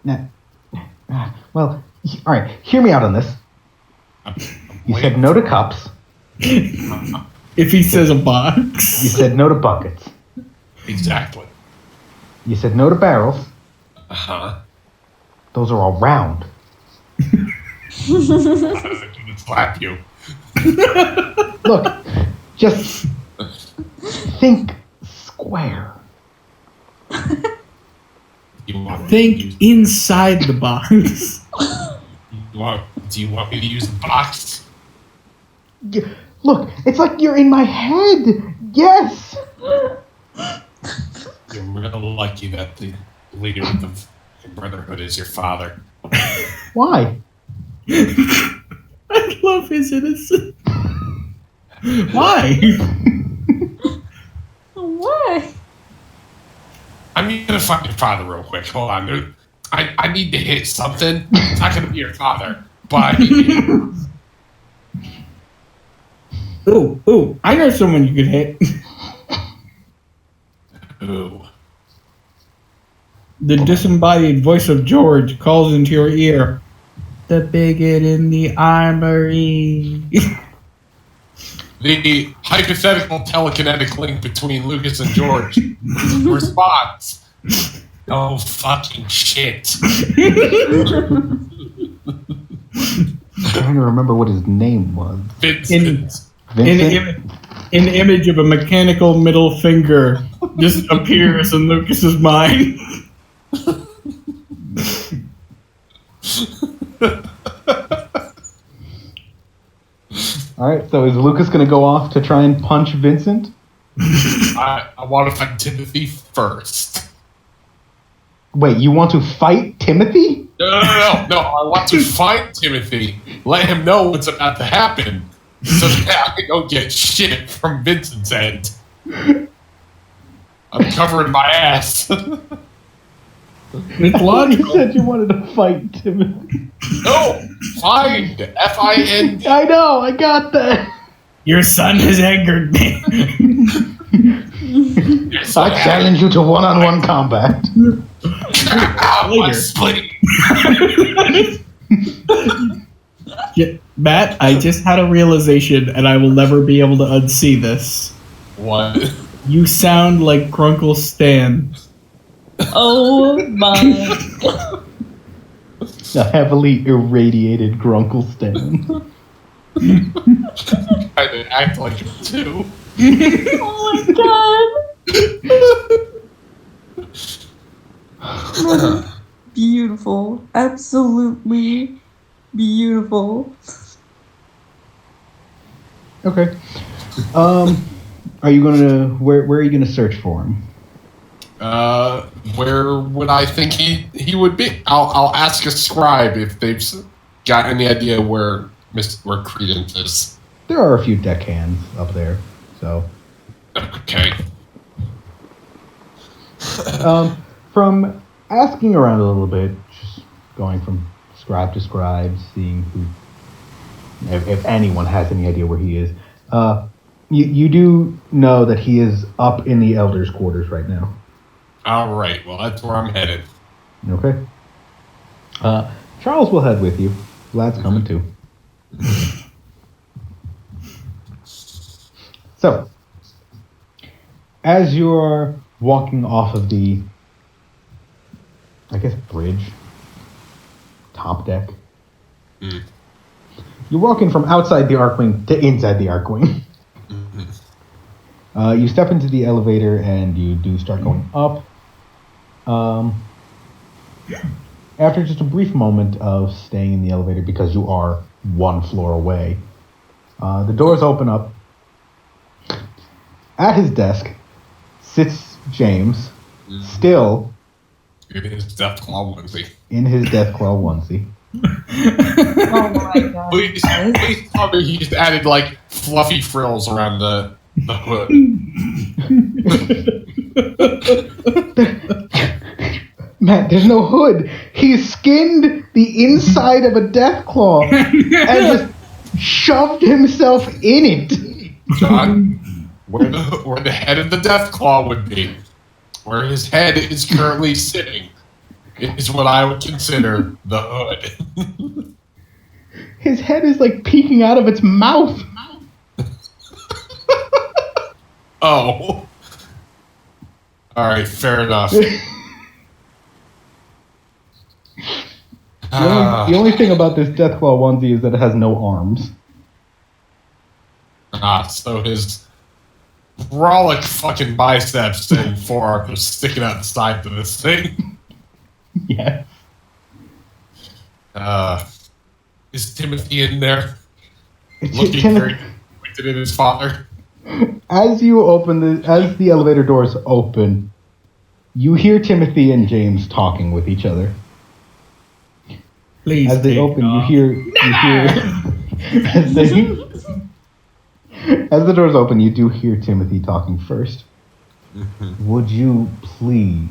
Now, well, all right. Hear me out on this. You said no to cups. If he says a box. You said no to buckets. Exactly. You said no to barrels. Uh-huh. Those are all round. I'm gonna slap you. Look, just think square. Think inside the box. Do you want me to use the box? Look, it's like you're in my head. Yes. You're real lucky that the leader of the Brotherhood is your father. Why? I love his innocence. Why? Why? I'm gonna find your father real quick. Hold on, dude. I need to hit something. It's not gonna be your father, but Ooh, I know someone you could hit. ooh. The disembodied voice of George calls into your ear. The bigot in the armory. The hypothetical telekinetic link between Lucas and George responds. Oh fucking shit. I'm trying to remember what his name was. Vincent. Vincent? An image of a mechanical middle finger just appears in Lucas's mind. All right, so is Lucas going to go off to try and punch Vincent? I want to find Timothy first. Wait, you want to fight Timothy? No, I want to find Timothy. Let him know what's about to happen. So that I don't get shit from Vincent's end. I'm covering my ass. It's You logical. said you wanted to fight Timothy. No! Find! F-I-N-D. I know, I got that. Your son has angered me. I challenge you to one-on-one combat. Ow, I'm splitting. Yeah, Matt, I just had a realization, and I will never be able to unsee this. What? You sound like Grunkle Stan. Oh my god. A heavily irradiated Grunkle Stan. I didn't act like it too. Oh my god. Beautiful. Absolutely beautiful. Okay. Are you gonna where are you gonna search for him? Where would I think he would be? I'll ask a scribe if they've got any idea where Credence is. There are a few deckhands up there, so Okay. from asking around a little bit, just going from scribe to scribe, seeing who, if anyone has any idea where he is. You do know that he is up in the elders' quarters right now. All right. Well, that's where I'm headed. Okay. Charles will head with you. Vlad's coming too. So, as you're walking off of the, I guess, bridge, top deck, you're walking from outside the Arcwing to inside the Arcwing. You step into the elevator and you do start going up. After just a brief moment of staying in the elevator because you are one floor away, the doors open up. At his desk sits James, still In his Deathclaw onesie. in his Deathclaw onesie. Oh my god. Please tell me he just added like fluffy frills around the hood. Matt, there's no hood. He skinned the inside of a Deathclaw and just shoved himself in it. John, where the head of the Deathclaw would be. where his head is currently sitting, is what I would consider the hood. His head is like peeking out of its mouth. Oh. Alright, fair enough. The only thing about this Deathclaw onesie is that it has no arms. So his brolic fucking biceps and forearms are sticking out the side of this thing. Yeah. Is Timothy in there? It's Looking Tim- very disappointed in his father. As the elevator doors open, you hear Timothy and James talking with each other. Please. As they take open, off. you hear as the doors open, you do hear Timothy talking first. Would you please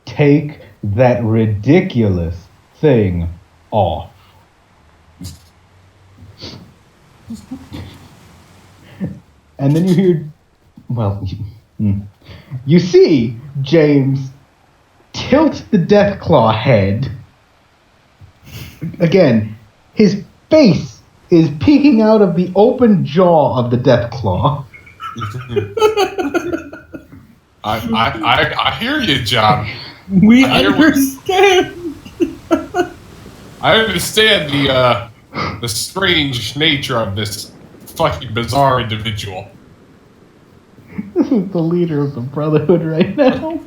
take that ridiculous thing off? And then you hear, you see James tilt the Deathclaw head. Again, his face is peeking out of the open jaw of the Deathclaw. I hear you, John. We I hear what- understand. I understand the strange nature of this fucking bizarre individual. This is the leader of the Brotherhood right now.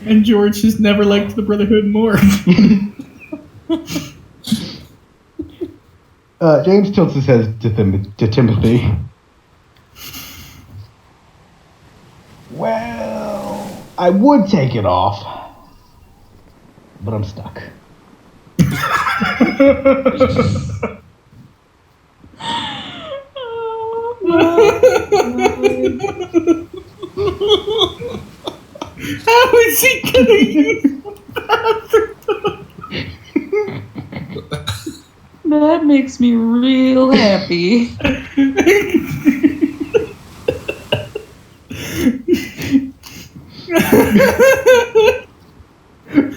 And George has never liked the Brotherhood more. James tilts his head to Timothy. Well, I would take it off, but I'm stuck. How is he gonna use the That makes me real happy.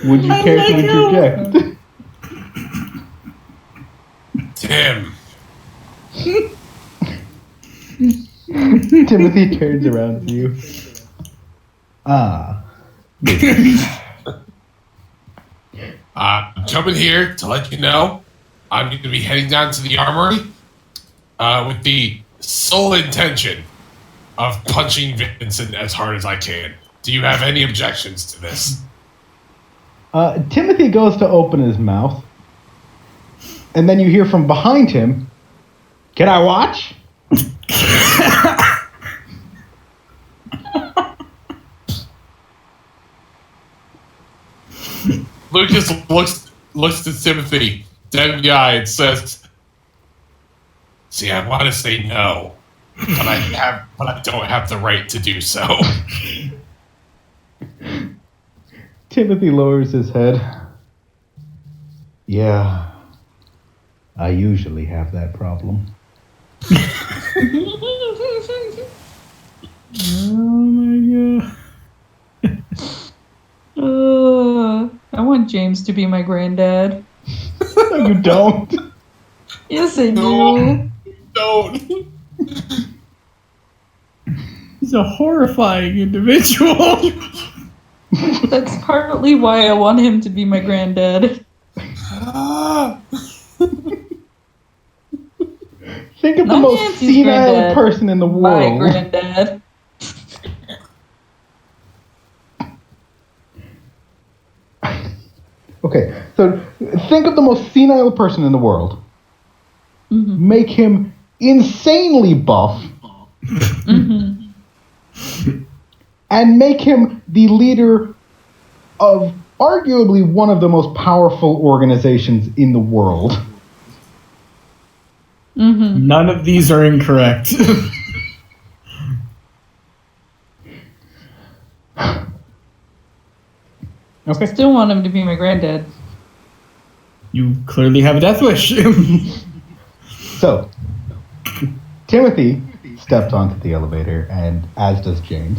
Would you care to interject? Tim. Timothy turns around to you. I'm jumping here to let you know I'm going to be heading down to the armory with the sole intention of punching Vincent as hard as I can. Do you have any objections to this? Timothy goes to open his mouth, and then you hear from behind him, "Can I watch?" Lucas looks to Timothy, dead in the eye, and says, "See, I want to say no, but I don't have the right to do so." Timothy lowers his head. Yeah, I usually have that problem. Oh my god. I want James to be my granddad. You don't. Yes, I No. do. Don't. He's a horrifying individual. That's partly why I want him to be my granddad. Think of the Not most Nancy's senile granddad. person in the My world. granddad. Okay, so think of the most senile person in the world. Mm-hmm. Make him insanely buff. Mm-hmm. And make him the leader of arguably one of the most powerful organizations in the world. Mm-hmm. None of these are incorrect. Okay. Still want him to be my granddad. You clearly have a death wish. So, Timothy steps onto the elevator, and as does James.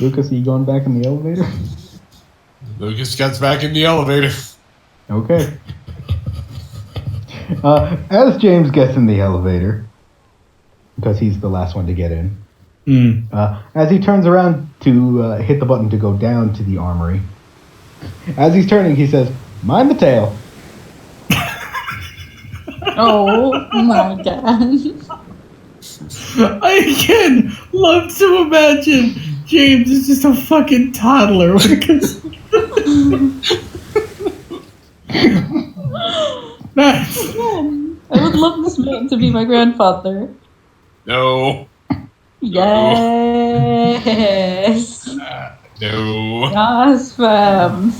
Lucas, are you going back in the elevator? Lucas gets back in the elevator. Okay. As James gets in the elevator, because he's the last one to get in, as he turns around to hit the button to go down to the armory, as he's turning, he says, "Mind the tail." Oh my god. I again love to imagine James is just a fucking toddler when it comes. Nice. I would love this man to be my grandfather. No. Yes. No. Yes, fam.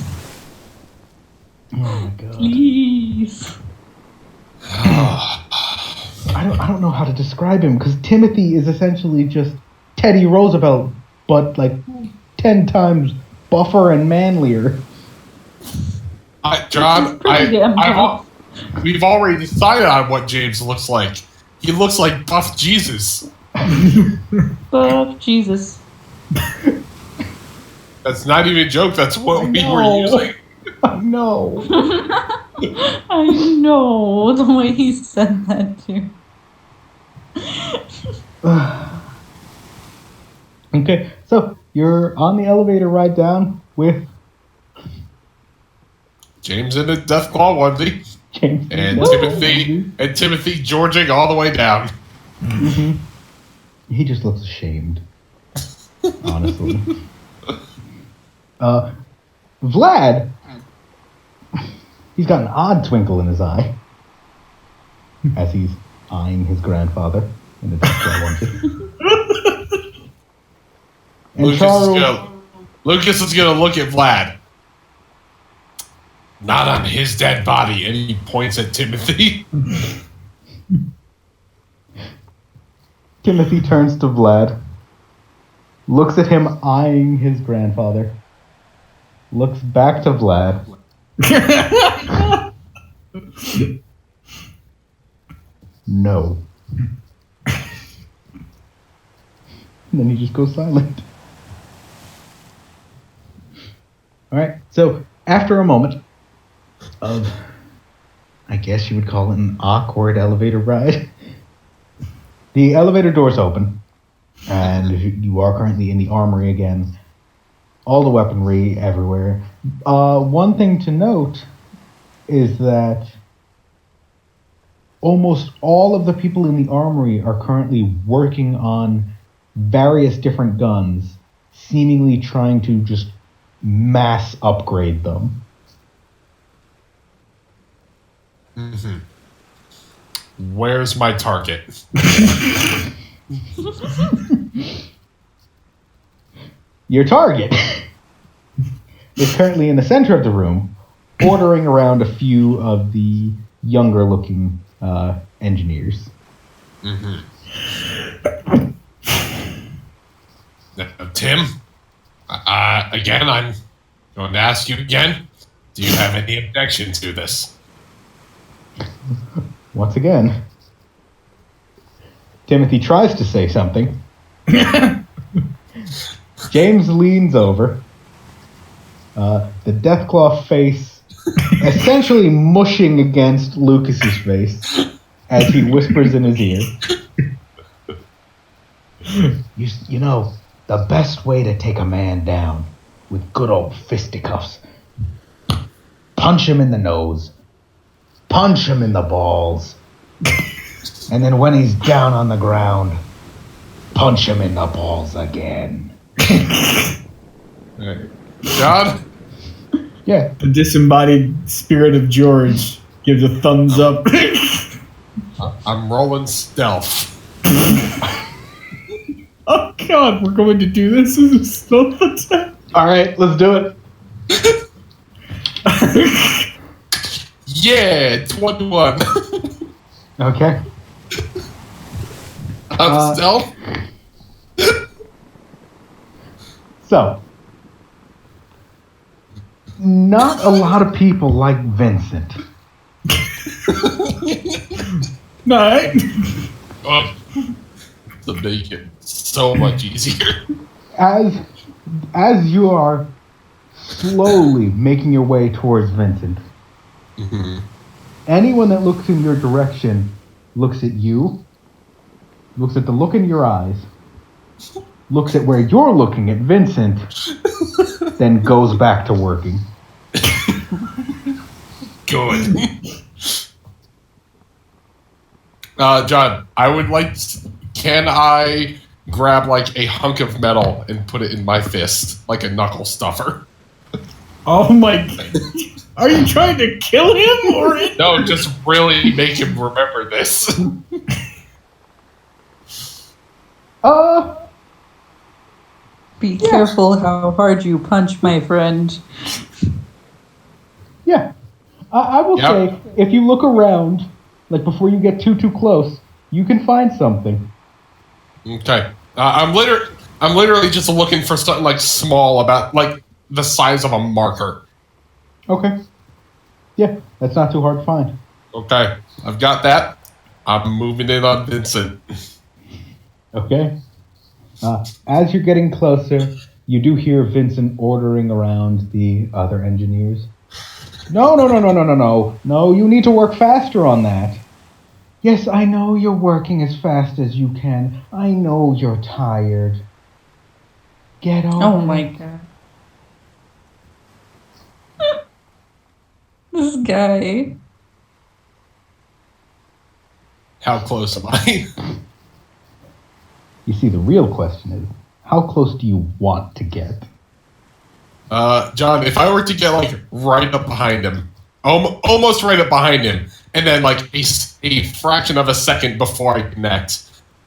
Oh my god. Please. I don't know how to describe him, because Timothy is essentially just Teddy Roosevelt, but like 10 times buffer and manlier. John, pretty damn tough. we've already decided on what James looks like. He looks like Buff Jesus. But Jesus. That's not even a joke. That's what we were using. I know. I know the way he said that too. Okay, so you're on the elevator ride down with James in a Deathclaw onesie. James And Timothy Georging all the way down. Mm-hmm. He just looks ashamed, honestly. Vlad, he's got an odd twinkle in his eye as he's eyeing his grandfather in the Deathclaw onesie. And Lucas is gonna look at Vlad. Not on his dead body, and he points at Timothy. Timothy turns to Vlad, looks at him eyeing his grandfather, looks back to Vlad. No. And then he just goes silent. Alright, so after a moment of, I guess you would call it an awkward elevator ride, the elevator doors open, and you are currently in the armory again. All the weaponry everywhere. One thing to note is that almost all of the people in the armory are currently working on various different guns, seemingly trying to just mass upgrade them. Mm-hmm. Where's my target? Your target is currently in the center of the room, ordering around a few of the younger-looking engineers. Mm-hmm. Tim, again, I'm going to ask you again. Do you have any objection to this? Once again, Timothy tries to say something. James leans over. The Deathclaw face essentially mushing against Lucas's face as he whispers in his ear. You know, the best way to take a man down with good old fisticuffs. Punch him in the nose. Punch him in the balls. And then when he's down on the ground, punch him in the balls again. Right. John? Yeah. The disembodied spirit of George gives a thumbs up. I'm rolling stealth. Oh god, we're going to do this as a stealth attack? Alright, let's do it. Yeah, 21. Okay. Stealth? So, not a lot of people like Vincent. Night. Oh, to make it so much easier. As you are slowly making your way towards Vincent, anyone that looks in your direction looks at you, looks at the look in your eyes, looks at where you're looking at Vincent, then goes back to working. Good. John, I would like. Can I grab like a hunk of metal and put it in my fist, like a knuckle stuffer? Oh my god. Are you trying to kill him or? No, just really make him remember this. Be careful how hard you punch, my friend. Yeah. I will say, if you look around, like before you get too close, you can find something. Okay. I'm literally just looking for something like small, about like the size of a marker. Okay. Yeah, that's not too hard to find. Okay, I've got that. I'm moving in on Vincent. Okay. As you're getting closer, you do hear Vincent ordering around the other engineers. No, you need to work faster on that. Yes, I know you're working as fast as you can. I know you're tired. Get on. Oh my god. This guy. How close am I? You see, the real question is, how close do you want to get? John, if I were to get like right up behind him, almost right up behind him, and then like a fraction of a second before I connect,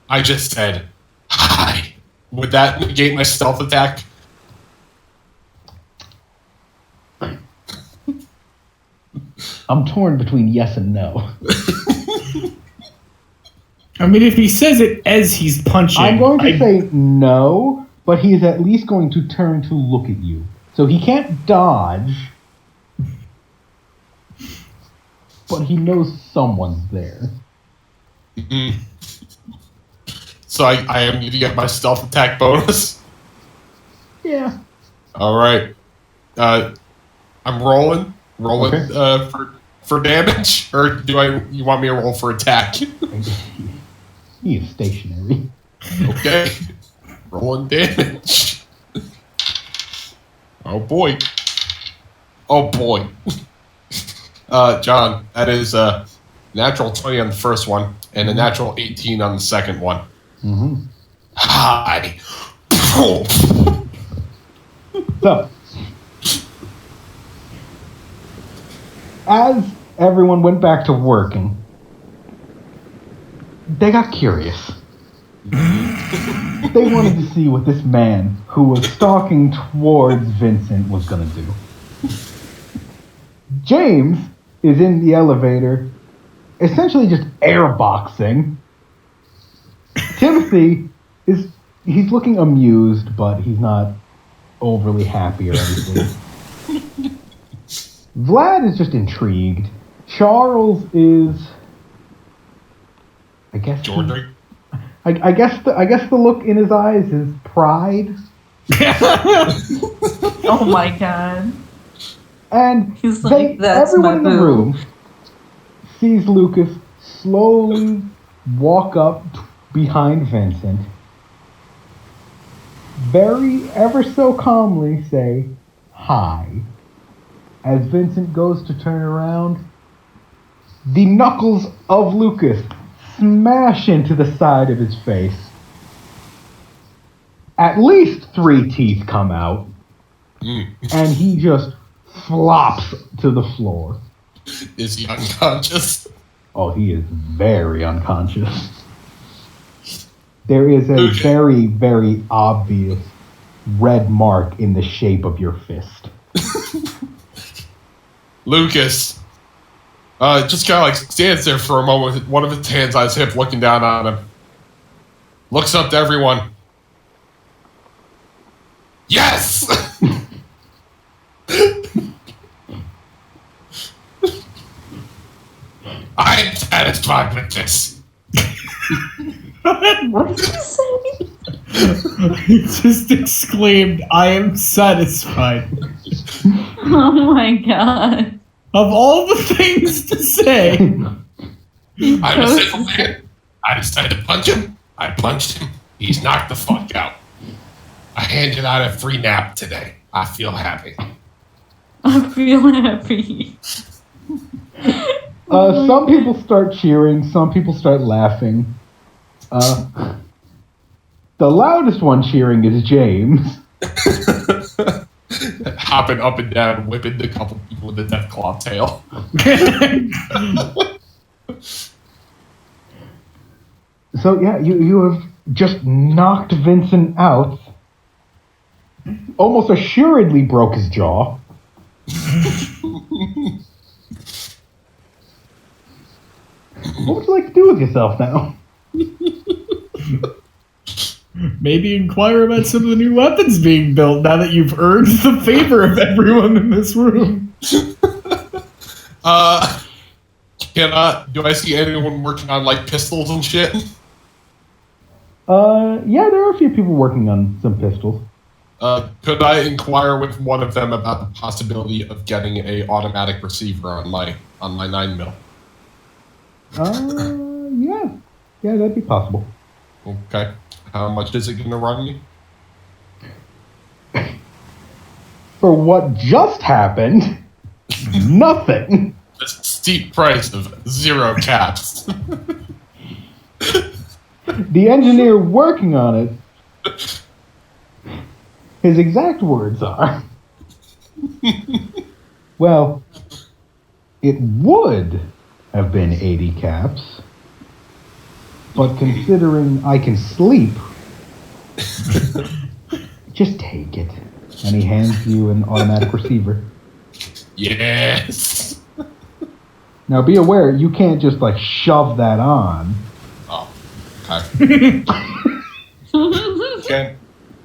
I just said, hi. Would that negate my stealth attack? I'm torn between yes and no. I mean, if he says it as he's punching, I'm going to say no, but he's at least going to turn to look at you. So he can't dodge, but he knows someone's there. Mm-hmm. So I am going to get my stealth attack bonus? Yeah. All right. I'm rolling. Okay. For damage, or you want me to roll for attack? He is stationary. Okay. Rolling damage. Oh boy. John, that is a natural 20 on the first one and a natural 18 on the second one. Mm-hmm. Hi. So, as everyone went back to working, they got curious. They wanted to see what this man who was stalking towards Vincent was going to do. James is in the elevator, essentially just airboxing. Timothy he's looking amused, but he's not overly happy or anything. Vlad is just intrigued. Charles is, I guess, George. I guess the look in his eyes is pride. Oh my god. And He's like, that's everyone in my the boo. room sees Lucas slowly walk up behind Vincent, very ever so calmly say hi. As Vincent goes to turn around, the knuckles of Lucas smash into the side of his face. At least 3 teeth come out, and he just flops to the floor. Is he unconscious? Oh, he is very unconscious. There is a very, very obvious red mark in the shape of your fist. Lucas just kind of like stands there for a moment with one of his hands on his hip, looking down on him. Looks up to everyone. Yes! satisfied with this. What did you say? He just exclaimed, I am satisfied. Oh my god. Of all the things to say, I'm a simple man. I decided to punch him. I punched him. He's knocked the fuck out. I handed out a free nap today. I feel happy. I feel happy. Some people start cheering. Some people start laughing. The loudest one cheering is James. Hopping up and down, whipping the couple people with the Deathclaw tail. So yeah, you have just knocked Vincent out. Almost assuredly broke his jaw. What would you like to do with yourself now? maybe inquire about some of the new weapons being built now that you've earned the favor of everyone in this room. Do I see anyone working on like pistols and shit? Yeah, there are a few people working on some pistols. Could I inquire with one of them about the possibility of getting a automatic receiver on my 9mm? Yeah, that'd be possible. Okay. How much is it going to run me? For what just happened, nothing. A steep price of 0 caps. The engineer working on it, his exact words are, well, it would have been 80 caps, but considering I can sleep, just take it. And he hands you an automatic receiver. Yes. Now be aware, you can't just like shove that on. Oh, okay. Okay.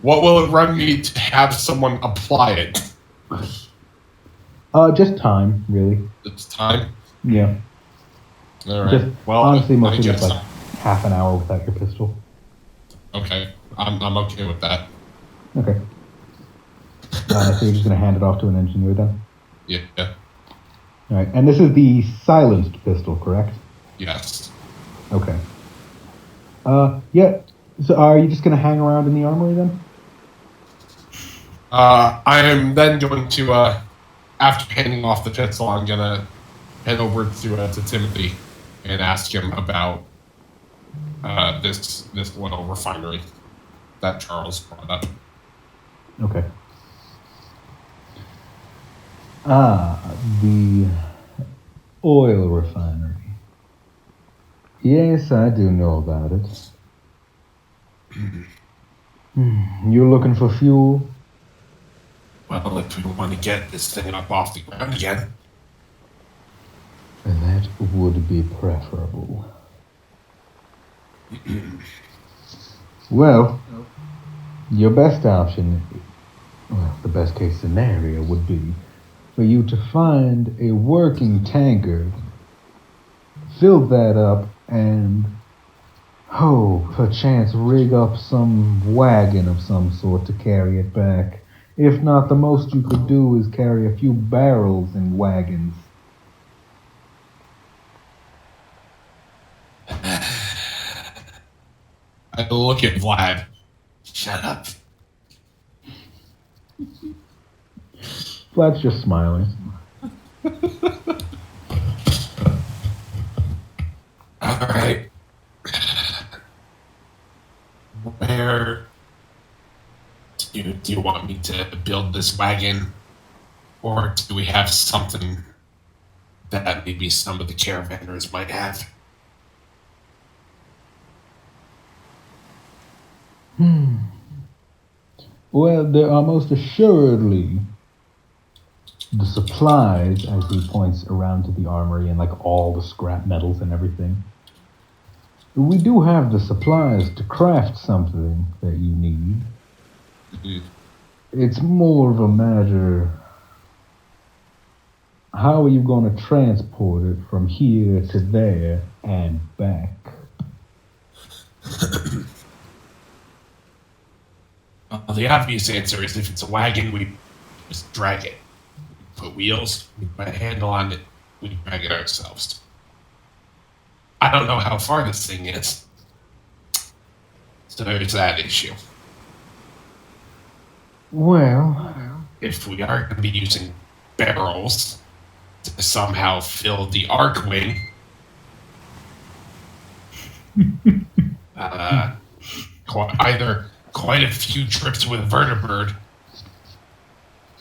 What will it run me to have someone apply it? Just time, really. It's time? Yeah. All right. Just, well, honestly, I most of guess it's like half an hour without your pistol. Okay. I'm okay with that. Okay. So you're just going to hand it off to an engineer then? Yeah. All right. And this is the silenced pistol, correct? Yes. Okay. Yeah. So are you just going to hang around in the armory then? I am then going to, after handing off the pistol, I'm going to head over to Timothy and ask him about this oil refinery that Charles brought up. Okay. The oil refinery. Yes, I do know about it. You're looking for fuel? Well, if we want to get this thing up off the ground again. That would be preferable. Well, your best option, well, the best case scenario would be for you to find a working tanker, fill that up, and, perchance rig up some wagon of some sort to carry it back. If not, the most you could do is carry a few barrels in wagons. I look at Vlad. Shut up. Vlad's just smiling. All right. Where do you want me to build this wagon? Or do we have something that maybe some of the caravanners might have? Well, there are most assuredly the supplies, as he points around to the armory and like all the scrap metals and everything. We do have the supplies to craft something that you need. It's more of a matter... How are you going to transport it from here to there and back? Well, the obvious answer is if it's a wagon, we just drag it. Put wheels, we put a handle on it, we drag it ourselves. I don't know how far this thing is. So there's that issue. Well, If we are going to be using barrels to somehow fill the arc wing, either quite a few trips with vertibird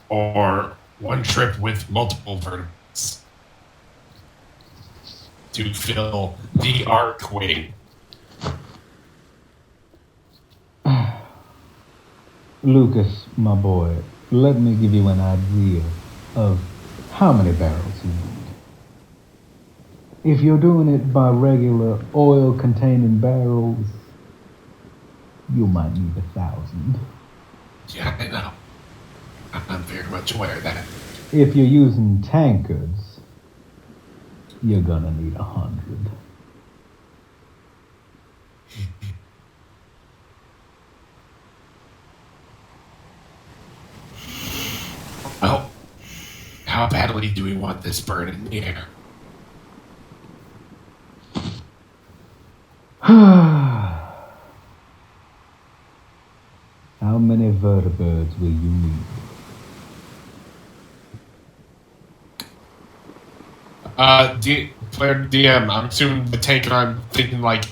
or one trip with multiple vertebrates to fill the arc wing. Lucas, my boy, let me give you an idea of how many barrels you need. If you're doing it by regular oil-containing barrels, you might need 1,000. Yeah, I know. I'm very much aware of that. If you're using tankards, you're gonna need 100. Well, how badly do we want this bird in the air? How many vertibirds will you need? Player DM, I'm assuming the tanker, I'm thinking like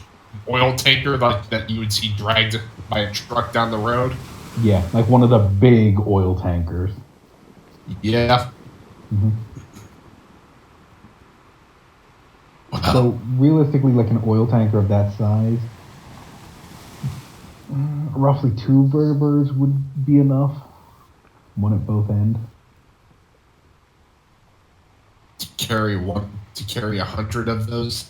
oil tanker like that you would see dragged by a truck down the road. Yeah, like one of the big oil tankers. Yeah. Mm-hmm. Well, So realistically, like an oil tanker of that size, roughly 2 vertibirds would be enough. One at both ends. to carry 100 of those.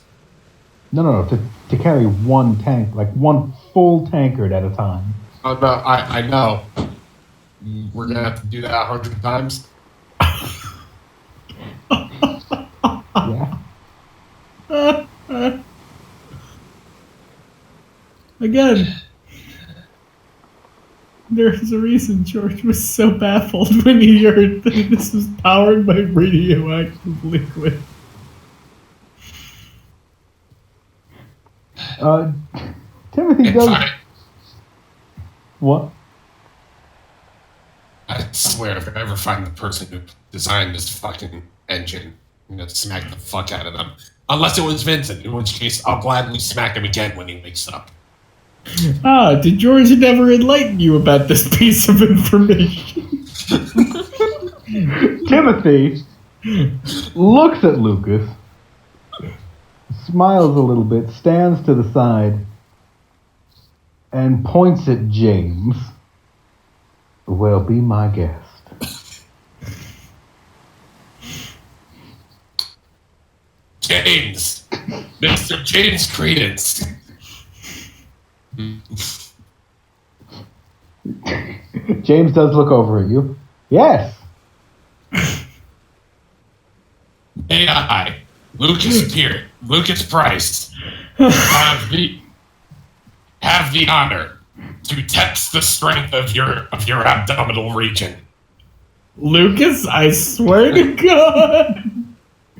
No. To carry one tank, like one full tankard at a time. Oh no, I know. We're gonna have to do that 100 times. Yeah. Again, there's a reason George was so baffled when he heard that this was powered by radioactive liquid. Timothy If does. What? I swear, if I ever find the person who designed this fucking engine, I'm gonna smack the fuck out of them. Unless it was Vincent, in which case I'll gladly smack him again when he wakes up. Did George never enlighten you about this piece of information? Timothy looks at Lucas, smiles a little bit, stands to the side, and points at James. Well, be my guest. James! Mr. James Credence! James does look over at you. Yes. May I, Lucas Price, have the honor to test the strength of your abdominal region. Lucas, I swear to God,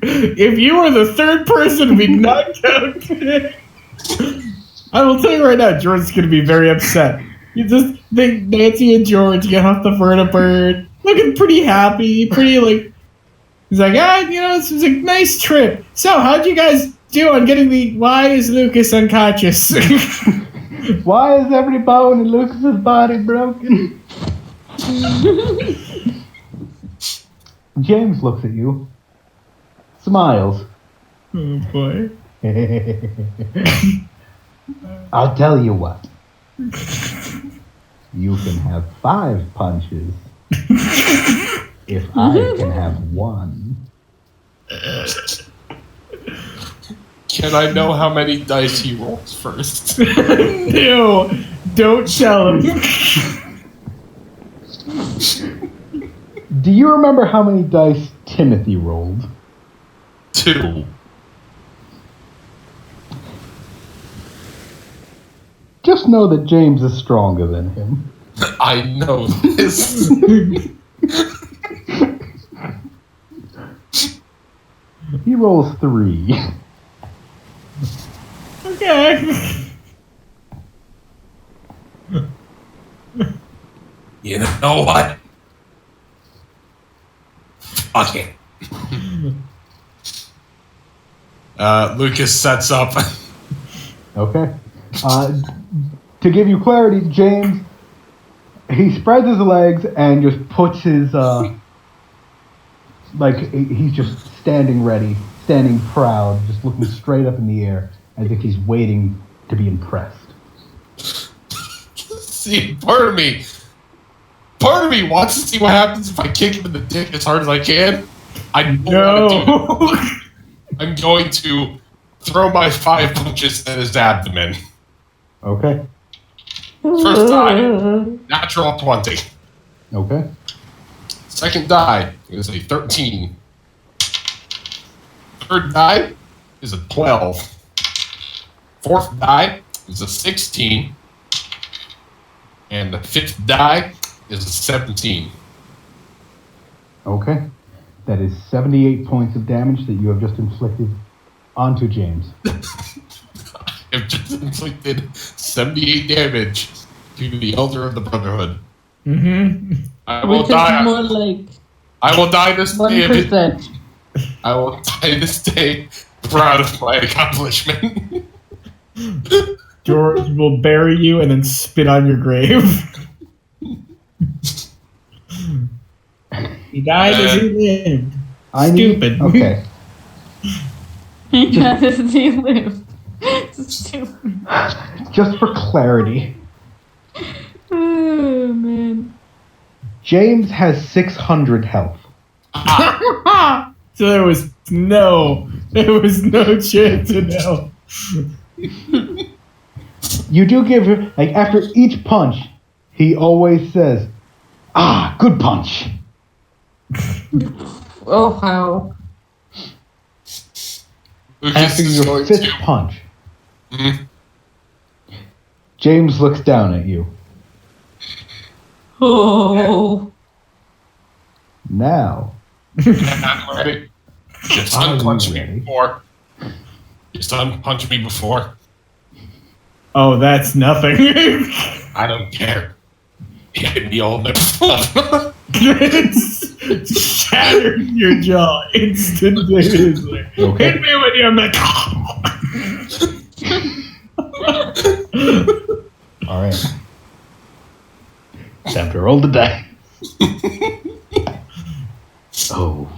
if you were the third person we knocked out today, I will tell you right now, George's going to be very upset. You just think Nancy and George get off the vertibird, looking pretty happy, pretty like, he's like, this was a nice trip. So, how'd you guys do on getting why is Lucas unconscious? Why is every bone in Lucas's body broken? James looks at you, smiles. Oh boy. I'll tell you what. You can have 5 punches if I can have 1. Can I know how many dice he rolls first? No, don't tell him. Do you remember how many dice Timothy rolled. 2. Just know that James is stronger than him. I know this. He rolls 3. Okay. You know what? Fuck it. Lucas sets up. Okay. To give you clarity, James, he spreads his legs and just puts his, he's just standing ready, standing proud, just looking straight up in the air as if he's waiting to be impressed. See, part of me wants to see what happens if I kick him in the dick as hard as I can. I don't want to do it. I'm going to throw my 5 punches at his abdomen. Okay. First die, natural 20. Okay. Second die is a 13. Third die is a 12. Fourth die is a 16. And the fifth die is a 17. Okay. That is 78 points of damage that you have just inflicted onto James. I've just inflicted 78 damage to the Elder of the Brotherhood. Mm-hmm. I will Which die. is more like I will die this day. 1%. I will die this day proud of my accomplishment. George will bury you and then spit on your grave. He died as he lived. Stupid. Okay. Yeah, this is he live. Stupid. Just for clarity, Oh, man. James has 600 health. So there was no chance in hell. You do give him, after each punch, he always says, "Ah, good punch." Oh, how? Lucas After is your going 5th to. punch, Mhm. James looks down at you. Oh. Now, I'm ready. Your son punched me ready? before. Your son punched me before. Oh, that's nothing. I don't care. He hit me all in the It's shattered your jaw instantaneously. Okay. Hit me with your all right. Time to roll the dice. Oh,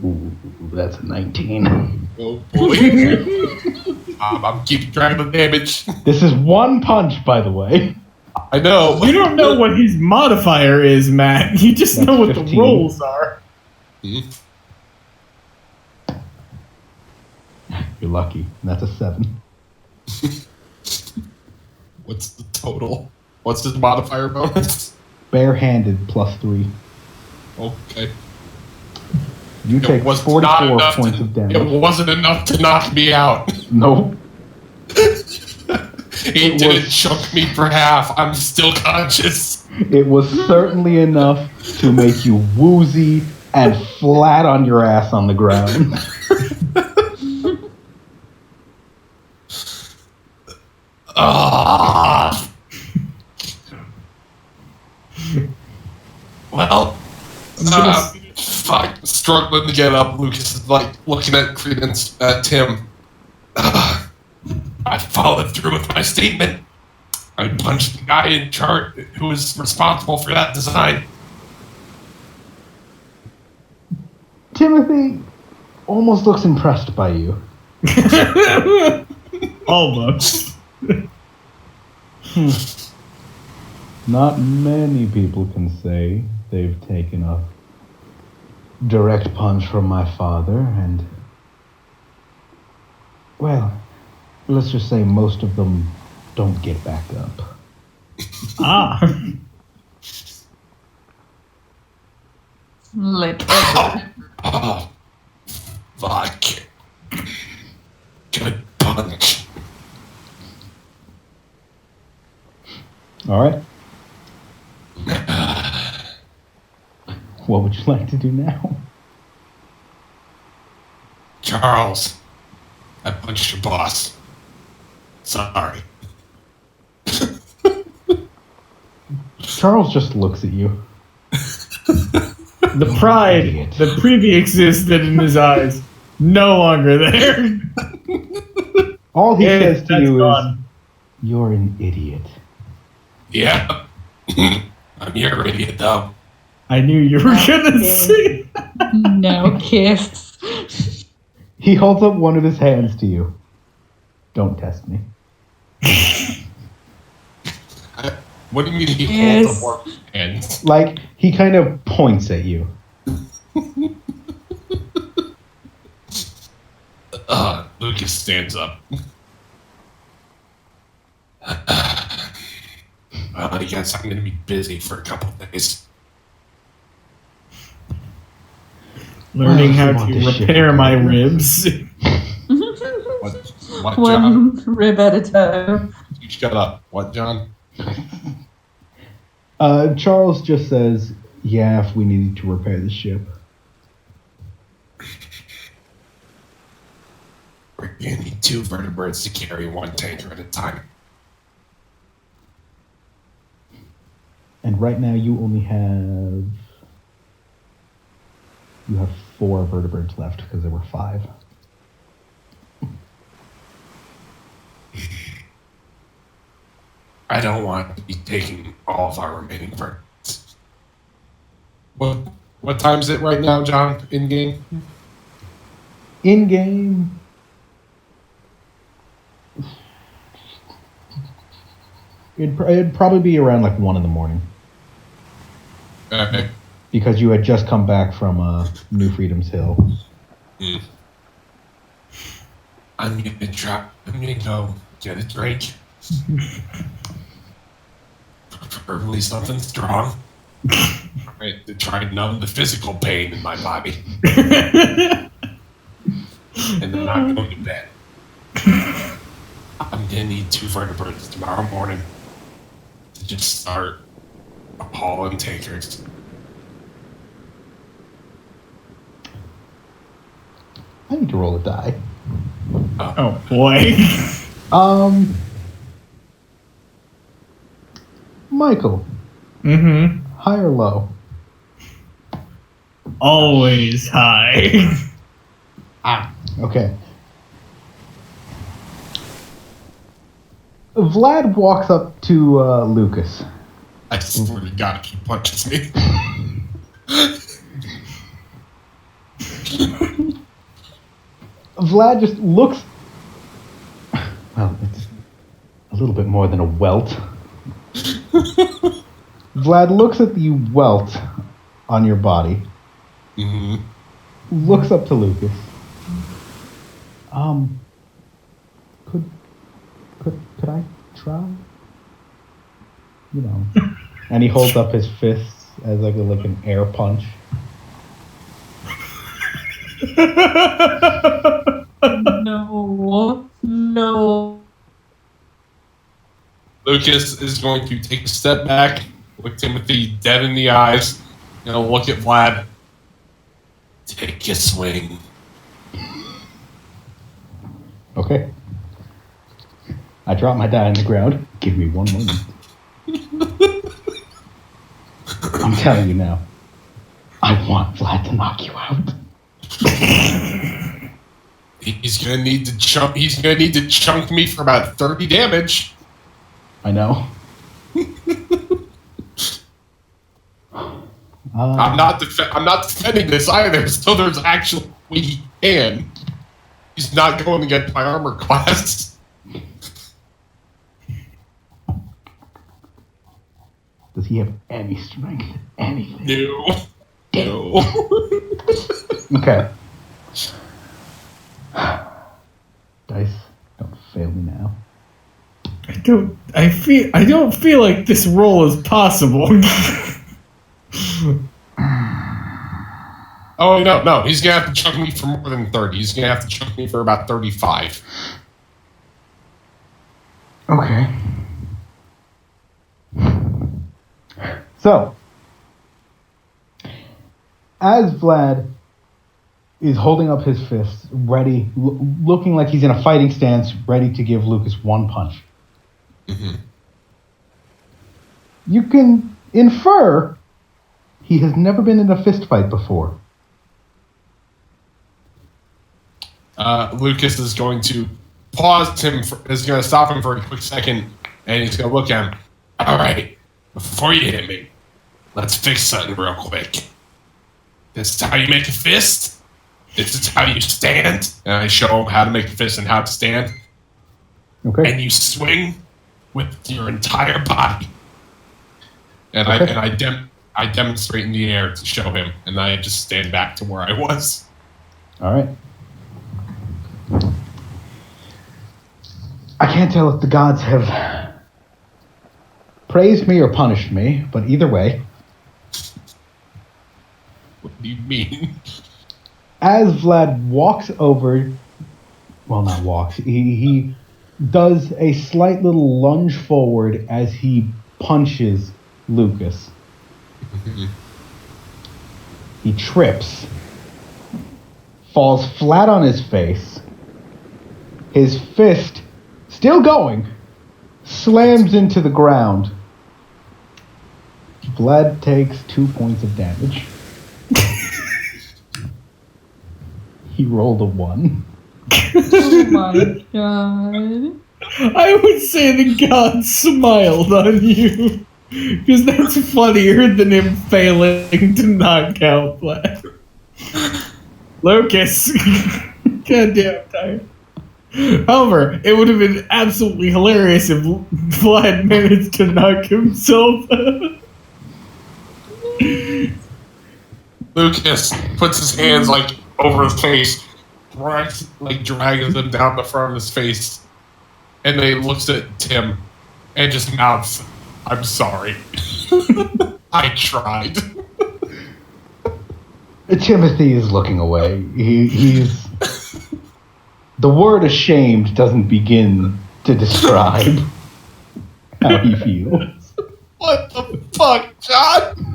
ooh, that's a 19. Oh boy. I'm keeping track of the damage. This is one punch, by the way. I know. You don't know what his modifier is, Matt. You just That's know what 15. the rolls are. Mhm. You're lucky. That's a 7. What's the total? What's his modifier bonus? Barehanded +3. Okay. You take It was 44 not enough points to, of damage. It wasn't enough to knock me out. Nope. He didn't chunk me for half. I'm still conscious. It was certainly enough to make you woozy and flat on your ass on the ground. Well, fuck, struggling to get up. Lucas is looking at Credence, Tim. I followed through with my statement. I punched the guy in charge who was responsible for that design. Timothy almost looks impressed by you. Almost. Not many people can say they've taken a direct punch from my father, and, well, let's just say most of them don't get back up. Like ever. Oh, Good punch. All right. What would you like to do now? Charles, I punched your boss. Sorry. Charles just looks at you. The pride Idiot. that previously existed in his eyes, no longer there. All he Yeah, says to that's you gone. is, "You're an idiot." Yeah. I'm your idiot, though. I knew you were gonna Okay. say. No kiss. He holds up one of his hands to you. Don't test me. What do you mean he Yes. holds up one hand? Like, he kind of points at you. Lucas stands up. Well, I guess I'm going to be busy for a couple days. Learning how Well, to this shit repair my happens. ribs. What, John? One rib at a time. You shut up. What, John? Charles just says, "Yeah, if we needed to repair the ship." We're going to need 2 vertebrates to carry 1 tanker at a time. And right now you only have... You have 4 vertebrates left because there were 5. I don't want to be taking all of our remaining vertebrates. What time is it right now, John, in-game? In-game... It'd probably be around like 1 in the morning. Okay. Because you had just come back from New Freedom's Hill. I'm gonna go get a drink. Preferably something strong. Right, to try and numb the physical pain in my body. And then I'm going to bed. I'm gonna need 2 vertebrates tomorrow morning to just start hauling tankers. I need to roll a die. Oh boy. Michael, Mm-hmm. high or low? Always high. Okay. Vlad walks up to Lucas. I swear to God, he punches me. Vlad just looks... Well, it's a little bit more than a welt. Vlad looks at the welt on your body. Mm-hmm. Looks up to Lucas. Could I try? You know. And he holds up his fists as like an air punch. No. Lucas is going to take a step back, look Timothy dead in the eyes, and look at Vlad. Take a swing. Okay. I drop my die on the ground. Give me 1 moment. I'm telling you now. I want Vlad to knock you out. He's gonna need to chunk. He's gonna need to chunk me for about 30 damage. I know. I'm not defending this either. So there's actually he can. He's not going to get my armor class. Does he have any strength? Anything? No. Okay. Dice, don't fail me now. I don't feel like this roll is possible. Oh, no. He's going to have to chunk me for more than 30. He's going to have to chunk me for about 35. Okay. So, as Vlad is holding up his fist, ready, looking like he's in a fighting stance, ready to give Lucas one punch, you can infer he has never been in a fist fight before. Lucas is going to pause him, is going to stop him for a quick second, and he's going to look at him. All right, before you hit me, let's fix something real quick. This is how you make a fist. This is how you stand. And I show him how to make a fist and how to stand. Okay. And you swing with your entire body. And Okay. I demonstrate in the air to show him, and I just stand back to where I was. All right. I can't tell if the gods have praised me or punished me, but either way, What do you mean? as Vlad walks over, well, not walks, he does a slight little lunge forward as he punches Lucas. He trips, falls flat on his face, his fist, still going, slams into the ground. Vlad takes 2 points of damage. He rolled a 1. Oh my god. I would say the god smiled on you. Because that's funnier than him failing to knock out Vlad. Lucas. Goddamn tired. However, it would have been absolutely hilarious if Vlad managed to knock himself out. Lucas puts his hands like over his face, drags them down the front of his face, and then he looks at Tim and just mouths, "I'm sorry. I tried." Timothy is looking away. He's... The word ashamed doesn't begin to describe how he feels. What the fuck, John?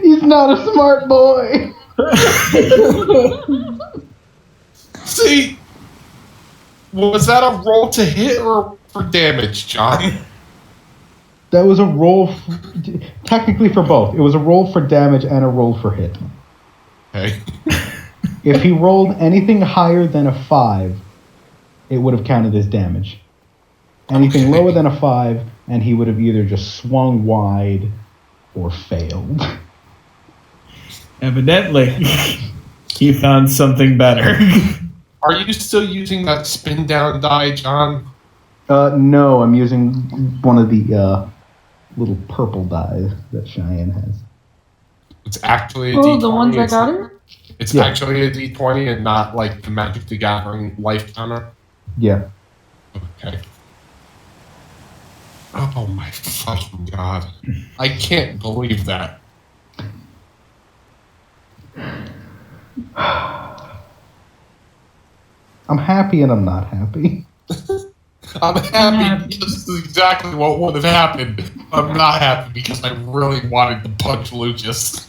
He's not a smart boy. See, was that a roll to hit or for damage, John? That was a roll, technically for both. It was a roll for damage and a roll for hit. Okay. If he rolled anything higher than a 5, it would have counted as damage. Anything lower than a 5, and he would have either just swung wide or failed. Evidently, he found something better. Are you still using that spin down die, John? No, I'm using one of the little purple dies that Cheyenne has. It's actually a Oh, D20. the ones I It's- got her? It's Yeah. actually a D20 and not like the Magic the Gathering life counter. Yeah. Okay. Oh my fucking god. I can't believe that. I'm happy and I'm not happy. I'm happy because this is exactly what would have happened. I'm not happy because I really wanted to punch Lucas.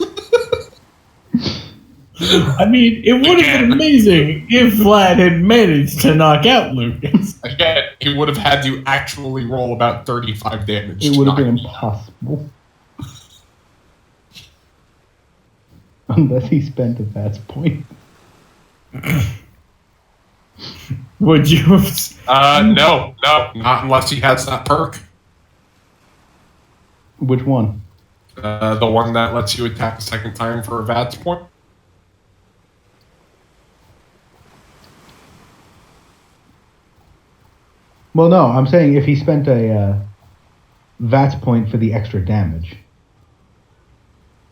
I mean, it would have been amazing if Vlad had managed to knock out Lucas. Again, he would have had to actually roll about 35 damage. It to would have been knock me out. impossible. Unless he spent a VATS point. Would you have... No, not unless he has that perk. Which one? The one that lets you attack a second time for a VATS point. Well, no, I'm saying if he spent a VATS point for the extra damage.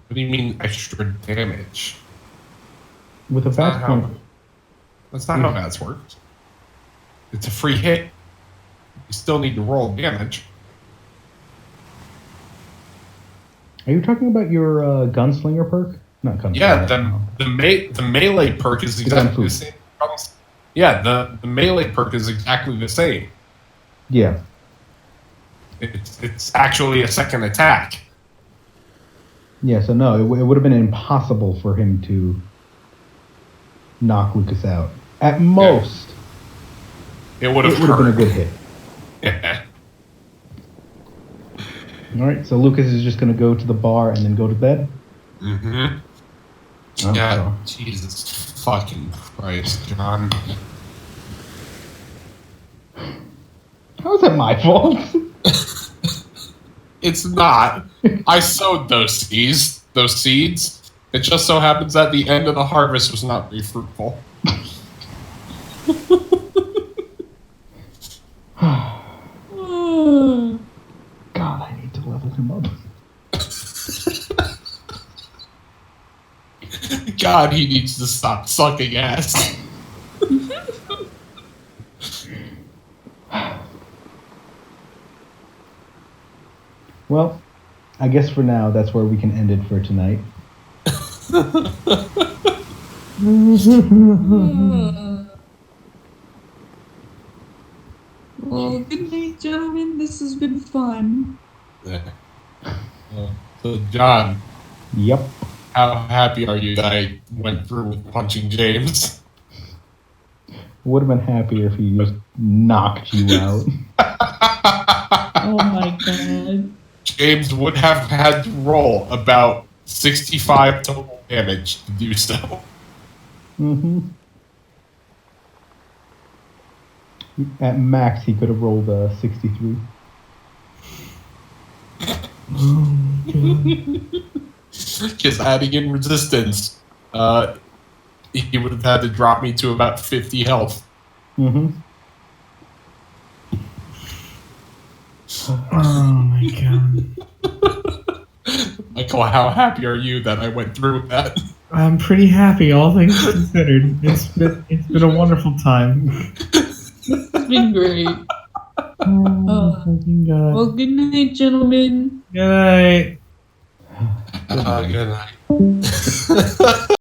What do you mean extra damage? With a That's not VATS how- point. That's not how VATS works. It's a free hit. You still need to roll damage. Are you talking about your gunslinger perk? Not kung fu. Yeah, the melee perk is exactly the same. Yeah, the melee perk is exactly the same. Yeah. It's actually a second attack. Yeah, so no, it would have been impossible for him to knock Lucas out. At most, it would have been a good hit. Yeah. All right, so Lucas is just going to go to the bar and then go to bed? Mm-hmm. Oh, Yeah, so. Jesus fucking Christ, John. How is that my fault? It's not. I sowed those seeds. It just so happens that the end of the harvest was not very fruitful. God, I need to level him up. God, he needs to stop sucking ass. Well, I guess for now, that's where we can end it for tonight. Well, good night, gentlemen. This has been fun. So, John, Yep. how happy are you that I went through with punching James? Would have been happier if he just knocked you out. Oh my god. James would have had to roll about 65 total damage to do so. Mm-hmm. At max, he could have rolled 63. Just adding in resistance, he would have had to drop me to about 50 health. Mm-hmm. Oh my god. Michael, how happy are you that I went through with that? I'm pretty happy, all things considered. It's been a wonderful time. It's been great. Oh, fucking god. Well, good night, gentlemen. Good night. Good night.